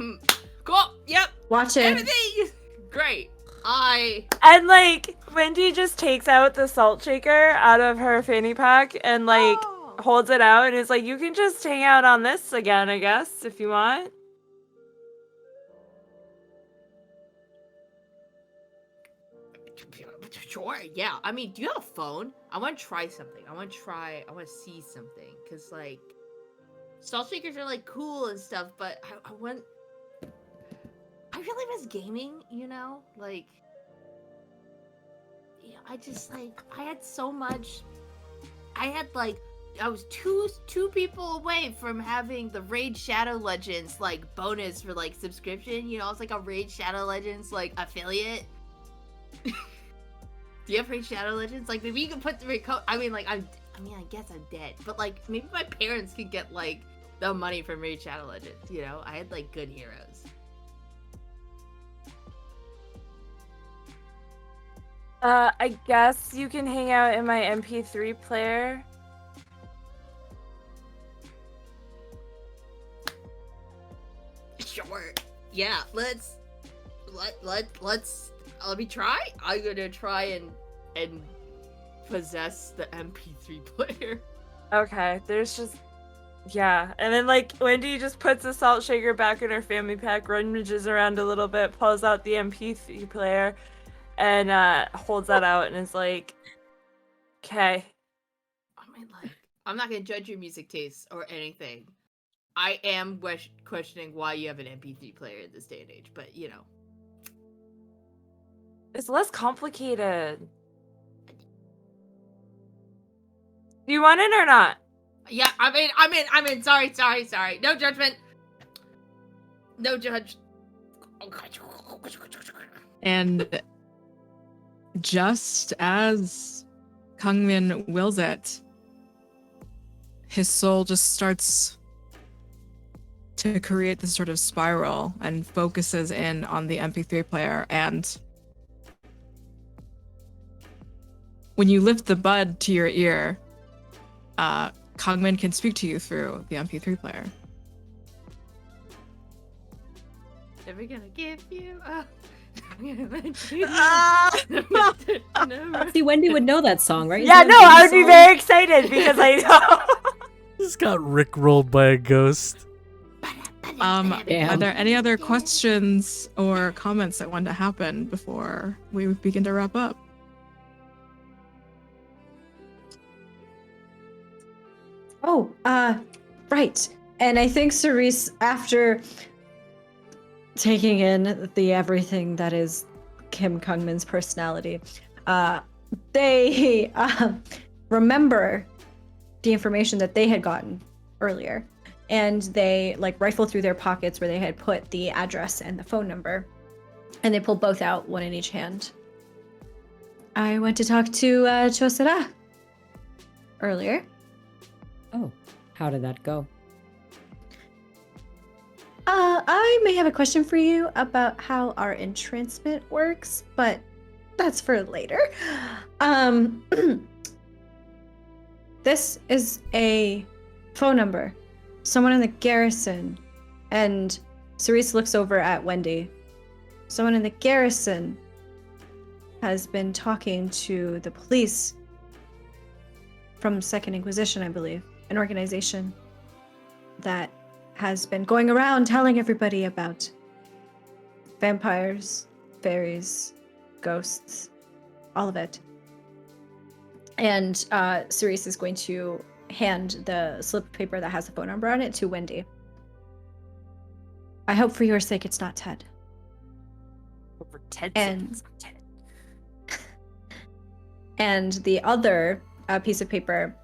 Cool. Yep. Watch it. Everything. Great. And like Wendy just takes out the salt shaker out of her fanny pack and like holds it out and is like, you can just hang out on this again, I guess, if you want. Sure. Yeah. I mean, do you have a phone? I want to try something. I want to see something. Cause like, salt shakers are like cool and stuff, but I really miss gaming, you know? Like, yeah, I just, like, I had so much. I was two people away from having the Raid Shadow Legends, like, bonus for, like, subscription. You know, it's like a Raid Shadow Legends, like, affiliate. Do you have Raid Shadow Legends? Like, maybe you can put the code. I mean, like, I guess I'm dead. But, like, maybe my parents could get, like, the money from Raid Shadow Legends, you know? I had, like, good heroes. I guess you can hang out in my MP3 player. Sure. Yeah, let me try. I'm gonna try and possess the MP3 player. Okay, there's just yeah, and then like Wendy just puts the salt shaker back in her family pack, rummages around a little bit, pulls out the MP3 player, and holds that out and is like, okay. I mean, like, I'm not gonna judge your music tastes or anything. I am questioning why you have an MP3 player in this day and age, but you know. It's less complicated. Do you want it or not? Yeah, I'm in. Sorry. No judgment. No judge. And just as Kangmin wills it, his soul just starts to create this sort of spiral and focuses in on the MP3 player. And when you lift the bud to your ear, Kangmin can speak to you through the MP3 player. Never gonna give you up. See, Wendy would know that song, right? Yeah, Isn't no, that I Wendy's would be song? very excited because I know. Just got rickrolled by a ghost. Are Damn. there any other questions or comments that want to happen before we begin to wrap up? Oh, right. And I think Cerise, after taking in the everything that is Kim Kungmin's personality, they remember the information that they had gotten earlier. and they like rifle through their pockets where they had put the address and the phone number, and they pull both out, one in each hand. I went to talk to Chosera earlier. Oh, how did that go? I may have a question for you about how our entrancement works, but that's for later. This is a phone number. Someone in the garrison. And Cerise looks over at Wendy. Someone in the garrison has been talking to the police from Second Inquisition, I believe. An organization that has been going around telling everybody about vampires, fairies, ghosts, all of it. And Cerise is going to hand the slip of paper that has the phone number on it to Wendy. I hope for your sake it's not Ted. Over Ted's And- sake, it's not Ted. And the other piece of paper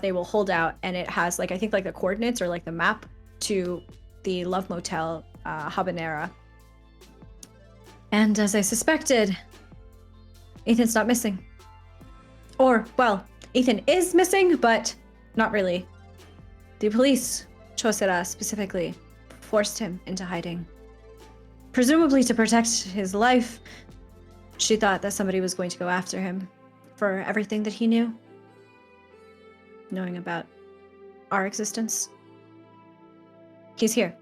they will hold out, and it has like, I think like the coordinates or like the map to the Love Motel Habanera. And as I suspected, Ethan's not missing. Or, well, Ethan is missing, but not really. The police, Chosera specifically, forced him into hiding. Presumably to protect his life. She thought that somebody was going to go after him for everything that he knew. Knowing about our existence. He's here,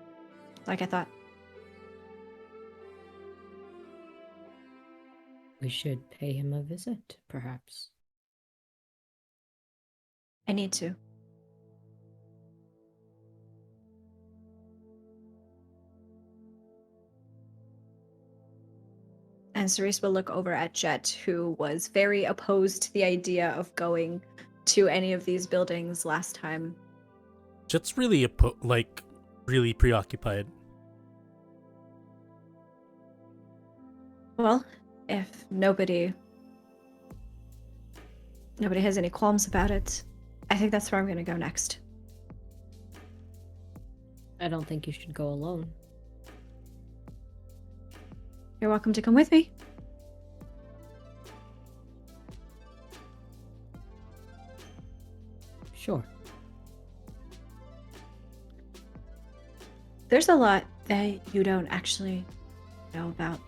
like I thought. We should pay him a visit, perhaps. I need to. And Cerise will look over at Jet, who was very opposed to the idea of going to any of these buildings last time. Jet's really really preoccupied. Well, if nobody has any qualms about it, I think that's where I'm gonna go next. I don't think you should go alone. You're welcome to come with me. Sure. There's a lot that you don't actually know about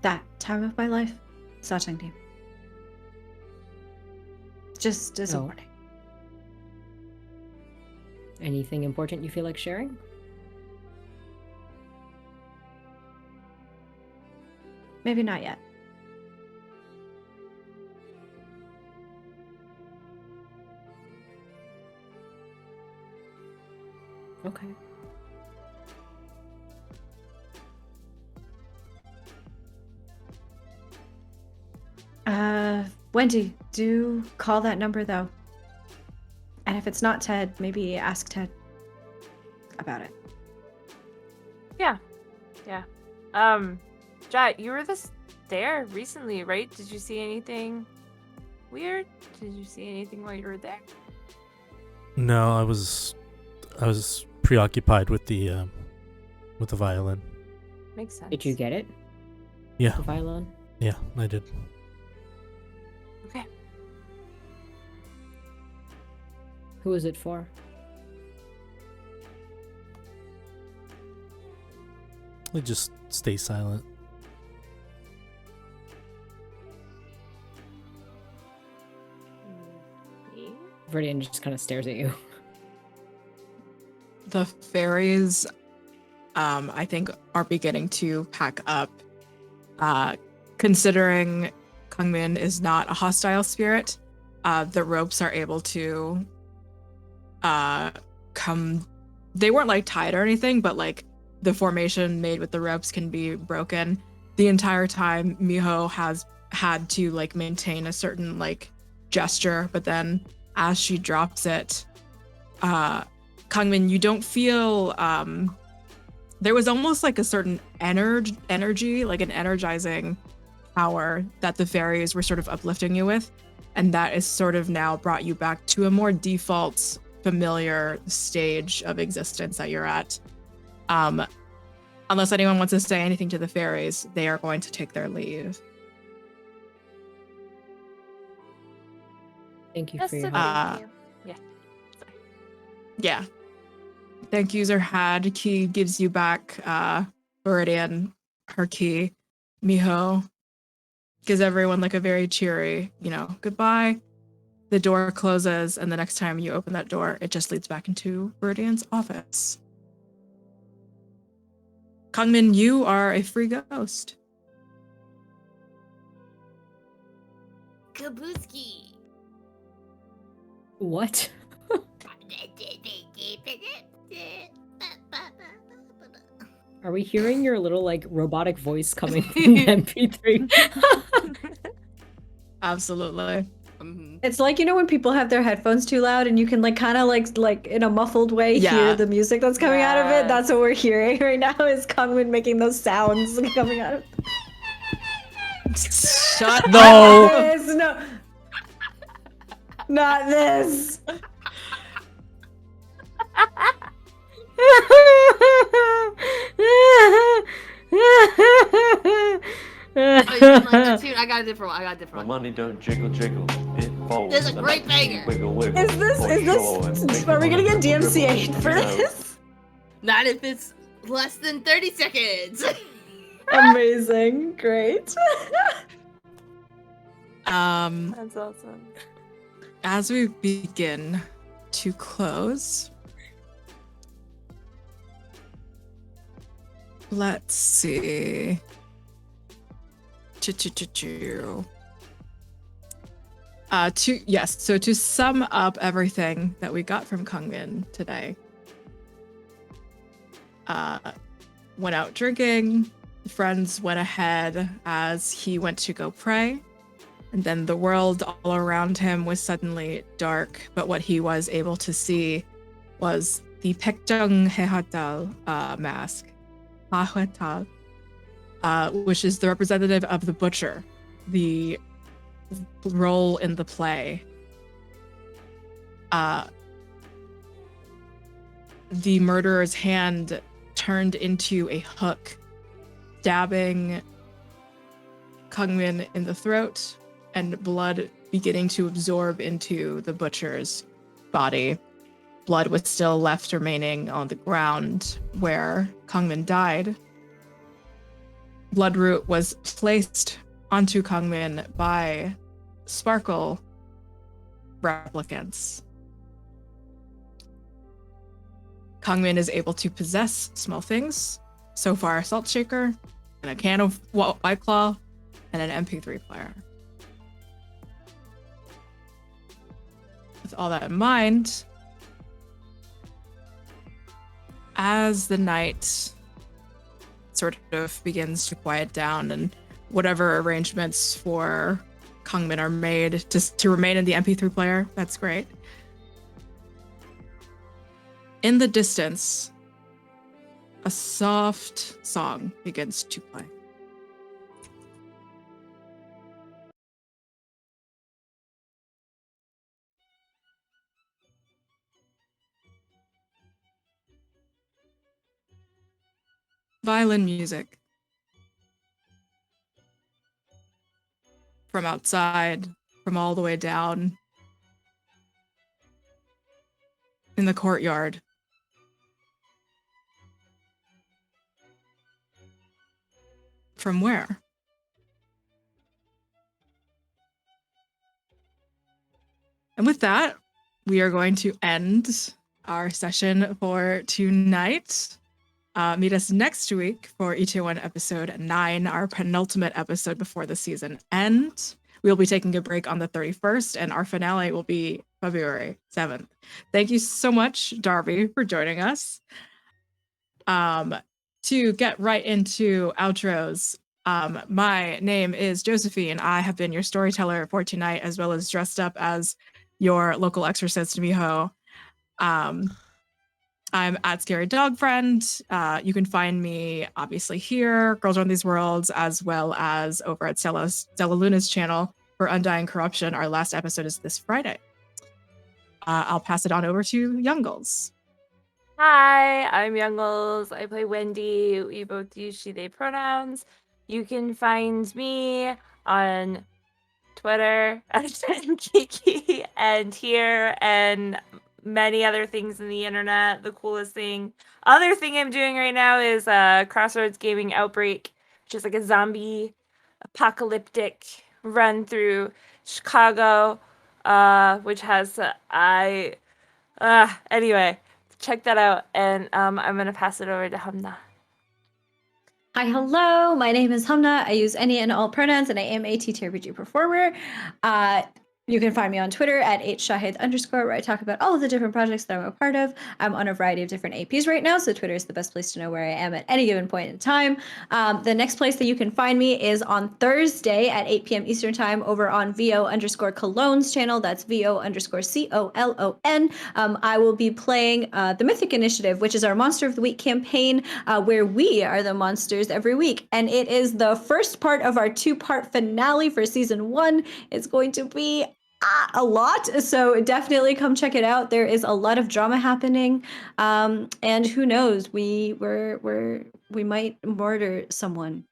that time of my life. Sajangdi. Just as a Oh. warning. Anything important you feel like sharing? Maybe not yet. Okay. Wendy, do call that number though. And if it's not Ted, maybe ask Ted about it. Yeah. Jet, you were there recently, right? Did you see anything weird? Did you see anything while you were there? No, I was preoccupied with the violin. Makes sense. Did you get it? Yeah, The violin? yeah, I did. Okay. Who is it for? I just stay silent. Verdian just kind of stares at you. The fairies, I think, are beginning to pack up. Considering Kungmin is not a hostile spirit, the ropes are able to come. They weren't like tied or anything, but like the formation made with the ropes can be broken. The entire time, Miho has had to like maintain a certain like gesture, but then as she drops it, Kungmin, you don't feel there was almost like a certain energy, like an energizing power that the fairies were sort of uplifting you with, and that is sort of now brought you back to a more default familiar stage of existence that you're at. Unless anyone wants to say anything to the fairies, they are going to take their leave. Thank you Yes, for your so help. thank you. Yeah. Yeah. Thank yous are had. Key gives you back Viridian her key. Miho gives everyone like a very cheery, goodbye. The door closes, and the next time you open that door, it just leads back into Viridian's office. Kangmin, you are a free ghost. Kabuski. What? Are we hearing your little like robotic voice coming from the MP3? Absolutely. It's like, when people have their headphones too loud and you can like kind of like in a muffled way hear Yeah. the music that's coming out of it. Yes. That's what we're hearing right now is Kangmin making those sounds coming out of Shut No. this. No. Not this. Oh, you didn't like that tune? I got a different one. My money don't jiggle jiggle, it falls. There's a and great I banger. Wiggle wiggle. Is this are we gonna get DMCA'd for this? Not if it's less than 30 seconds. Amazing. Great. That's awesome. As we begin to close, let's see. So to sum up everything that we got from Kangmin today, went out drinking, friends went ahead as he went to go pray, and then the world all around him was suddenly dark, but what he was able to see was the Pekjung Hehatal mask, Hahuetal, which is the representative of the butcher, the role in the play. The murderer's hand turned into a hook, stabbing Kangmin in the throat, and blood beginning to absorb into the butcher's body. Blood was still left remaining on the ground where Kangmin died. Bloodroot was placed onto Kangmin by Sparkle replicants. Kangmin is able to possess small things. So far, a salt shaker, and a can of White Claw, and an MP3 player. With all that in mind, as the night sort of begins to quiet down and whatever arrangements for Kangmin are made to remain in the MP3 player, that's great. In the distance, a soft song begins to play. Violin music. From outside, from all the way down in the courtyard. From where? And with that, we are going to end our session for tonight. Meet us next week for Itaewon episode 9, our penultimate episode before the season ends. We'll be taking a break on the 31st, and our finale will be February 7th. Thank you so much, Darby, for joining us. To get right into outros, my name is Josephine. I have been your storyteller for tonight, as well as dressed up as your local exorcist, Miho. I'm at Scary Dog Friend. You can find me obviously here, Girls Run These Worlds, as well as over at Stella Luna's channel for Undying Corruption. Our last episode is this Friday. I'll pass it on over to Youngles. Hi, I'm Youngles. I play Wendy. We both use she, they pronouns. You can find me on Twitter at Kiki and here and many other things in the internet. The coolest other thing I'm doing right now is Crossroads Gaming Outbreak, which is like a zombie apocalyptic run through Chicago, which has anyway, check that out, and I'm gonna pass it over to Hamna. Hi, hello. My name is Hamna. I use any and all pronouns, and I am a TTRPG performer. You can find me on Twitter at @shahid_, where I talk about all of the different projects that I'm a part of. I'm on a variety of different APs right now, so Twitter is the best place to know where I am at any given point in time. The next place that you can find me is on Thursday at 8 p.m. Eastern Time over on VO_Cologne's channel. That's VO_COLON. I will be playing the Mythic Initiative, which is our Monster of the Week campaign, where we are the monsters every week. And it is the first part of our 2-part finale for season 1. It's going to be a lot, so definitely come check it out. There is a lot of drama happening, and who knows, we might murder someone.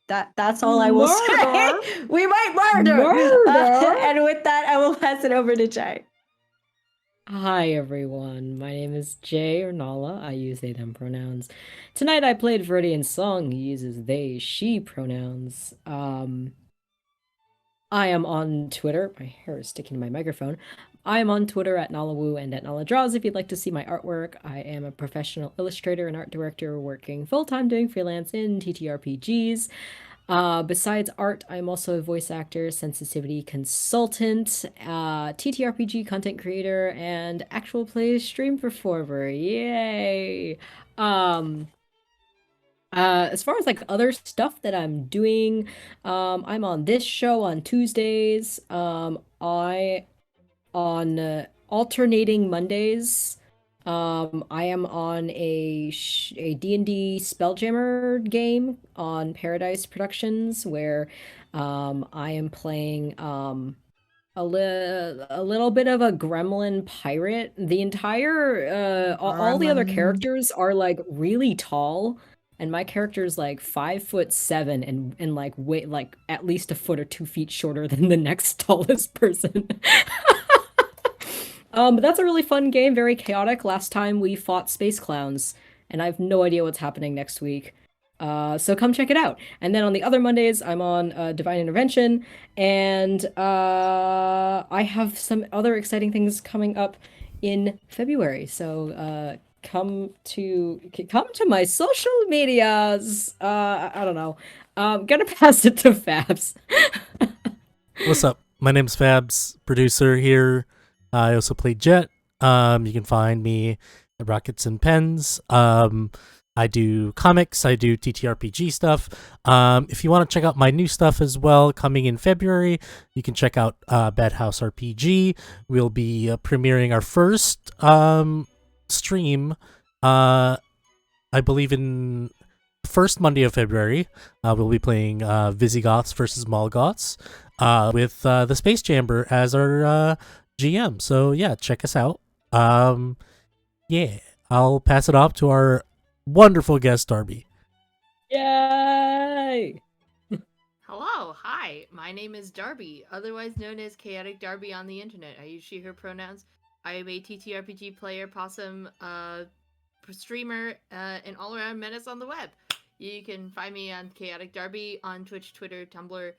That's all I will say. We might murder. And with that, I will pass it over to Jay. Hi everyone, my name is Jay or Nala. I use they them pronouns. Tonight I played Viridian's Song, who uses they she pronouns. I am on Twitter. My hair is sticking to my microphone. I am on Twitter at NalaWoo and at NalaDraws if you'd like to see my artwork. I am a professional illustrator and art director working full-time doing freelance in TTRPGs. Besides art, I'm also a voice actor, sensitivity consultant, TTRPG content creator, and actual play stream performer. Yay! As far as like other stuff that I'm doing, I'm on this show on Tuesdays. I on alternating Mondays. I am on a D&D Spelljammer game on Paradise Productions where I am playing a little bit of a gremlin pirate. The entire all the other Gremlin. characters are like really tall, and my character is like 5'7" and like weight like at least a foot or 2 feet shorter than the next tallest person. But that's a really fun game, very chaotic. Last time we fought space clowns, and I have no idea what's happening next week. So come check it out. And then on the other Mondays, I'm on Divine Intervention, and I have some other exciting things coming up in February. So come to my social medias. I don't know. I'm gonna pass it to Fabs. What's up? My name's Fabs, producer here. I also play Jet. You can find me at Rockets and Pens. I do comics. I do TTRPG stuff. If you want to check out my new stuff as well, coming in February, you can check out Bad House RPG. We'll be premiering our first stream, I believe in first Monday of February. We'll be playing Visigoths versus Molgoths with the Space Chamber as our GM. So yeah, check us out. Yeah, I'll pass it off to our wonderful guest, Darby. Yay! Hello, hi. My name is Darby, otherwise known as Chaotic Darby on the internet. I use she/her pronouns. I am a TTRPG player, possum, streamer, and all-around menace on the web. You can find me on Chaotic Darby on Twitch, Twitter, Tumblr,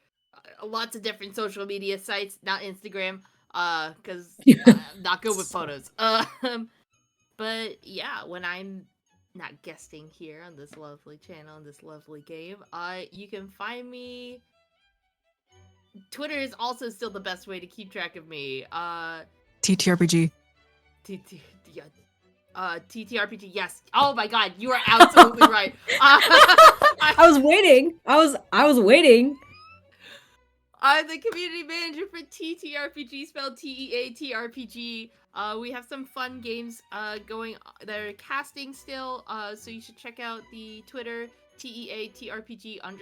lots of different social media sites, not Instagram, because I'm not good with photos. But yeah, when I'm not guesting here on this lovely channel, on this lovely game, you can find me. Twitter is also still the best way to keep track of me. TTRPG. TTRPG, yes. Oh my god, you are absolutely right. I was waiting. I was waiting. I'm the community manager for TTRPG, spelled TEATRPG. We have some fun games going that are casting still, so you should check out the Twitter, TEATRPG_ on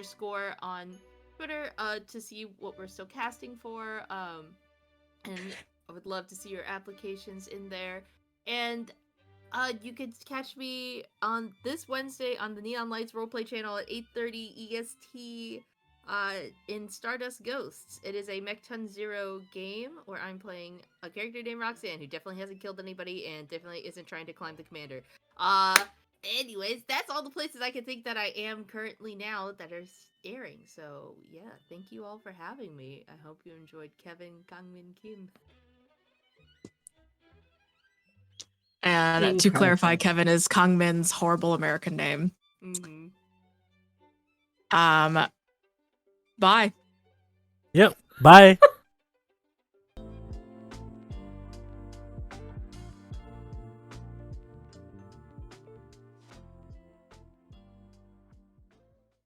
Twitter, to see what we're still casting for. And I would love to see your applications in there. And you could catch me on this Wednesday on the Neon Lights Roleplay channel at 8:30 EST in Stardust Ghosts. It is a Mechton Zero game where I'm playing a character named Roxanne who definitely hasn't killed anybody and definitely isn't trying to climb the commander. Anyways, that's all the places I can think that I am currently now that are airing. So yeah, thank you all for having me. I hope you enjoyed Kevin Kangmin Kim. And to clarify, Incredible. Kevin is Kangmin's horrible American name. Mm-hmm. Bye. Yep. Bye.